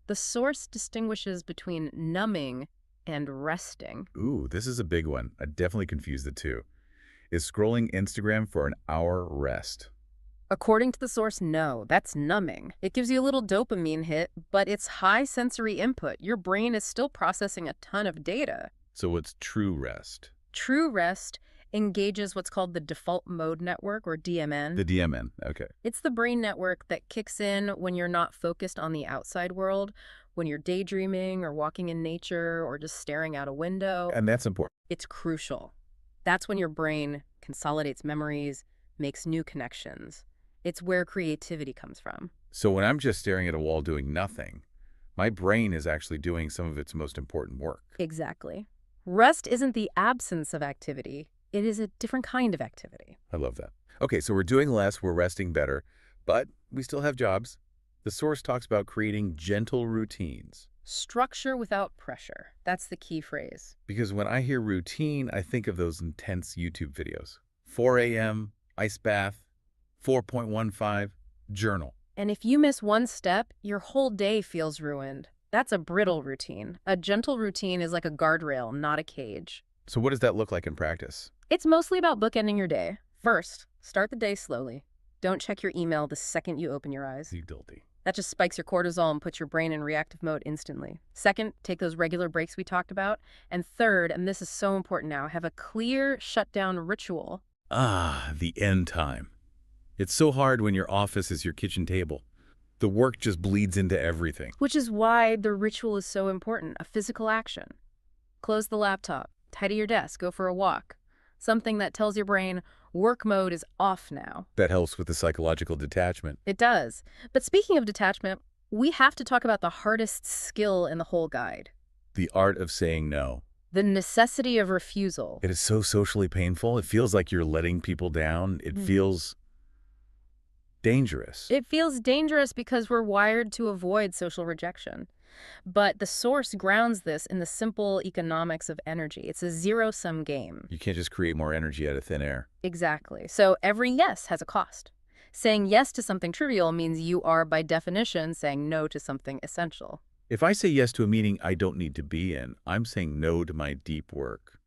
The source distinguishes between numbing and resting. Ooh, this is a big one. I definitely confuse the two. Is scrolling Instagram for an hour rest? According to the source, no, that's numbing. It gives you a little dopamine hit, but it's high sensory input. Your brain is still processing a ton of data. So what's true rest? True rest engages what's called the default mode network, or DMN. The DMN, okay. It's the brain network that kicks in when you're not focused on the outside world, when you're daydreaming or walking in nature or just staring out a window. And that's important. It's crucial. That's when your brain consolidates memories, makes new connections. It's where creativity comes from. So when I'm just staring at a wall doing nothing, my brain is actually doing some of its most important work. Exactly. Rest isn't the absence of activity. It is a different kind of activity. I love that. Okay, so we're doing less, we're resting better, but we still have jobs. The source talks about creating gentle routines. Structure without pressure. That's the key phrase. Because when I hear routine, I think of those intense YouTube videos. 4 a.m., ice bath, 4.15, journal. And if you miss one step, your whole day feels ruined. That's a brittle routine. A gentle routine is like a guardrail, not a cage. So what does that look like in practice? It's mostly about bookending your day. First, start the day slowly. Don't check your email the second you open your eyes. You guilty. That just spikes your cortisol and puts your brain in reactive mode instantly. Second, take those regular breaks we talked about. And third, and this is so important now, have a clear shutdown ritual. Ah, the end time. It's so hard when your office is your kitchen table. The work just bleeds into everything. Which is why the ritual is so important, a physical action. Close the laptop, tidy your desk, go for a walk. Something that tells your brain, work mode is off now. That helps with the psychological detachment. It does. But speaking of detachment, we have to talk about the hardest skill in the whole guide. The art of saying no. The necessity of refusal. It is so socially painful. It feels like you're letting people down. It feels dangerous. It feels dangerous because we're wired to avoid social rejection. But the source grounds this in the simple economics of energy. It's a zero-sum game. You can't just create more energy out of thin air. Exactly. So every yes has a cost. Saying yes to something trivial means you are, by definition, saying no to something essential. If I say yes to a meeting I don't need to be in, I'm saying no to my deep work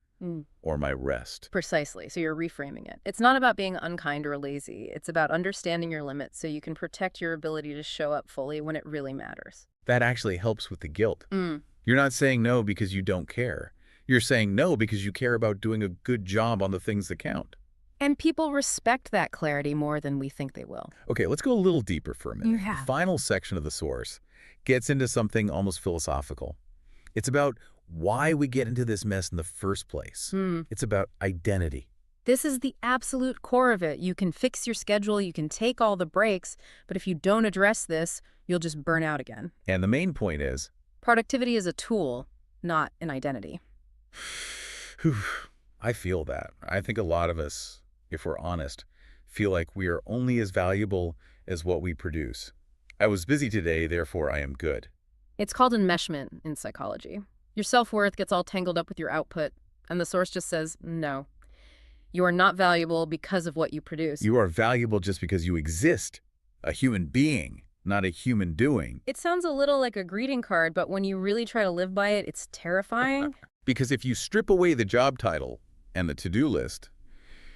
or my rest. Precisely. So you're reframing it. It's not about being unkind or lazy. It's about understanding your limits so you can protect your ability to show up fully when it really matters. That actually helps with the guilt. You're not saying no because you don't care. You're saying no because you care about doing a good job on the things that count. And people respect that clarity more than we think they will. Okay, let's go a little deeper for a minute. Yeah. The final section of the source gets into something almost philosophical. It's about why we get into this mess in the first place. It's about identity. This is the absolute core of it. You can fix your schedule, you can take all the breaks, but if you don't address this, you'll just burn out again. And the main point is, productivity is a tool, not an identity. I feel that. I think a lot of us, if we're honest, feel like we are only as valuable as what we produce. I was busy today, therefore I am good. It's called enmeshment in psychology. Your self-worth gets all tangled up with your output, and the source just says, no. You are not valuable because of what you produce. You are valuable just because you exist. A human being, not a human doing. It sounds a little like a greeting card, but when you really try to live by it, it's terrifying. Because if you strip away the job title and the to-do list,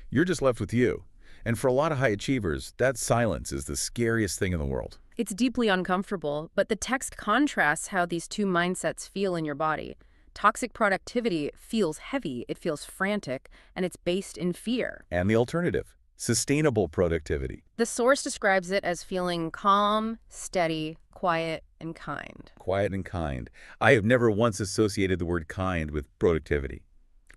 you're just left with you. And for a lot of high achievers, that silence is the scariest thing in the world. It's deeply uncomfortable, but the text contrasts how these two mindsets feel in your body. Toxic productivity feels heavy, it feels frantic, and it's based in fear. And the alternative, sustainable productivity. The source describes it as feeling calm, steady, quiet, and kind. Quiet and kind. I have never once associated the word kind with productivity.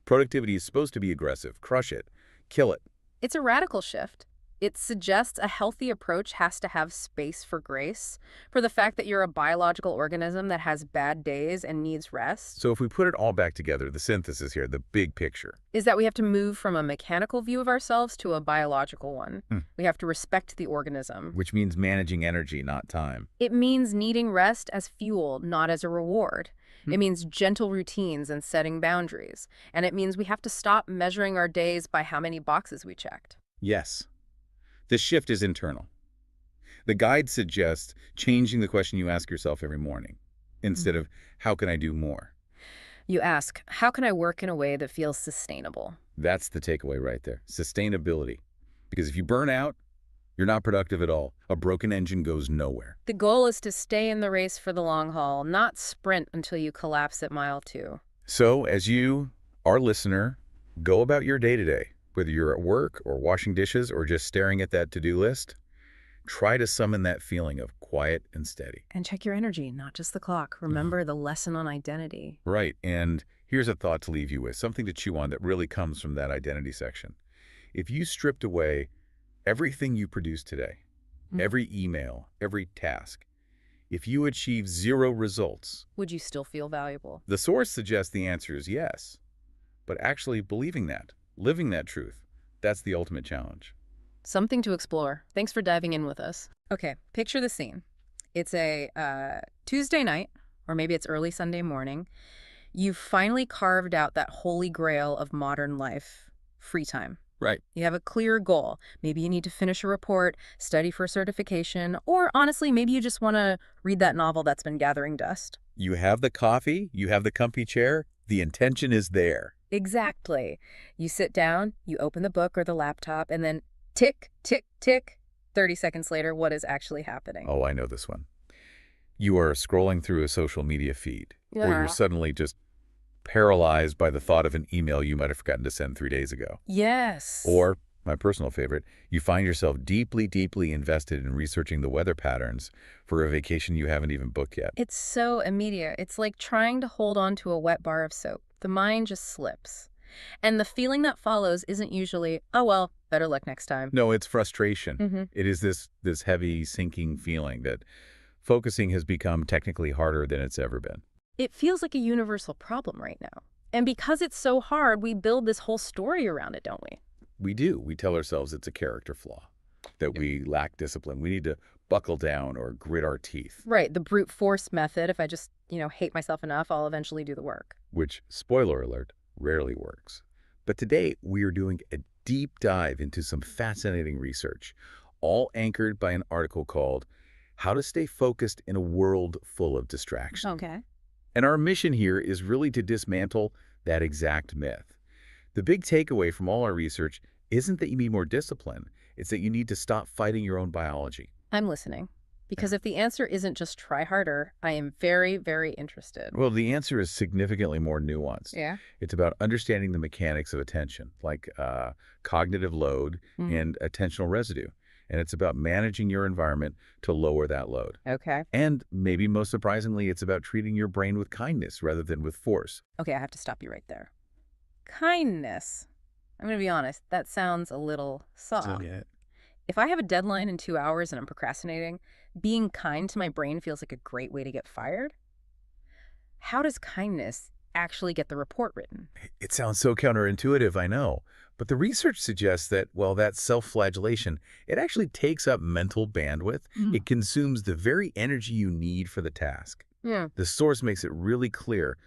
Productivity is supposed to be aggressive. Crush it. Kill it. It's a radical shift. It suggests a healthy approach has to have space for grace, for the fact that you're a biological organism that has bad days and needs rest. So if we put it all back together, the synthesis here, the big picture, is that we have to move from a mechanical view of ourselves to a biological one. We have to respect the organism. Which means managing energy, not time. It means needing rest as fuel, not as a reward. It means gentle routines and setting boundaries. And it means we have to stop measuring our days by how many boxes we checked. Yes. The shift is internal. The guide suggests changing the question you ask yourself every morning instead of, how can I do more? You ask, how can I work in a way that feels sustainable? That's the takeaway right there. Sustainability. Because if you burn out, you're not productive at all. A broken engine goes nowhere. The goal is to stay in the race for the long haul, not sprint until you collapse at mile 2. So as you, our listener, go about your day-to-day, whether you're at work or washing dishes or just staring at that to-do list, try to summon that feeling of quiet and steady. And check your energy, not just the clock. Remember the lesson on identity. Right. And here's a thought to leave you with, something to chew on that really comes from that identity section. If you stripped away everything you produce today, every email, every task, if you achieve 0 results, would you still feel valuable? The source suggests the answer is yes. But actually believing that, living that truth, that's the ultimate challenge. Something to explore. Thanks for diving in with us. Okay, picture the scene. It's a Tuesday night, or maybe it's early Sunday morning. You've finally carved out that holy grail of modern life, free time. Right. You have a clear goal. Maybe you need to finish a report, study for a certification, or honestly, maybe you just want to read that novel that's been gathering dust. You have the coffee, you have the comfy chair, the intention is there. Exactly. You sit down, you open the book or the laptop, and then tick, tick, tick. 30 seconds later, what is actually happening? Oh, I know this one. You are scrolling through a social media feed, or you're suddenly just paralyzed by the thought of an email you might have forgotten to send 3 days ago. Yes. Or, my personal favorite, you find yourself deeply, deeply invested in researching the weather patterns for a vacation you haven't even booked yet. It's so immediate. It's like trying to hold on to a wet bar of soap. The mind just slips. And the feeling that follows isn't usually, oh, well, better luck next time. No, it's frustration. It is this heavy, sinking feeling that focusing has become technically harder than it's ever been. It feels like a universal problem right now. And because it's so hard, we build this whole story around it, don't we? We do. We tell ourselves it's a character flaw, that we lack discipline. We need to buckle down or grit our teeth. Right, the brute force method. If I just, hate myself enough, I'll eventually do the work. Which, spoiler alert, rarely works. But today, we are doing a deep dive into some fascinating research, all anchored by an article called How to Stay Focused in a World Full of Distraction. Okay. And our mission here is really to dismantle that exact myth. The big takeaway from all our research isn't that you need more discipline, it's that you need to stop fighting your own biology. I'm listening. Because if the answer isn't just try harder, I am very, very interested. Well, the answer is significantly more nuanced. Yeah? It's about understanding the mechanics of attention, like cognitive load and attentional residue. And it's about managing your environment to lower that load. Okay. And maybe most surprisingly, it's about treating your brain with kindness rather than with force. Okay, I have to stop you right there. Kindness. I'm going to be honest, that sounds a little soft. If I have a deadline in 2 hours and I'm procrastinating, being kind to my brain feels like a great way to get fired. How does kindness actually get the report written? It sounds so counterintuitive, I know. But the research suggests that, well, that self-flagellation, it actually takes up mental bandwidth. It consumes the very energy you need for the task. Yeah. The source makes it really clear.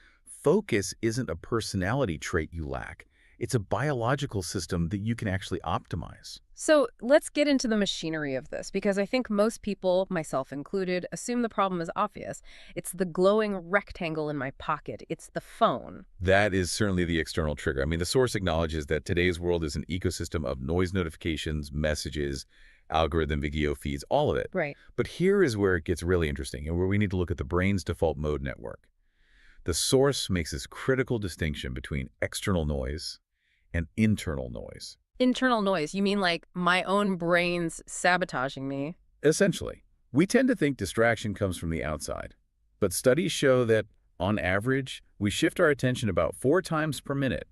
Focus isn't a personality trait you lack. It's a biological system that you can actually optimize. So let's get into the machinery of this, because I think most people, myself included, assume the problem is obvious. It's the glowing rectangle in my pocket. It's the phone. That is certainly the external trigger. I mean, the source acknowledges that today's world is an ecosystem of noise notifications, messages, algorithm video feeds, all of it. Right. But here is where it gets really interesting and where we need to look at the brain's default mode network. The source makes this critical distinction between external noise and internal noise. Internal noise, you mean like my own brain's sabotaging me? Essentially, we tend to think distraction comes from the outside. But studies show that, on average, we shift our attention about 4 times per minute,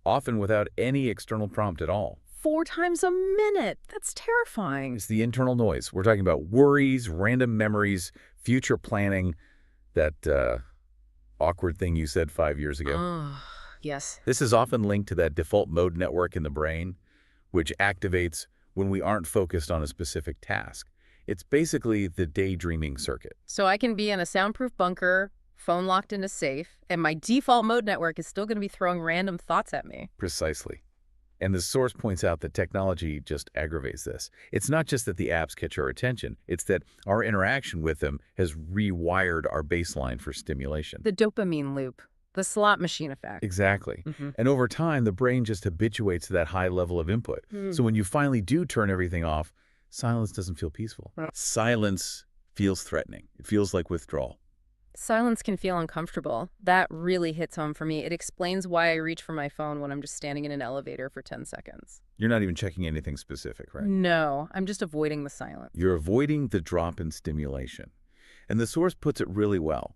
often without any external prompt at all. 4 times a minute? That's terrifying. It's the internal noise. We're talking about worries, random memories, future planning, that awkward thing you said 5 years ago. Oh, yes. This is often linked to that default mode network in the brain, which activates when we aren't focused on a specific task. It's basically the daydreaming circuit. So I can be in a soundproof bunker, phone locked in a safe, and my default mode network is still going to be throwing random thoughts at me. Precisely. And the source points out that technology just aggravates this. It's not just that the apps catch our attention, it's that our interaction with them has rewired our baseline for stimulation. The dopamine loop. The slot machine effect. Exactly. And over time, the brain just habituates to that high level of input. So when you finally do turn everything off, silence doesn't feel peaceful. Silence feels threatening. It feels like withdrawal. Silence can feel uncomfortable. That really hits home for me. It explains why I reach for my phone when I'm just standing in an elevator for 10 seconds. You're not even checking anything specific, right? No, I'm just avoiding the silence. You're avoiding the drop in stimulation. And the source puts it really well.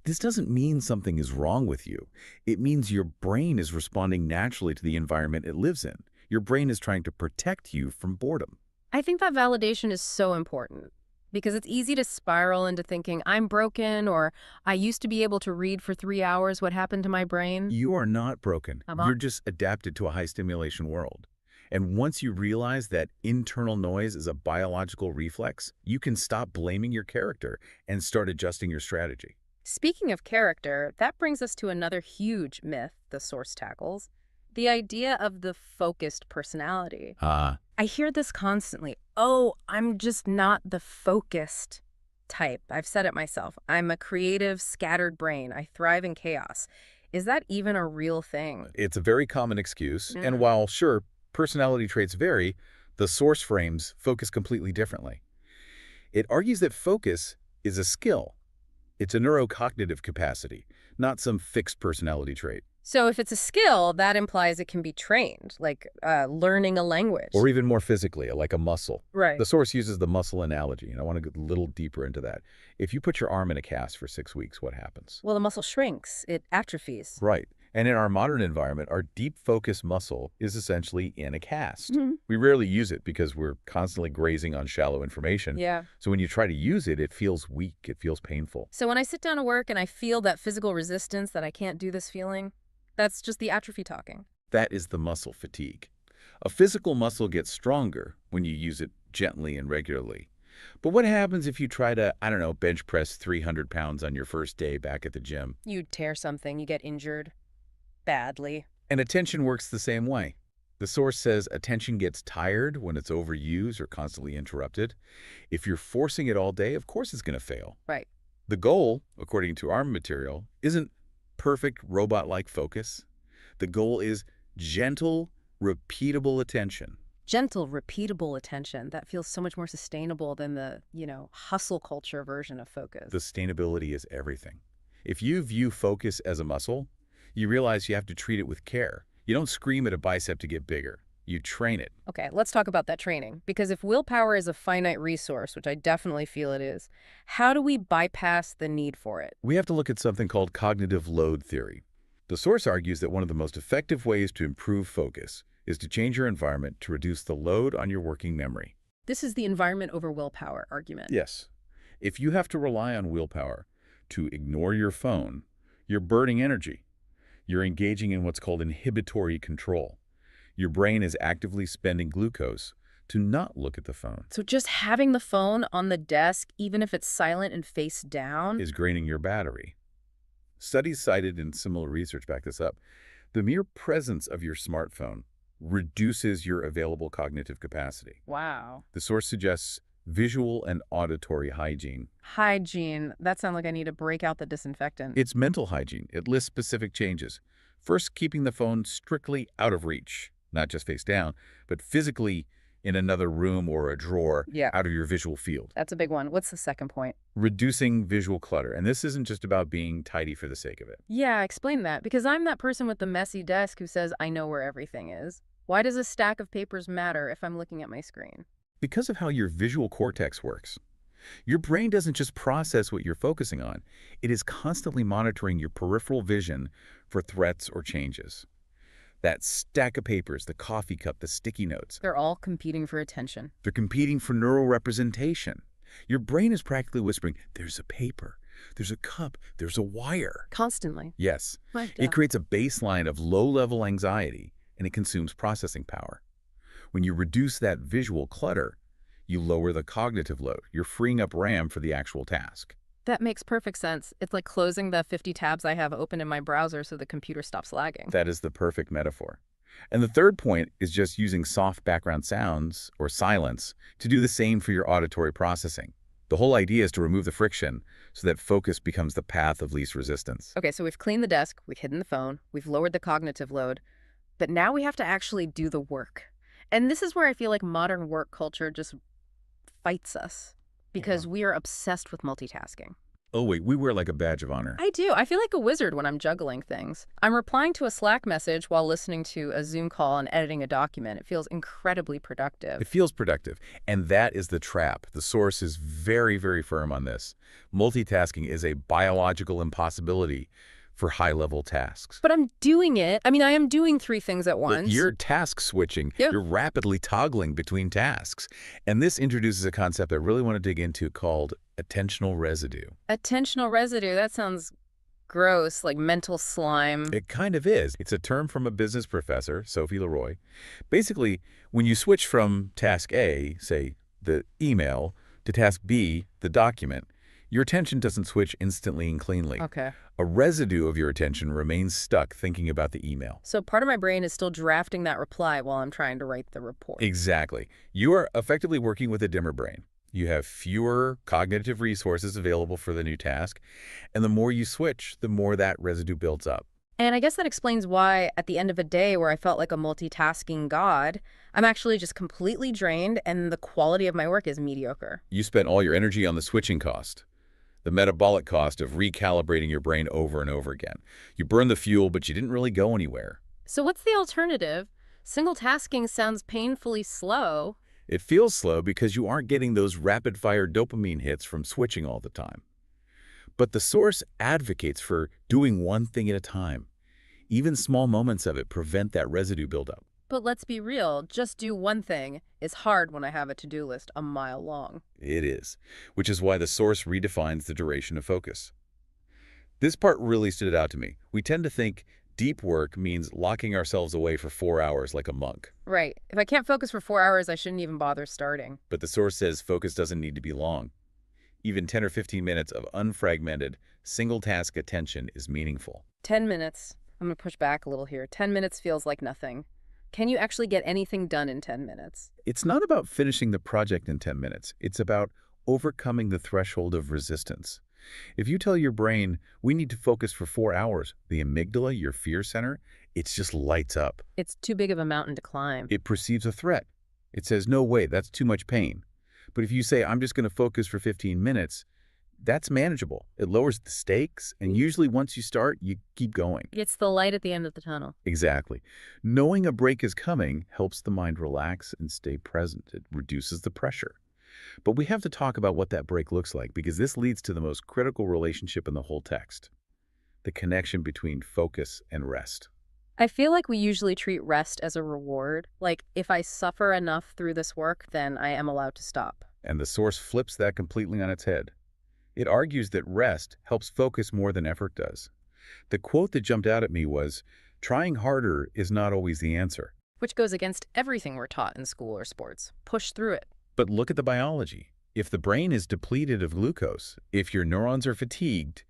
This doesn't mean something is wrong with you. It means your brain is responding naturally to the environment it lives in. Your brain is trying to protect you from boredom. I think that validation is so important because it's easy to spiral into thinking I'm broken or I used to be able to read for 3 hours. What happened to my brain? You are not broken. You're just adapted to a high stimulation world. And once you realize that internal noise is a biological reflex, you can stop blaming your character and start adjusting your strategy. Speaking of character, that brings us to another huge myth the source tackles, the idea of the focused personality. I hear this constantly. Oh, I'm just not the focused type. I've said it myself. I'm a creative, scattered brain. I thrive in chaos. Is that even a real thing? It's a very common excuse. And while, sure, personality traits vary, the source frames focus completely differently. It argues that focus is a skill. It's a neurocognitive capacity, not some fixed personality trait. So if it's a skill, that implies it can be trained, like learning a language. Or even more physically, like a muscle. Right. The source uses the muscle analogy, and I want to get a little deeper into that. If you put your arm in a cast for 6 weeks, what happens? Well, the muscle shrinks. It atrophies. Right. And in our modern environment, our deep focus muscle is essentially in a cast. We rarely use it because we're constantly grazing on shallow information. Yeah. So when you try to use it, it feels weak. It feels painful. So when I sit down to work and I feel that physical resistance that I can't do this feeling, that's just the atrophy talking. That is the muscle fatigue. A physical muscle gets stronger when you use it gently and regularly. But what happens if you try to, I don't know, bench press 300 pounds on your first day back at the gym? You tear something, you get injured. Badly. And attention works the same way. The source says attention gets tired when it's overused or constantly interrupted. If you're forcing it all day, of course it's going to fail. Right. The goal, according to our material, isn't perfect robot-like focus. The goal is gentle, repeatable attention. Gentle, repeatable attention. That feels so much more sustainable than the, hustle culture version of focus. Sustainability is everything. If you view focus as a muscle, you realize you have to treat it with care. You don't scream at a bicep to get bigger. You train it. Okay, let's talk about that training. Because if willpower is a finite resource, which I definitely feel it is, how do we bypass the need for it? We have to look at something called cognitive load theory. The source argues that one of the most effective ways to improve focus is to change your environment to reduce the load on your working memory. This is the environment over willpower argument. Yes. If you have to rely on willpower to ignore your phone, you're burning energy. You're engaging in what's called inhibitory control. Your brain is actively spending glucose to not look at the phone. So just having the phone on the desk, even if it's silent and face down, is draining your battery. Studies cited in similar research back this up. The mere presence of your smartphone reduces your available cognitive capacity. Wow. The source suggests visual and auditory hygiene. Hygiene. That sounds like I need to break out the disinfectant. It's mental hygiene. It lists specific changes. First, keeping the phone strictly out of reach, not just face down, but physically in another room or a drawer out of your visual field. That's a big one. What's the second point? Reducing visual clutter. And this isn't just about being tidy for the sake of it. Yeah, explain that. Because I'm that person with the messy desk who says I know where everything is. Why does a stack of papers matter if I'm looking at my screen? Because of how your visual cortex works. Your brain doesn't just process what you're focusing on. It is constantly monitoring your peripheral vision for threats or changes. That stack of papers, the coffee cup, the sticky notes. They're all competing for attention. They're competing for neural representation. Your brain is practically whispering, there's a paper, there's a cup, there's a wire. Constantly. Yes. It creates a baseline of low-level anxiety, and it consumes processing power. When you reduce that visual clutter, you lower the cognitive load. You're freeing up RAM for the actual task. That makes perfect sense. It's like closing the 50 tabs I have open in my browser so the computer stops lagging. That is the perfect metaphor. And the third point is just using soft background sounds, or silence, to do the same for your auditory processing. The whole idea is to remove the friction so that focus becomes the path of least resistance. Okay, so we've cleaned the desk, we've hidden the phone, we've lowered the cognitive load, but now we have to actually do the work. And this is where I feel like modern work culture just fights us because we are obsessed with multitasking. Oh wait, we wear like a badge of honor. I do. I feel like a wizard when I'm juggling things. I'm replying to a Slack message while listening to a Zoom call and editing a document. It feels incredibly productive. It feels productive. And that is the trap. The source is very, very firm on this. Multitasking is a biological impossibility for high-level tasks. But I'm doing it. I mean, I am doing 3 things at once. But you're task switching. Yep. You're rapidly toggling between tasks. And this introduces a concept I really want to dig into called attentional residue. Attentional residue, that sounds gross, like mental slime. It kind of is. It's a term from a business professor, Sophie Leroy. Basically, when you switch from task A, say the email, to task B, the document, your attention doesn't switch instantly and cleanly. Okay. A residue of your attention remains stuck thinking about the email. So part of my brain is still drafting that reply while I'm trying to write the report. Exactly. You are effectively working with a dimmer brain. You have fewer cognitive resources available for the new task, and the more you switch, the more that residue builds up. And I guess that explains why at the end of a day where I felt like a multitasking god, I'm actually just completely drained and the quality of my work is mediocre. You spent all your energy on the switching cost. The metabolic cost of recalibrating your brain over and over again. You burned the fuel, but you didn't really go anywhere. So what's the alternative? Single tasking sounds painfully slow. It feels slow because you aren't getting those rapid-fire dopamine hits from switching all the time. But the source advocates for doing one thing at a time. Even small moments of it prevent that residue buildup. But let's be real, just do one thing is hard when I have a to-do list a mile long. It is, which is why the source redefines the duration of focus. This part really stood out to me. We tend to think Deep work means locking ourselves away for 4 hours like a monk. Right. If I can't focus for 4 hours, I shouldn't even bother starting. But the source says focus doesn't need to be long. Even 10 or 15 minutes of unfragmented, single-task attention is meaningful. 10 minutes. I'm going to push back a little here. 10 minutes feels like nothing. Can you actually get anything done in 10 minutes? It's not about finishing the project in 10 minutes. It's about overcoming the threshold of resistance. If you tell your brain, we need to focus for 4 hours, the amygdala, your fear center, it just lights up. It's too big of a mountain to climb. It perceives a threat. It says, no way, that's too much pain. But if you say, I'm just going to focus for 15 minutes, that's manageable. It lowers the stakes, and usually once you start, you keep going. It's the light at the end of the tunnel. Exactly. Knowing a break is coming helps the mind relax and stay present. It reduces the pressure. But we have to talk about what that break looks like, because this leads to the most critical relationship in the whole text: the connection between focus and rest. I feel like we usually treat rest as a reward. Like, if I suffer enough through this work, then I am allowed to stop. And the source flips that completely on its head. It argues that rest helps focus more than effort does. The quote that jumped out at me was, trying harder is not always the answer. Which goes against everything we're taught in school or sports. Push through it. But look at the biology. If the brain is depleted of glucose, if your neurons are fatigued,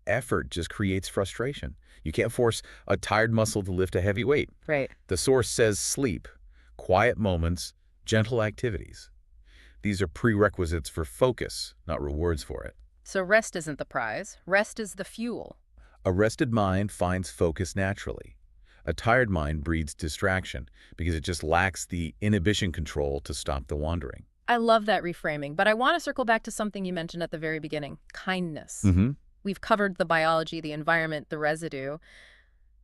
effort just creates frustration. You can't force a tired muscle to lift a heavy weight. Right. The source says sleep, quiet moments, gentle activities. These are prerequisites for focus, not rewards for it. So rest isn't the prize. Rest is the fuel. A rested mind finds focus naturally. A tired mind breeds distraction because it just lacks the inhibition control to stop the wandering. I love that reframing, but I want to circle back to something you mentioned at the very beginning: kindness. We've covered the biology, the environment, the residue.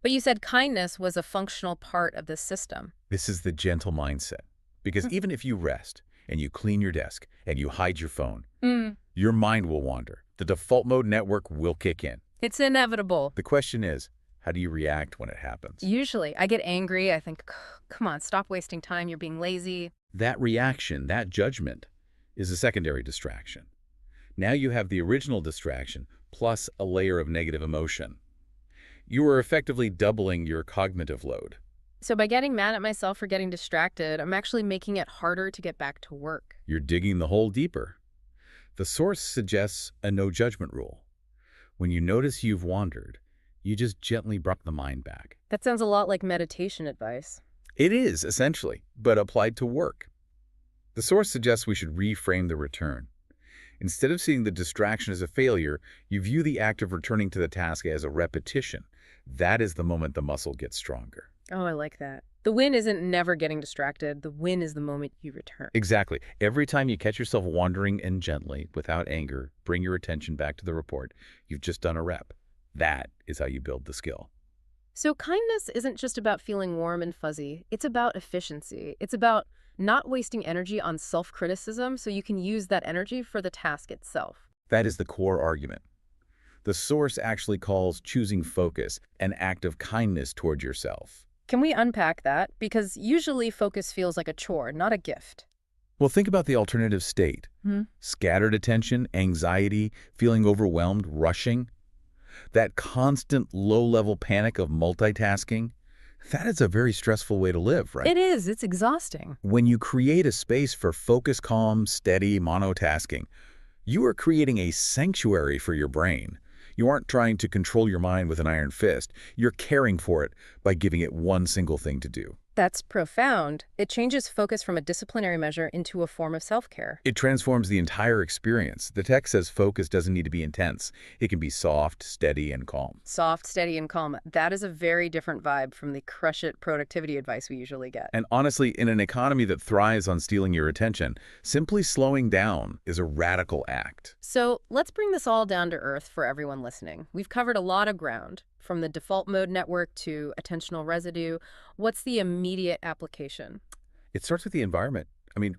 But you said kindness was a functional part of this system. This is the gentle mindset. Because even if you rest and you clean your desk and you hide your phone, your mind will wander. The default mode network will kick in. It's inevitable. The question is, how do you react when it happens? Usually, I get angry. I think, come on, stop wasting time. You're being lazy. That reaction, that judgment, is a secondary distraction. Now you have the original distraction plus a layer of negative emotion. You are effectively doubling your cognitive load. So by getting mad at myself for getting distracted, I'm actually making it harder to get back to work. You're digging the hole deeper. The source suggests a no-judgment rule. When you notice you've wandered, you just gently bring the mind back. That sounds a lot like meditation advice. It is, essentially, but applied to work. The source suggests we should reframe the return. Instead of seeing the distraction as a failure, you view the act of returning to the task as a repetition. That is the moment the muscle gets stronger. Oh, I like that. The win isn't never getting distracted. The win is the moment you return. Exactly. Every time you catch yourself wandering and gently, without anger, bring your attention back to the report, you've just done a rep. That is how you build the skill. So kindness isn't just about feeling warm and fuzzy. It's about efficiency. It's about not wasting energy on self-criticism so you can use that energy for the task itself. That is the core argument. The source actually calls choosing focus an act of kindness toward yourself. Can we unpack that? Because usually focus feels like a chore, not a gift. Well, think about the alternative state. Scattered attention, anxiety, feeling overwhelmed, rushing. That constant low-level panic of multitasking, that is a very stressful way to live, right? It is. It's exhausting. When you create a space for focus, calm, steady monotasking, you are creating a sanctuary for your brain. You aren't trying to control your mind with an iron fist. You're caring for it by giving it one single thing to do. That's profound. It changes focus from a disciplinary measure into a form of self-care. It transforms the entire experience. The text says focus doesn't need to be intense. It can be soft, steady, and calm. Soft, steady, and calm. That is a very different vibe from the crush-it productivity advice we usually get. And honestly, in an economy that thrives on stealing your attention, simply slowing down is a radical act. So let's bring this all down to earth for everyone listening. We've covered a lot of ground, from the default mode network to attentional residue. What's the immediate application? It starts with the environment.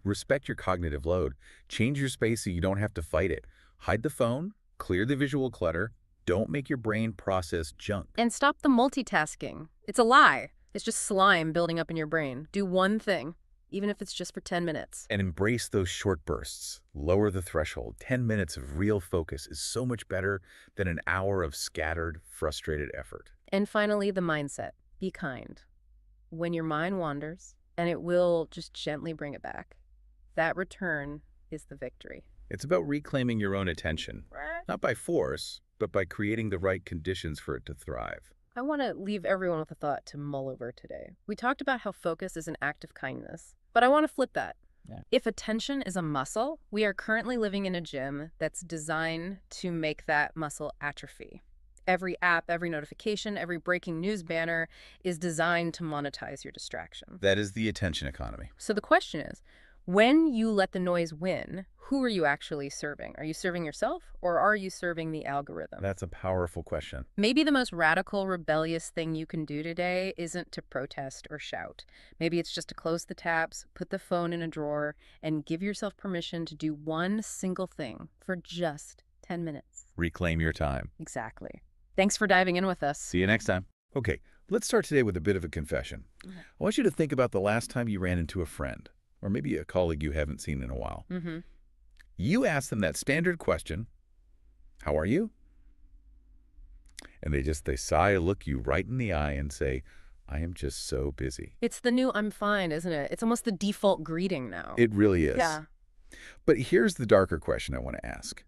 Respect your cognitive load. Change your space so you don't have to fight it. Hide the phone, clear the visual clutter. Don't make your brain process junk. And stop the multitasking. It's a lie. It's just slime building up in your brain. Do one thing, even if it's just for 10 minutes. And embrace those short bursts. Lower the threshold. 10 minutes of real focus is so much better than an hour of scattered, frustrated effort. And finally, the mindset. Be kind. When your mind wanders, and it will just gently bring it back, that return is the victory. It's about reclaiming your own attention, not by force, but by creating the right conditions for it to thrive. I want to leave everyone with a thought to mull over today. We talked about how focus is an act of kindness, but I want to flip that. Yeah. If attention is a muscle, we are currently living in a gym that's designed to make that muscle atrophy. Every app, every notification, every breaking news banner is designed to monetize your distraction. That is the attention economy. So the question is, when you let the noise win, who are you actually serving? Are you serving yourself, or are you serving the algorithm? That's a powerful question. Maybe the most radical, rebellious thing you can do today isn't to protest or shout. Maybe it's just to close the tabs, put the phone in a drawer, and give yourself permission to do one single thing for just 10 minutes. Reclaim your time. Exactly. Thanks for diving in with us. See you next time. Okay, let's start today with a bit of a confession. I want you to think about the last time you ran into a friend, or maybe a colleague you haven't seen in a while. You ask them that standard question, how are you? And they sigh, look you right in the eye and say, I am just so busy. It's the new I'm fine, isn't it? It's almost the default greeting now. It really is. Yeah. But here's the darker question I want to ask.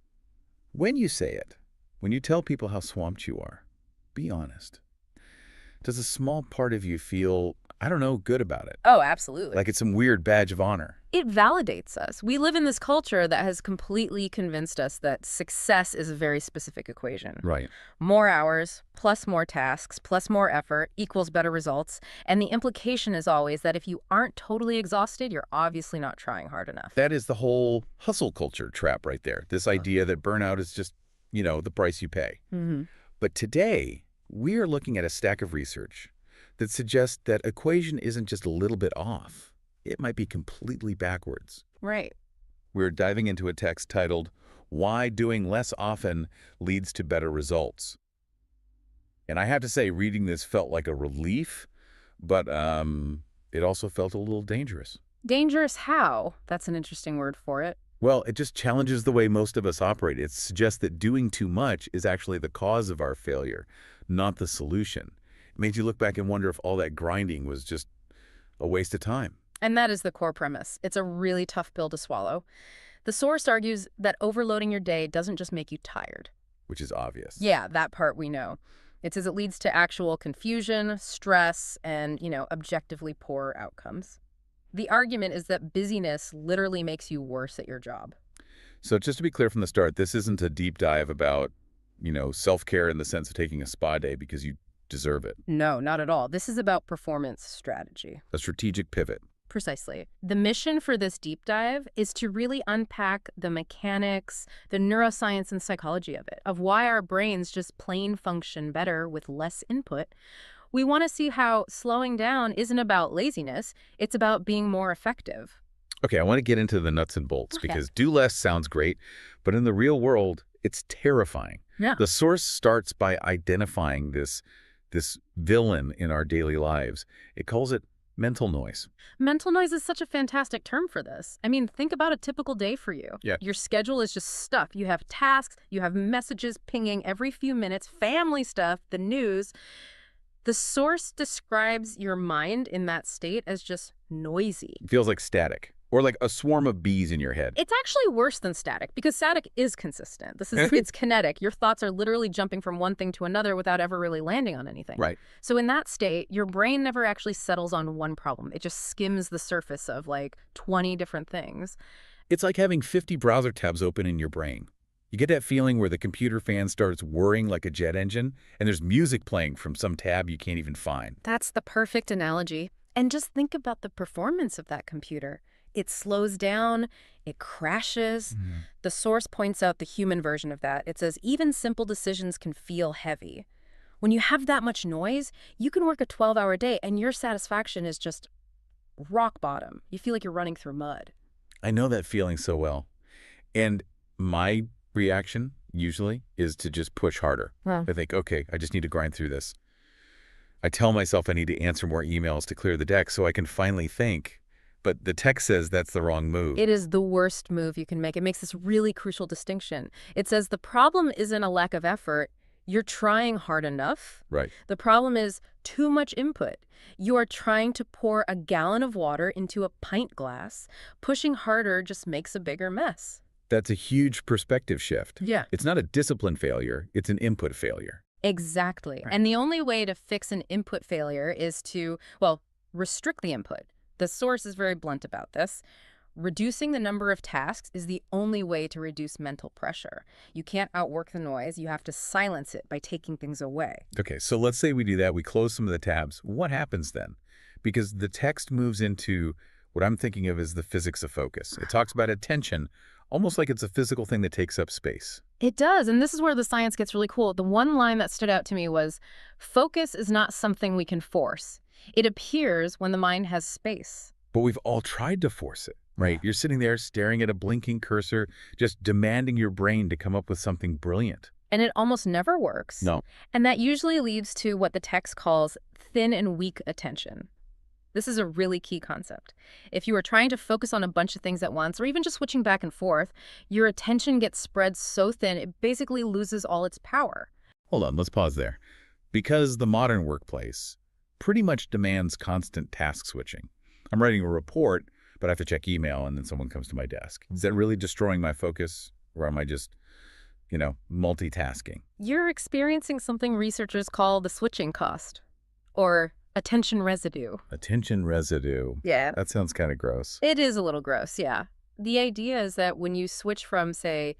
When you say it, when you tell people how swamped you are, be honest. Does a small part of you feel, I don't know, good about it? Oh, absolutely. Like it's some weird badge of honor? It validates us. We live in this culture that has completely convinced us that success is a very specific equation. Right. More hours, plus more tasks, plus more effort equals better results. And the implication is always that if you aren't totally exhausted, you're obviously not trying hard enough. That is the whole hustle culture trap right there. This idea that burnout is just, the price you pay. But today, we are looking at a stack of research that suggests that equation isn't just a little bit off. It might be completely backwards. Right. We're diving into a text titled, Why Doing Less Often Leads to Better Results. And I have to say, reading this felt like a relief, but it also felt a little dangerous. Dangerous how? That's an interesting word for it. Well, it just challenges the way most of us operate. It suggests that doing too much is actually the cause of our failure, not the solution. It makes you look back and wonder if all that grinding was just a waste of time. And that is the core premise. It's a really tough pill to swallow. The source argues that overloading your day doesn't just make you tired. Which is obvious. Yeah, that part we know. It says it leads to actual confusion, stress, and, objectively poor outcomes. The argument is that busyness literally makes you worse at your job. So just to be clear from the start, this isn't a deep dive about, self-care in the sense of taking a spa day because you deserve it. No, not at all. This is about performance strategy. A strategic pivot. Precisely. The mission for this deep dive is to really unpack the mechanics, the neuroscience and psychology of it, of why our brains just plain function better with less input. We want to see how slowing down isn't about laziness, it's about being more effective. Okay, I want to get into the nuts and bolts because do less sounds great, but in the real world, it's terrifying. Yeah. The source starts by identifying this villain in our daily lives. It calls it mental noise. Mental noise is such a fantastic term for this. I mean, think about a typical day for you. Yeah. Your schedule is just stuff. You have tasks, you have messages pinging every few minutes, family stuff, the news. The source describes your mind in that state as just noisy. It feels like static, or like a swarm of bees in your head. It's actually worse than static because static is consistent. It's kinetic. Your thoughts are literally jumping from one thing to another without ever really landing on anything. Right. So in that state, your brain never actually settles on one problem. It just skims the surface of like 20 different things. It's like having 50 browser tabs open in your brain. You get that feeling where the computer fan starts whirring like a jet engine, and there's music playing from some tab you can't even find. That's the perfect analogy. And just think about the performance of that computer. It slows down, it crashes. The source points out the human version of that. It says even simple decisions can feel heavy. When you have that much noise, you can work a 12-hour day and your satisfaction is just rock bottom. You feel like you're running through mud. I know that feeling so well. And my reaction usually is to just push harder. Wow. I think, okay, I just need to grind through this. I tell myself I need to answer more emails to clear the deck so I can finally think. But the text says that's the wrong move. It is the worst move you can make. It makes this really crucial distinction. It says the problem isn't a lack of effort. You're trying hard enough. Right. The problem is too much input. You are trying to pour a gallon of water into a pint glass. Pushing harder just makes a bigger mess. That's a huge perspective shift. Yeah. It's not a discipline failure, it's an input failure. Exactly. Right. And the only way to fix an input failure is to, well, restrict the input. The source is very blunt about this. Reducing the number of tasks is the only way to reduce mental pressure. You can't outwork the noise. You have to silence it by taking things away. Okay, so let's say we do that. We close some of the tabs. What happens then? Because the text moves into what I'm thinking of as the physics of focus. It talks about attention, almost like it's a physical thing that takes up space. It does, and this is where the science gets really cool. The one line that stood out to me was, focus is not something we can force. It appears when the mind has space. But we've all tried to force it, right? Yeah. You're sitting there staring at a blinking cursor, just demanding your brain to come up with something brilliant. And it almost never works. No. And that usually leads to what the text calls thin and weak attention. This is a really key concept. If you are trying to focus on a bunch of things at once, or even just switching back and forth, your attention gets spread so thin it basically loses all its power. Hold on, let's pause there. Because the modern workplace pretty much demands constant task switching. I'm writing a report, but I have to check email and then someone comes to my desk. Is that really destroying my focus, or am I just, multitasking? You're experiencing something researchers call the switching cost, or attention residue. Attention residue. Yeah. That sounds kind of gross. It is a little gross, yeah. The idea is that when you switch from, say,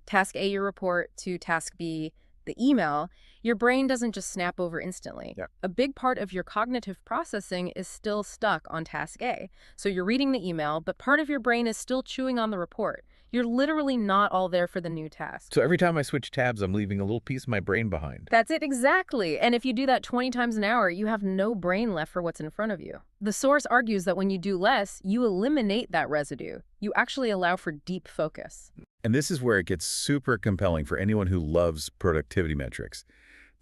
task A, your report, to task B, the email, your brain doesn't just snap over instantly. Yeah. A big part of your cognitive processing is still stuck on task A. So you're reading the email, but part of your brain is still chewing on the report. You're literally not all there for the new task. So every time I switch tabs, I'm leaving a little piece of my brain behind. That's it, exactly. And if you do that 20 times an hour, you have no brain left for what's in front of you. The source argues that when you do less, you eliminate that residue. You actually allow for deep focus. And this is where it gets super compelling for anyone who loves productivity metrics.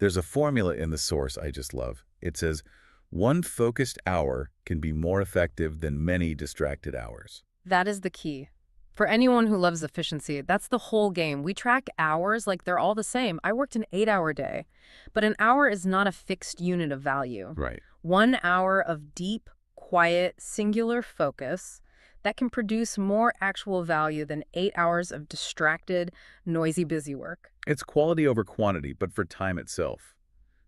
There's a formula in the source I just love. It says, 1 focused hour can be more effective than many distracted hours. That is the key. For anyone who loves efficiency, that's the whole game. We track hours like they're all the same. I worked an 8-hour day, but an hour is not a fixed unit of value. Right. 1 hour of deep, quiet, singular focus that can produce more actual value than 8 hours of distracted, noisy, busy work. It's quality over quantity, but for time itself.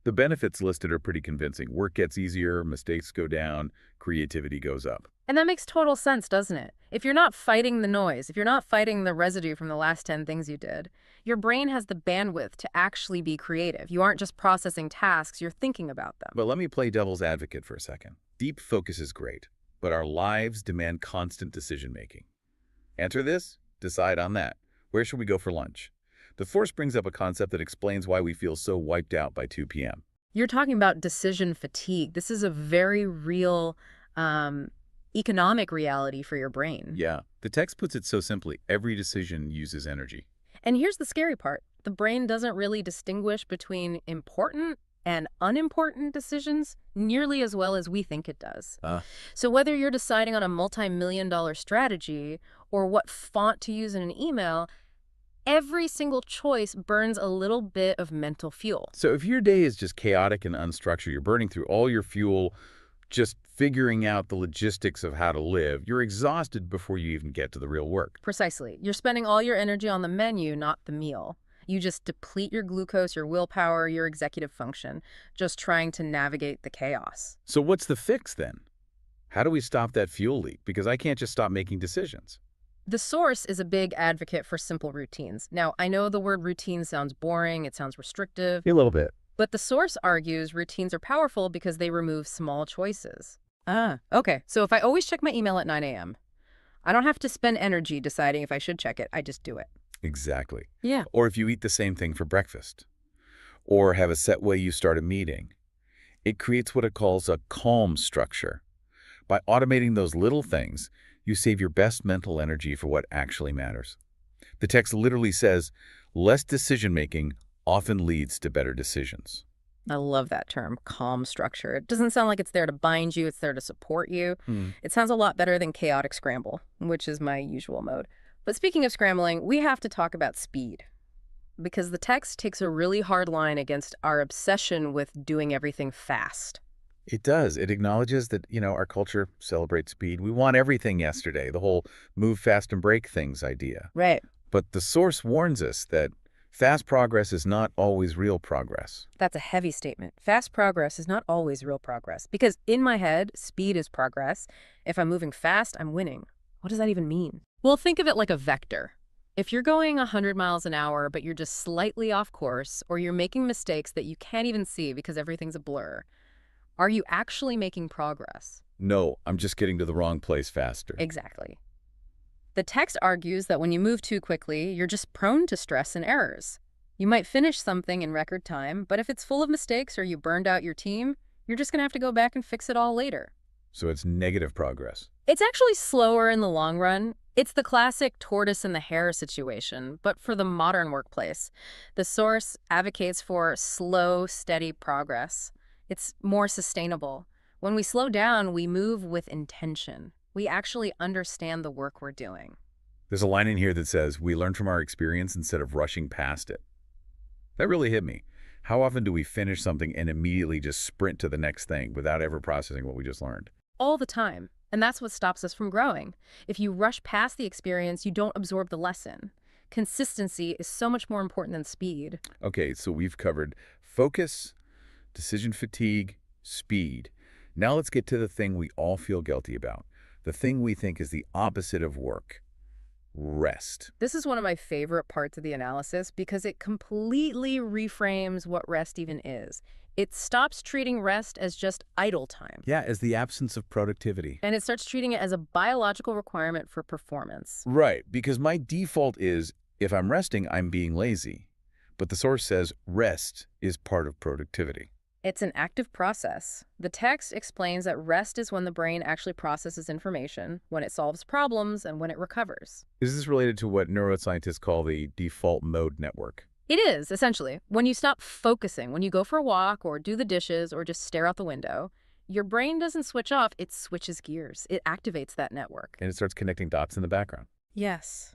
The benefits listed are pretty convincing. Work gets easier, mistakes go down, creativity goes up. And that makes total sense, doesn't it? If you're not fighting the noise, if you're not fighting the residue from the last 10 things you did, your brain has the bandwidth to actually be creative. You aren't just processing tasks, you're thinking about them. But let me play devil's advocate for a second. Deep focus is great, but our lives demand constant decision-making. Answer this, decide on that. Where should we go for lunch? The force brings up a concept that explains why we feel so wiped out by 2 p.m. You're talking about decision fatigue. This is a very real economic reality for your brain. Yeah, the text puts it so simply. Every decision uses energy. And here's the scary part. The brain doesn't really distinguish between important and unimportant decisions nearly as well as we think it does. So whether you're deciding on a multi-million-dollar strategy or what font to use in an email, every single choice burns a little bit of mental fuel. So if your day is just chaotic and unstructured, you're burning through all your fuel, just figuring out the logistics of how to live, you're exhausted before you even get to the real work. Precisely. You're spending all your energy on the menu, not the meal. You just deplete your glucose, your willpower, your executive function, just trying to navigate the chaos. So what's the fix then? How do we stop that fuel leak? Because I can't just stop making decisions. The source is a big advocate for simple routines. Now, I know the word routine sounds boring, it sounds restrictive. A little bit. But the source argues routines are powerful because they remove small choices. Okay. So if I always check my email at 9 a.m., I don't have to spend energy deciding if I should check it. I just do it. Exactly. Yeah. Or if you eat the same thing for breakfast, or have a set way you start a meeting, it creates what it calls a calm structure. By automating those little things, you save your best mental energy for what actually matters. The text literally says, less decision-making often leads to better decisions. I love that term, calm structure. It doesn't sound like it's there to bind you, it's there to support you. It sounds a lot better than chaotic scramble, which is my usual mode. But speaking of scrambling, we have to talk about speed. because the text takes a really hard line against our obsession with doing everything fast. It does. It acknowledges that, our culture celebrates speed. We want everything yesterday, the whole move fast and break things idea. Right. But the source warns us that fast progress is not always real progress. That's a heavy statement. Fast progress is not always real progress, because in my head, speed is progress. If I'm moving fast, I'm winning. What does that even mean? Well, think of it like a vector. If you're going 100 miles an hour, but you're just slightly off course, or you're making mistakes that you can't even see because everything's a blur, are you actually making progress? No, I'm just getting to the wrong place faster. Exactly. The text argues that when you move too quickly, you're just prone to stress and errors. You might finish something in record time, but if it's full of mistakes or you burned out your team, you're just going to have to go back and fix it all later. So it's negative progress. It's actually slower in the long run. It's the classic tortoise and the hare situation, but for the modern workplace. The source advocates for slow, steady progress. It's more sustainable. When we slow down, we move with intention. We actually understand the work we're doing. There's a line in here that says, we learn from our experience instead of rushing past it. That really hit me. How often do we finish something and immediately just sprint to the next thing without ever processing what we just learned? All the time. And that's what stops us from growing. If you rush past the experience, you don't absorb the lesson. Consistency is so much more important than speed. Okay, so we've covered focus, decision fatigue, speed. Now let's get to the thing we all feel guilty about. The thing we think is the opposite of work. Rest. This is one of my favorite parts of the analysis because it completely reframes what rest even is. It stops treating rest as just idle time. Yeah, as the absence of productivity. And it starts treating it as a biological requirement for performance. Right, because my default is, if I'm resting, I'm being lazy. But the source says rest is part of productivity. It's an active process. The text explains that rest is when the brain actually processes information, when it solves problems, and when it recovers. Is this related to what neuroscientists call the default mode network? It is, essentially. When you stop focusing, when you go for a walk or do the dishes or just stare out the window, your brain doesn't switch off, it switches gears. It activates that network. And it starts connecting dots in the background. Yes.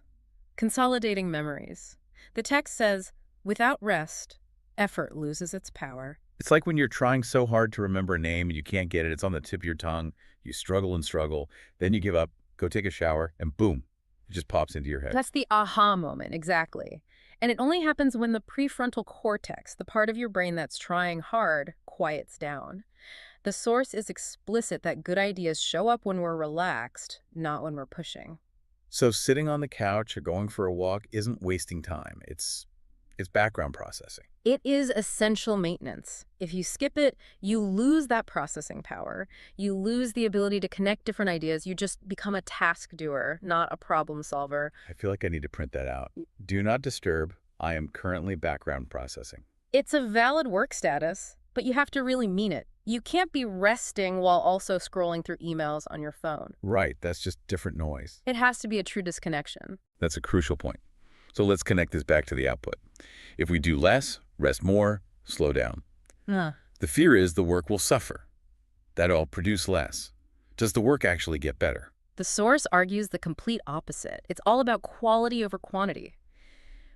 Consolidating memories. The text says, without rest, effort loses its power. It's like when you're trying so hard to remember a name and you can't get it. It's on the tip of your tongue. You struggle and struggle. Then you give up, go take a shower, and boom, it just pops into your head. That's the aha moment, exactly. And it only happens when the prefrontal cortex, the part of your brain that's trying hard, quiets down. The source is explicit that good ideas show up when we're relaxed, not when we're pushing. So sitting on the couch or going for a walk isn't wasting time. It's background processing. It is essential maintenance. If you skip it, you lose that processing power. You lose the ability to connect different ideas. You just become a task doer, not a problem solver. I feel like I need to print that out. Do not disturb. I am currently background processing. It's a valid work status, but you have to really mean it. You can't be resting while also scrolling through emails on your phone. Right, that's just different noise. It has to be a true disconnection. That's a crucial point. So let's connect this back to the output. If we do less, rest more, slow down. The fear is the work will suffer. That I'll produce less. Does the work actually get better? The source argues the complete opposite. It's all about quality over quantity.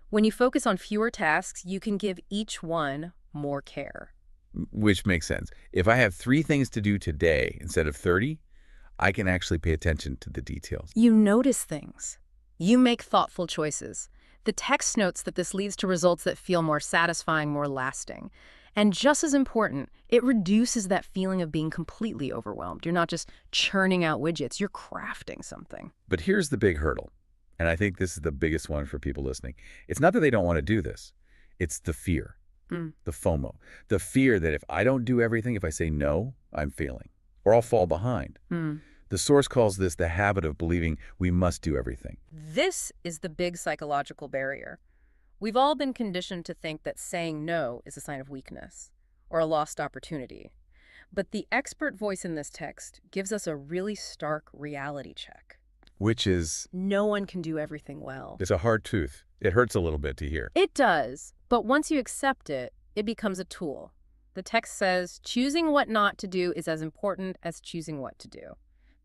When you focus on fewer tasks, you can give each one more care. Which makes sense. If I have 3 things to do today instead of 30, I can actually pay attention to the details. You notice things. You make thoughtful choices. The text notes that this leads to results that feel more satisfying, more lasting. And just as important, it reduces that feeling of being completely overwhelmed. You're not just churning out widgets, you're crafting something. But here's the big hurdle, and I think this is the biggest one for people listening. It's not that they don't want to do this. It's the fear, the FOMO, the fear that if I don't do everything, if I say no, I'm failing, or I'll fall behind. The source calls this the habit of believing we must do everything. This is the big psychological barrier. We've all been conditioned to think that saying no is a sign of weakness or a lost opportunity. But the expert voice in this text gives us a really stark reality check. Which is? No one can do everything well. It's a hard truth. It hurts a little bit to hear. It does. But once you accept it, it becomes a tool. The text says choosing what not to do is as important as choosing what to do.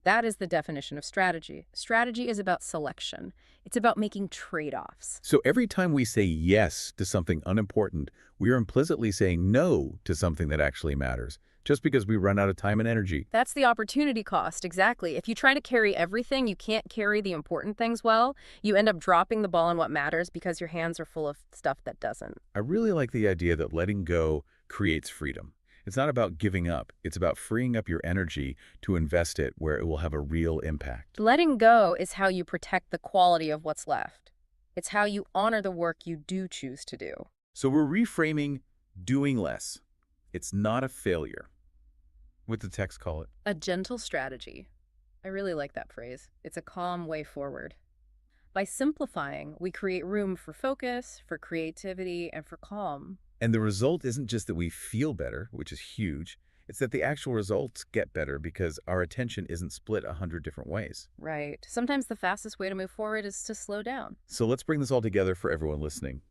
That is the definition of strategy. Strategy is about selection. It's about making trade-offs. So every time we say yes to something unimportant, we are implicitly saying no to something that actually matters, just because we run out of time and energy. That's the opportunity cost, exactly. If you try to carry everything, you can't carry the important things well. You end up dropping the ball on what matters because your hands are full of stuff that doesn't. I really like the idea that letting go creates freedom. It's not about giving up. It's about freeing up your energy to invest it where it will have a real impact. Letting go is how you protect the quality of what's left. It's how you honor the work you do choose to do. So we're reframing doing less. It's not a failure. What's the text call it? A gentle strategy. I really like that phrase. It's a calm way forward. By simplifying, we create room for focus, for creativity, and for calm. And the result isn't just that we feel better, which is huge. It's that the actual results get better because our attention isn't split 100 different ways. Right. Sometimes the fastest way to move forward is to slow down. So let's bring this all together for everyone listening.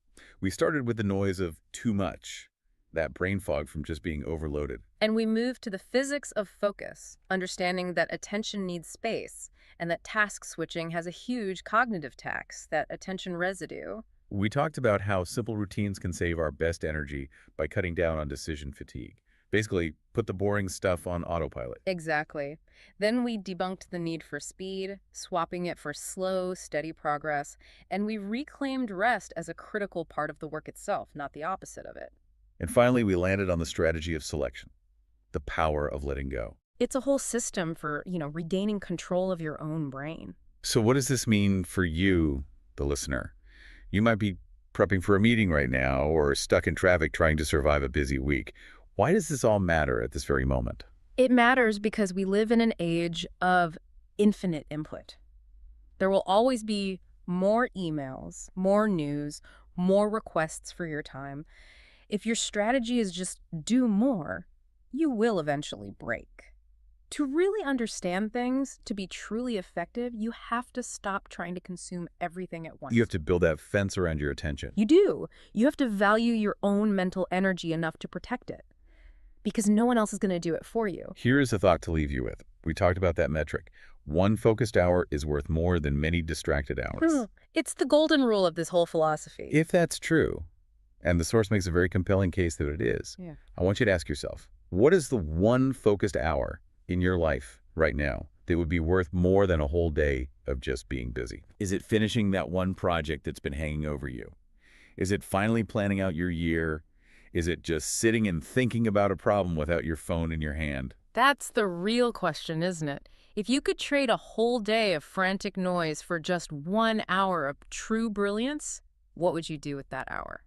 We started with the noise of too much, that brain fog from just being overloaded. And we move to the physics of focus, understanding that attention needs space and that task switching has a huge cognitive tax, that attention residue. We talked about how simple routines can save our best energy by cutting down on decision fatigue. Basically, put the boring stuff on autopilot. Exactly. Then we debunked the need for speed, swapping it for slow, steady progress, and we reclaimed rest as a critical part of the work itself, not the opposite of it. And finally, we landed on the strategy of selection, the power of letting go. It's a whole system for, regaining control of your own brain. So what does this mean for you, the listener? You might be prepping for a meeting right now or stuck in traffic trying to survive a busy week. Why does this all matter at this very moment? It matters because we live in an age of infinite input. There will always be more emails, more news, more requests for your time. If your strategy is just do more, you will eventually break. To really understand things, to be truly effective, you have to stop trying to consume everything at once. You have to build that fence around your attention. You do. You have to value your own mental energy enough to protect it, because no one else is going to do it for you. Here is a thought to leave you with. We talked about that metric. One focused hour is worth more than many distracted hours. It's the golden rule of this whole philosophy. If that's true, and the source makes a very compelling case that it is, Yeah. I want you to ask yourself, what is the one focused hour in your life right now that would be worth more than a whole day of just being busy? Is it finishing that one project that's been hanging over you? Is it finally planning out your year? Is it just sitting and thinking about a problem without your phone in your hand? That's the real question, isn't it? If you could trade a whole day of frantic noise for just 1 hour of true brilliance, what would you do with that hour?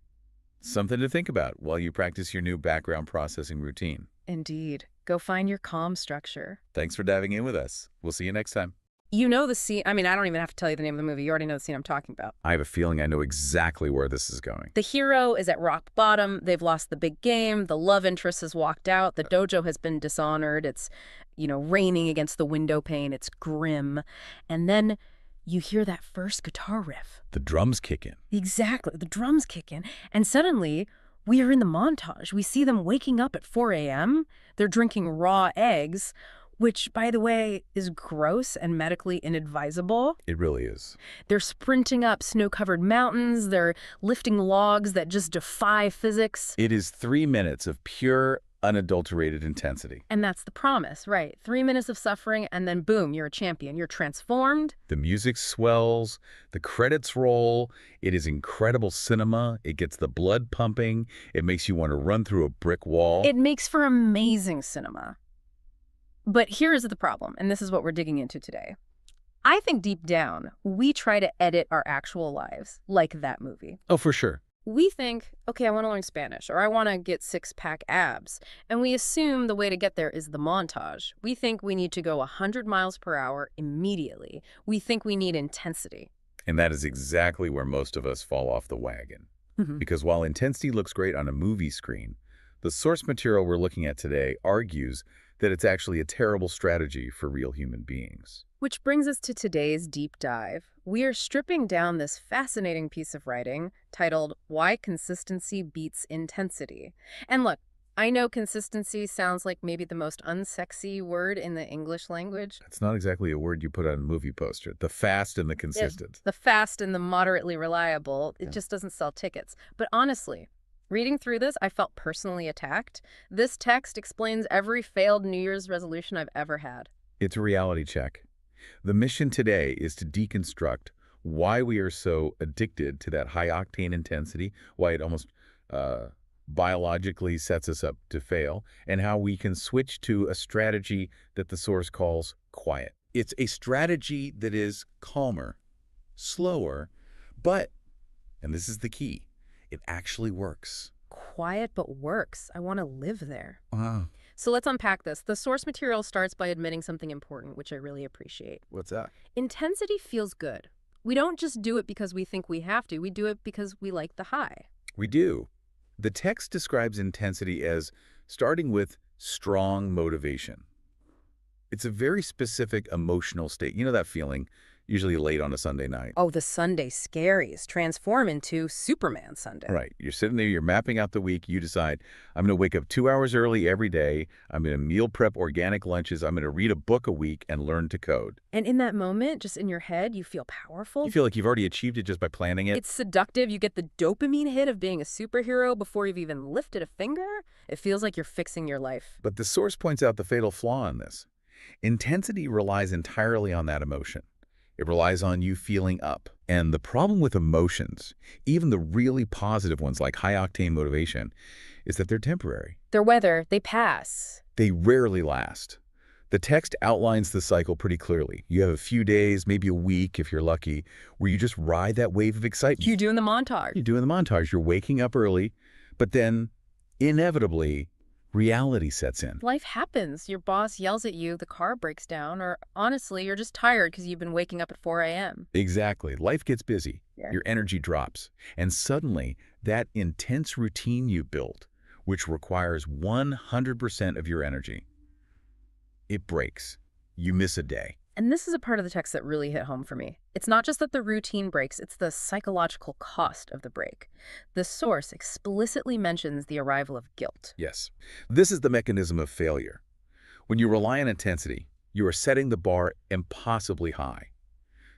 Something to think about while you practice your new background processing routine. Indeed. Go find your calm structure. Thanks for diving in with us. We'll see you next time. You know the scene. I don't even have to tell you the name of the movie. You already know the scene I'm talking about. I have a feeling I know exactly where this is going. The hero is at rock bottom. They've lost the big game. The love interest has walked out. The dojo has been dishonored. It's, raining against the window pane. It's grim. And then you hear that first guitar riff. The drums kick in. Exactly. The drums kick in. And suddenly, we are in the montage. We see them waking up at 4 a.m. They're drinking raw eggs, which, by the way, is gross and medically inadvisable. It really is. They're sprinting up snow-covered mountains. They're lifting logs that just defy physics. It is 3 minutes of pure, unadulterated intensity. And that's the promise, right? 3 minutes of suffering, and then boom, you're a champion. You're transformed. The music swells, the credits roll. It is incredible cinema. It gets the blood pumping. It makes you want to run through a brick wall. It makes for amazing cinema. But here is the problem, and this is what we're digging into today. I think deep down, we try to edit our actual lives, like that movie. Oh, for sure. We think, okay, I want to learn Spanish, or I want to get six-pack abs, and we assume the way to get there is the montage. We think we need to go 100 miles per hour immediately. We think we need intensity. And that is exactly where most of us fall off the wagon. Mhm. Because while intensity looks great on a movie screen, the source material we're looking at today argues that it's actually a terrible strategy for real human beings. Which brings us to today's deep dive. We are stripping down this fascinating piece of writing titled Why Consistency Beats Intensity. And look, I know consistency sounds like maybe the most unsexy word in the English language. It's not exactly a word you put on a movie poster. The fast and the Yeah, consistent. the fast and the moderately reliable, it just doesn't sell tickets. But honestly, reading through this, I felt personally attacked. This text explains every failed New Year's resolution I've ever had. It's a reality check. The mission today is to deconstruct why we are so addicted to that high-octane intensity, why it almost biologically sets us up to fail, and how we can switch to a strategy that the source calls quiet. It's a strategy that is calmer, slower, but, and this is the key, it actually works. Quiet but works. I want to live there. Wow. So let's unpack this. The source material starts by admitting something important, which I really appreciate. What's that? Intensity feels good. We don't just do it because we think we have to. We do it because we like the high. We do. The text describes intensity as starting with strong motivation. It's a very specific emotional state. You know that feeling, usually late on a Sunday night. Oh, the Sunday scaries transform into Superman Sunday. Right. You're sitting there, you're mapping out the week. You decide, I'm going to wake up 2 hours early every day. I'm going to meal prep organic lunches. I'm going to read a book a week and learn to code. And in that moment, just in your head, you feel powerful. You feel like you've already achieved it just by planning it. It's seductive. You get the dopamine hit of being a superhero before you've even lifted a finger. It feels like you're fixing your life. But the source points out the fatal flaw in this. Intensity relies entirely on that emotion. It relies on you feeling up. And the problem with emotions, even the really positive ones like high-octane motivation, is that they're temporary. They're weather. They pass. They rarely last. The text outlines the cycle pretty clearly. You have a few days, maybe a week if you're lucky, where you just ride that wave of excitement. You do in the montage. You do in the montage. You're waking up early, but then, inevitably, reality sets in. Life happens. Your boss yells at you, the car breaks down, or honestly, you're just tired because you've been waking up at 4 a.m. Exactly. Life gets busy. Yeah. Your energy drops. And suddenly, that intense routine you built, which requires 100% of your energy, it breaks. You miss a day. And this is a part of the text that really hit home for me. It's not just that the routine breaks, it's the psychological cost of the break. The source explicitly mentions the arrival of guilt. Yes. This is the mechanism of failure. When you rely on intensity, you are setting the bar impossibly high.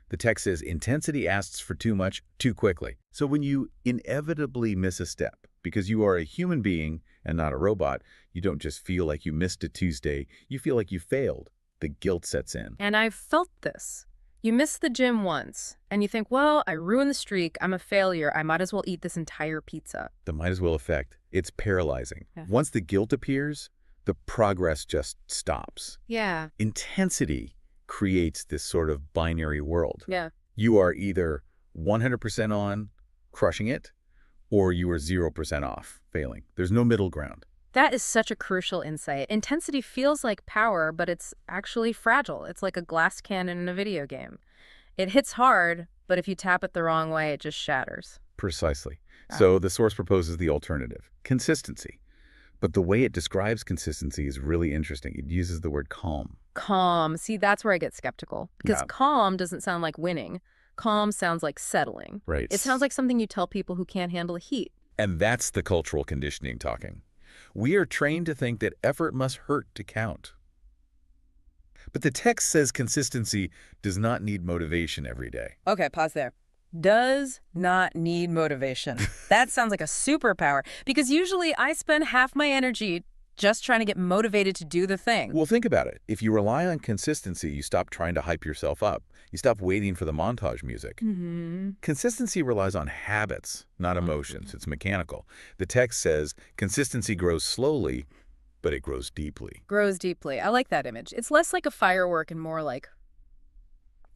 The text says intensity asks for too much too quickly. So when you inevitably miss a step, because you are a human being and not a robot, you don't just feel like you missed a Tuesday, you feel like you failed. The guilt sets in. And I've felt this. You miss the gym once, and you think, well, I ruined the streak, I'm a failure, I might as well eat this entire pizza. The might as well effect, it's paralyzing. Yeah. Once the guilt appears, the progress just stops. Yeah. Intensity creates this sort of binary world. Yeah. You are either 100% on, crushing it, or you are 0% off, failing. There's no middle ground. That is such a crucial insight. Intensity feels like power, but it's actually fragile. It's like a glass cannon in a video game. It hits hard, but if you tap it the wrong way, it just shatters. Precisely. So the source proposes the alternative, consistency. But the way it describes consistency is really interesting. It uses the word calm. Calm. See, that's where I get skeptical. Because Yeah. calm doesn't sound like winning. Calm sounds like settling. Right. It sounds like something you tell people who can't handle the heat. And that's the cultural conditioning talking. We are trained to think that effort must hurt to count. But the text says consistency does not need motivation every day. Okay, pause there. Does not need motivation. That sounds like a superpower, because usually I spend half my energy just trying to get motivated to do the thing. Well, think about it. If you rely on consistency, you stop trying to hype yourself up. You stop waiting for the montage music. Mm-hmm. Consistency relies on habits, not emotions. It's mechanical. The text says consistency grows slowly, but it grows deeply. Grows deeply. I like that image. It's less like a firework and more like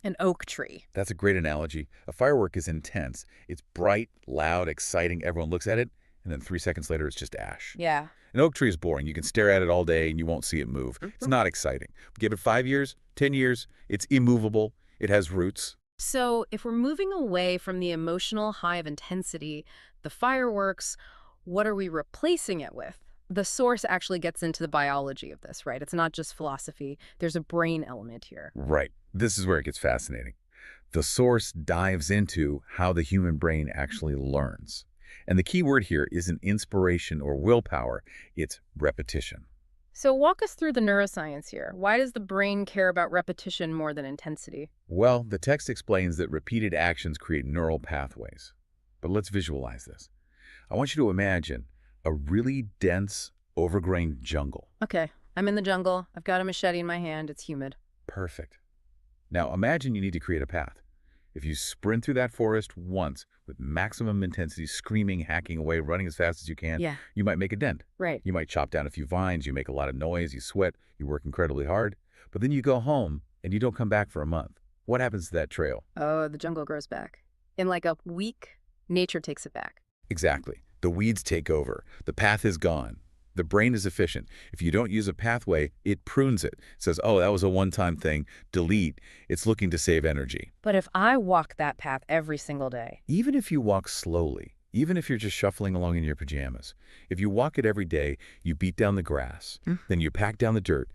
an oak tree. That's a great analogy. A firework is intense. It's bright, loud, exciting. Everyone looks at it, and then 3 seconds later, it's just ash. Yeah. An oak tree is boring. You can stare at it all day, and you won't see it move. It's not exciting. Give it 5 years, 10 years, it's immovable. It has roots. So if we're moving away from the emotional high of intensity, the fireworks, what are we replacing it with? The source actually gets into the biology of this, right? It's not just philosophy. There's a brain element here. Right. This is where it gets fascinating. The source dives into how the human brain actually learns. And the key word here isn't inspiration or willpower, it's repetition. So walk us through the neuroscience here. Why does the brain care about repetition more than intensity? Well, the text explains that repeated actions create neural pathways. But let's visualize this. I want you to imagine a really dense, overgrown jungle. Okay, I'm in the jungle. I've got a machete in my hand. It's humid. Perfect. Now imagine you need to create a path. If you sprint through that forest once with maximum intensity, screaming, hacking away, running as fast as you can, Yeah. you might make a dent. Right. You might chop down a few vines, you make a lot of noise, you sweat, you work incredibly hard, but then you go home and you don't come back for a month. What happens to that trail? Oh, the jungle grows back. In like a week, nature takes it back. Exactly. The weeds take over. The path is gone. The brain is efficient. If you don't use a pathway, it prunes it. It says, oh, that was a one-time thing. Delete. It's looking to save energy. But if I walk that path every single day, Even if you walk slowly, even if you're just shuffling along in your pajamas, if you walk it every day, you beat down the grass, then you pack down the dirt,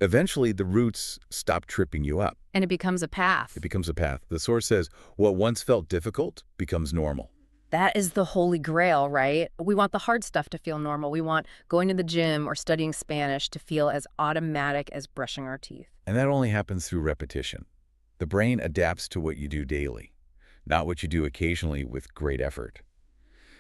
eventually the roots stop tripping you up. and it becomes a path. It becomes a path. The source says, what once felt difficult becomes normal. That is the holy grail, right? We want the hard stuff to feel normal. We want going to the gym or studying Spanish to feel as automatic as brushing our teeth. And that only happens through repetition. The brain adapts to what you do daily, not what you do occasionally with great effort.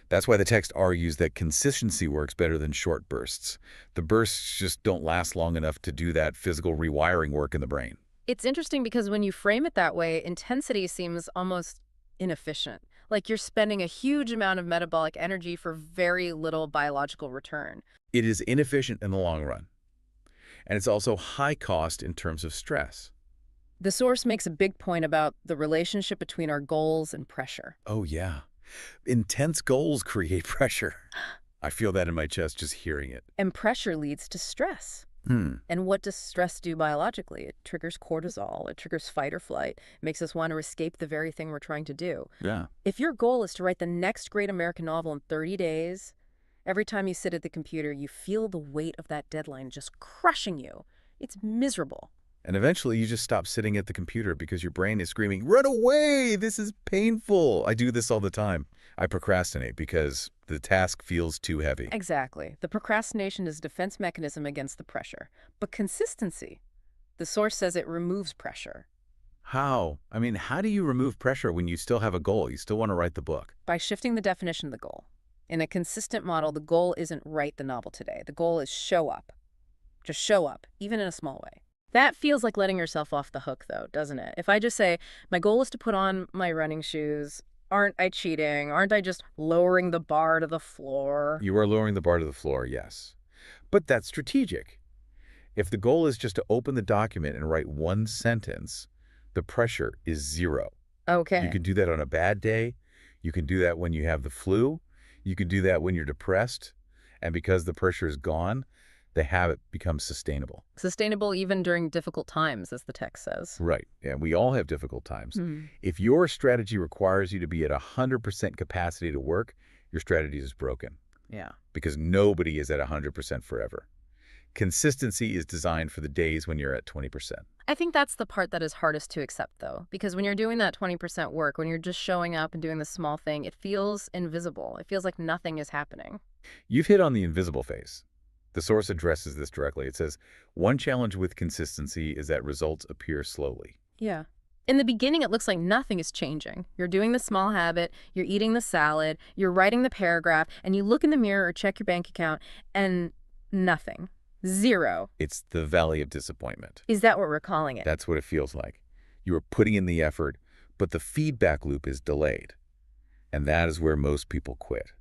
That's why the text argues that consistency works better than short bursts. The bursts just don't last long enough to do that physical rewiring work in the brain. It's interesting because when you frame it that way, intensity seems almost inefficient. Like you're spending a huge amount of metabolic energy for very little biological return. It is inefficient in the long run. And it's also high cost in terms of stress. The source makes a big point about the relationship between our goals and pressure. Oh, yeah. Intense goals create pressure. I feel that in my chest just hearing it. And pressure leads to stress. And what does stress do biologically? It triggers cortisol. It triggers fight or flight. It makes us want to escape the very thing we're trying to do. Yeah. If your goal is to write the next great American novel in 30 days, every time you sit at the computer, you feel the weight of that deadline just crushing you. It's miserable. And eventually you just stop sitting at the computer because your brain is screaming, run away, this is painful. I do this all the time. I procrastinate because the task feels too heavy. Exactly. The procrastination is a defense mechanism against the pressure. But consistency, the source says it removes pressure. How? I mean, how do you remove pressure when you still have a goal? You still want to write the book? By shifting the definition of the goal. In a consistent model, the goal isn't write the novel today. The goal is show up. Just show up, even in a small way. That feels like letting yourself off the hook, though, doesn't it? If I just say, my goal is to put on my running shoes, aren't I cheating? Aren't I just lowering the bar to the floor? You are lowering the bar to the floor, yes. But that's strategic. If the goal is just to open the document and write one sentence, the pressure is zero. Okay. You can do that on a bad day. You can do that when you have the flu. You can do that when you're depressed. And because the pressure is gone, the habit becomes sustainable. Sustainable even during difficult times, as the text says. Right. Yeah, we all have difficult times. If your strategy requires you to be at 100% capacity to work, your strategy is broken. Yeah. Because nobody is at 100% forever. Consistency is designed for the days when you're at 20%. I think that's the part that is hardest to accept, though, because when you're doing that 20% work, when you're just showing up and doing the small thing, it feels invisible. It feels like nothing is happening. You've hit on the invisible phase. The source addresses this directly. It says, one challenge with consistency is that results appear slowly. Yeah. In the beginning, it looks like nothing is changing. You're doing the small habit, you're eating the salad, you're writing the paragraph, and you look in the mirror or check your bank account, and nothing. Zero. It's the valley of disappointment. Is that what we're calling it? That's what it feels like. You are putting in the effort, but the feedback loop is delayed. And that is where most people quit.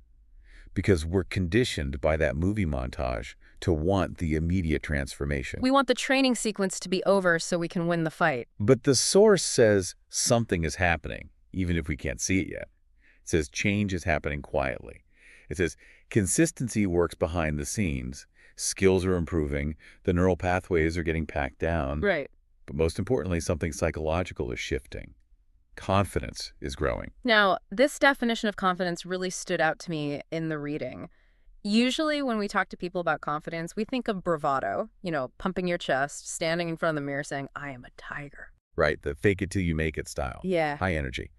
Because we're conditioned by that movie montage to want the immediate transformation. We want the training sequence to be over so we can win the fight. But the source says something is happening, even if we can't see it yet. It says change is happening quietly. It says consistency works behind the scenes. Skills are improving. The neural pathways are getting packed down. Right. But most importantly, something psychological is shifting. Confidence is growing. Now, this definition of confidence really stood out to me in the reading. Usually when we talk to people about confidence, we think of bravado, pumping your chest, standing in front of the mirror saying, I am a tiger. Right, the fake it till you make it style. Yeah. High energy.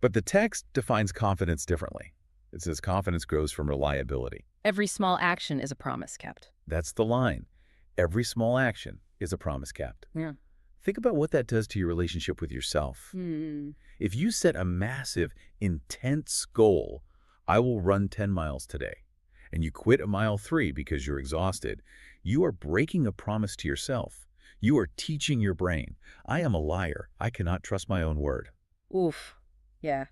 But the text defines confidence differently. It says confidence grows from reliability. Every small action is a promise kept. That's the line. Every small action is a promise kept. Yeah. Think about what that does to your relationship with yourself. If you set a massive, intense goal, I will run 10 miles today, and you quit at mile 3 because you're exhausted, you are breaking a promise to yourself. You are teaching your brain, I am a liar. I cannot trust my own word. Oof. Yeah.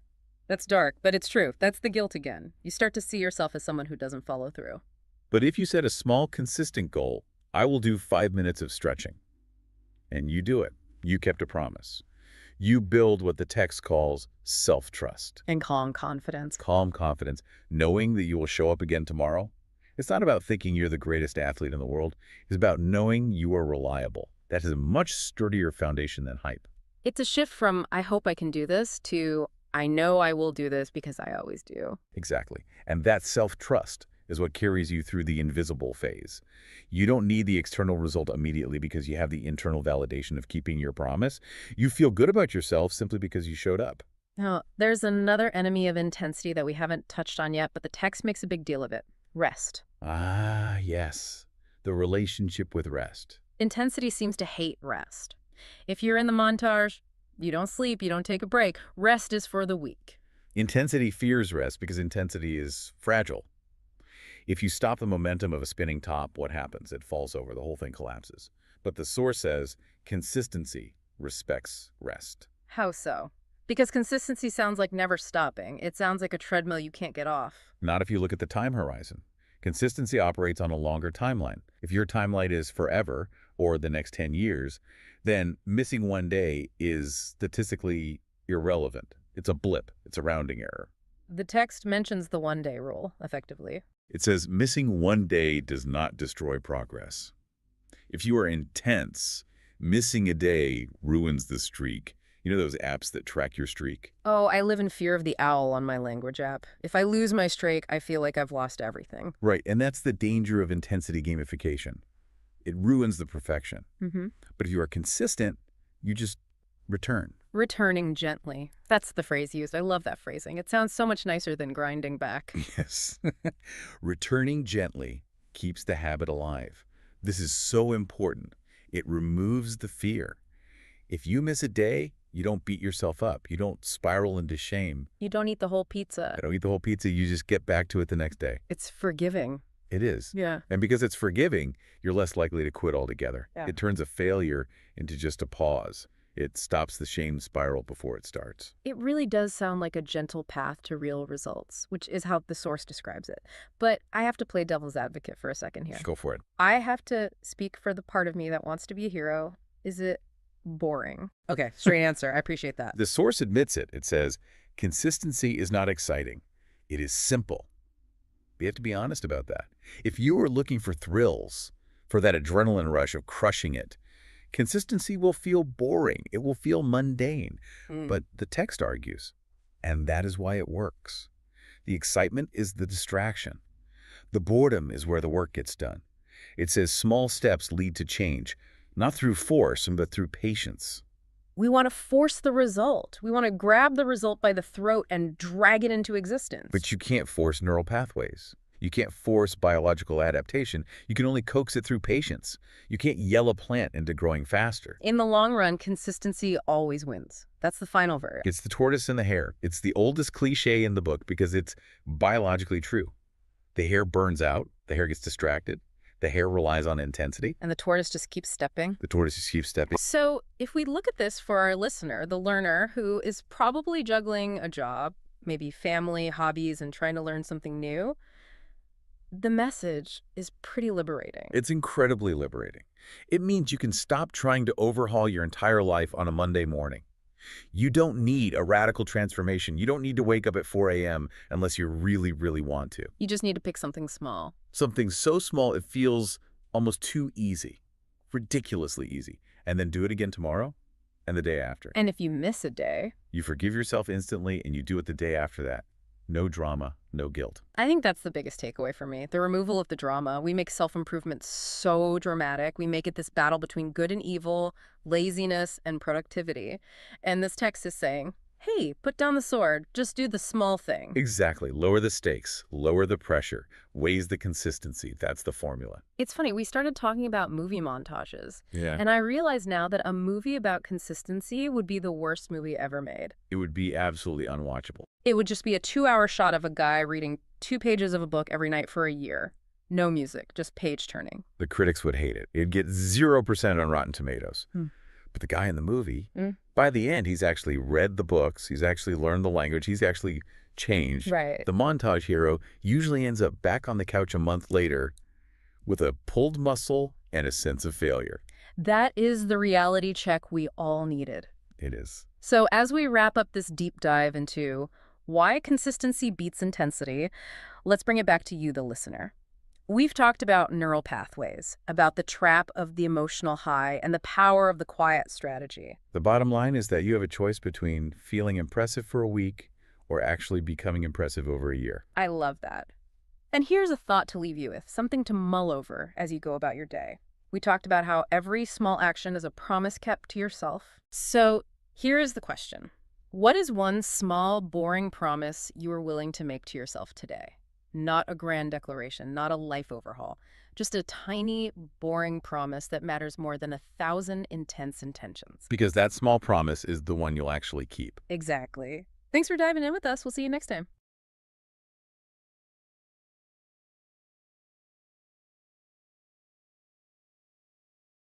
That's dark, but it's true. That's the guilt again. You start to see yourself as someone who doesn't follow through. But if you set a small, consistent goal, I will do 5 minutes of stretching, and you do it. You kept a promise. You build what the text calls self-trust. And calm confidence. Calm confidence, knowing that you will show up again tomorrow. It's not about thinking you're the greatest athlete in the world. It's about knowing you are reliable. That is a much sturdier foundation than hype. It's a shift from, I hope I can do this, to, I know I will do this because I always do. Exactly. And that self-trust is what carries you through the invisible phase. You don't need the external result immediately because you have the internal validation of keeping your promise. You feel good about yourself simply because you showed up. Now, there's another enemy of intensity that we haven't touched on yet, but the text makes a big deal of it. Rest. Ah, yes. The relationship with rest. Intensity seems to hate rest. If you're in the montage, you don't sleep, you don't take a break. Rest is for the weak. Intensity fears rest because intensity is fragile. If you stop the momentum of a spinning top, what happens? It falls over. The whole thing collapses. But the source says consistency respects rest. How so? Because consistency sounds like never stopping. It sounds like a treadmill you can't get off. Not if you look at the time horizon. Consistency operates on a longer timeline. If your timeline is forever or the next 10 years, then missing one day is statistically irrelevant. It's a blip. It's a rounding error. The text mentions the one-day rule, effectively. It says missing one day does not destroy progress. If you are intense, missing a day ruins the streak. You know those apps that track your streak? Oh, I live in fear of the owl on my language app. If I lose my streak, I feel like I've lost everything. Right, and that's the danger of intensity gamification. It ruins the perfection. But if you are consistent, you just return. Returning gently. That's the phrase used. I love that phrasing. It sounds so much nicer than grinding back. Yes. Returning gently keeps the habit alive. This is so important. It removes the fear. If you miss a day, you don't beat yourself up. You don't spiral into shame. You don't eat the whole pizza. I don't eat the whole pizza. You just get back to it the next day. It's forgiving. It is. Yeah. And because it's forgiving, you're less likely to quit altogether. Yeah. It turns a failure into just a pause. It stops the shame spiral before it starts. It really does sound like a gentle path to real results, which is how the source describes it. But I have to play devil's advocate for a second here. Go for it. I have to speak for the part of me that wants to be a hero. Is it boring? Okay, straight answer. I appreciate that. The source admits it. It says, consistency is not exciting. It is simple. We have to be honest about that. If you are looking for thrills, for that adrenaline rush of crushing it, consistency will feel boring. It will feel mundane. But the text argues, and that is why it works. The excitement is the distraction. The boredom is where the work gets done. It says small steps lead to change, not through force, but through patience. We want to force the result. We want to grab the result by the throat and drag it into existence. But you can't force neural pathways. You can't force biological adaptation. You can only coax it through patience. You can't yell a plant into growing faster. In the long run, consistency always wins. That's the final verdict. It's the tortoise and the hare. It's the oldest cliche in the book because it's biologically true. The hare burns out. The hare gets distracted. The hare relies on intensity. And the tortoise just keeps stepping. The tortoise just keeps stepping. So if we look at this for our listener, the learner who is probably juggling a job, maybe family, hobbies, and trying to learn something new, the message is pretty liberating. It's incredibly liberating. It means you can stop trying to overhaul your entire life on a Monday morning. You don't need a radical transformation. You don't need to wake up at 4 a.m. unless you really, really want to. You just need to pick something small. Something so small it feels almost too easy, ridiculously easy, and then do it again tomorrow and the day after. And if you miss a day, you forgive yourself instantly and you do it the day after that. No drama, no guilt. I think that's the biggest takeaway for me. The removal of the drama. We make self-improvement so dramatic. We make it this battle between good and evil, laziness and productivity. And this text is saying, hey, put down the sword, just do the small thing. Exactly. Lower the stakes, lower the pressure, raise the consistency. That's the formula. It's funny, we started talking about movie montages. Yeah. And I realize now that a movie about consistency would be the worst movie ever made. It would be absolutely unwatchable. It would just be a 2-hour shot of a guy reading 2 pages of a book every night for a year. No music, just page turning. The critics would hate it. It'd get 0% on Rotten Tomatoes. But the guy in the movie, by the end, he's actually read the books. He's actually learned the language. He's actually changed. Right. The montage hero usually ends up back on the couch a month later with a pulled muscle and a sense of failure. That is the reality check we all needed. It is. So as we wrap up this deep dive into why consistency beats intensity, let's bring it back to you, the listener. We've talked about neural pathways, about the trap of the emotional high, and the power of the quiet strategy. The bottom line is that you have a choice between feeling impressive for a week or actually becoming impressive over a year. I love that. And here's a thought to leave you with, something to mull over as you go about your day. We talked about how every small action is a promise kept to yourself. So here's the question. What is one small, boring promise you are willing to make to yourself today? Not a grand declaration, not a life overhaul. Just a tiny, boring promise that matters more than 1,000 intense intentions. Because that small promise is the one you'll actually keep. Exactly. Thanks for diving in with us. We'll see you next time.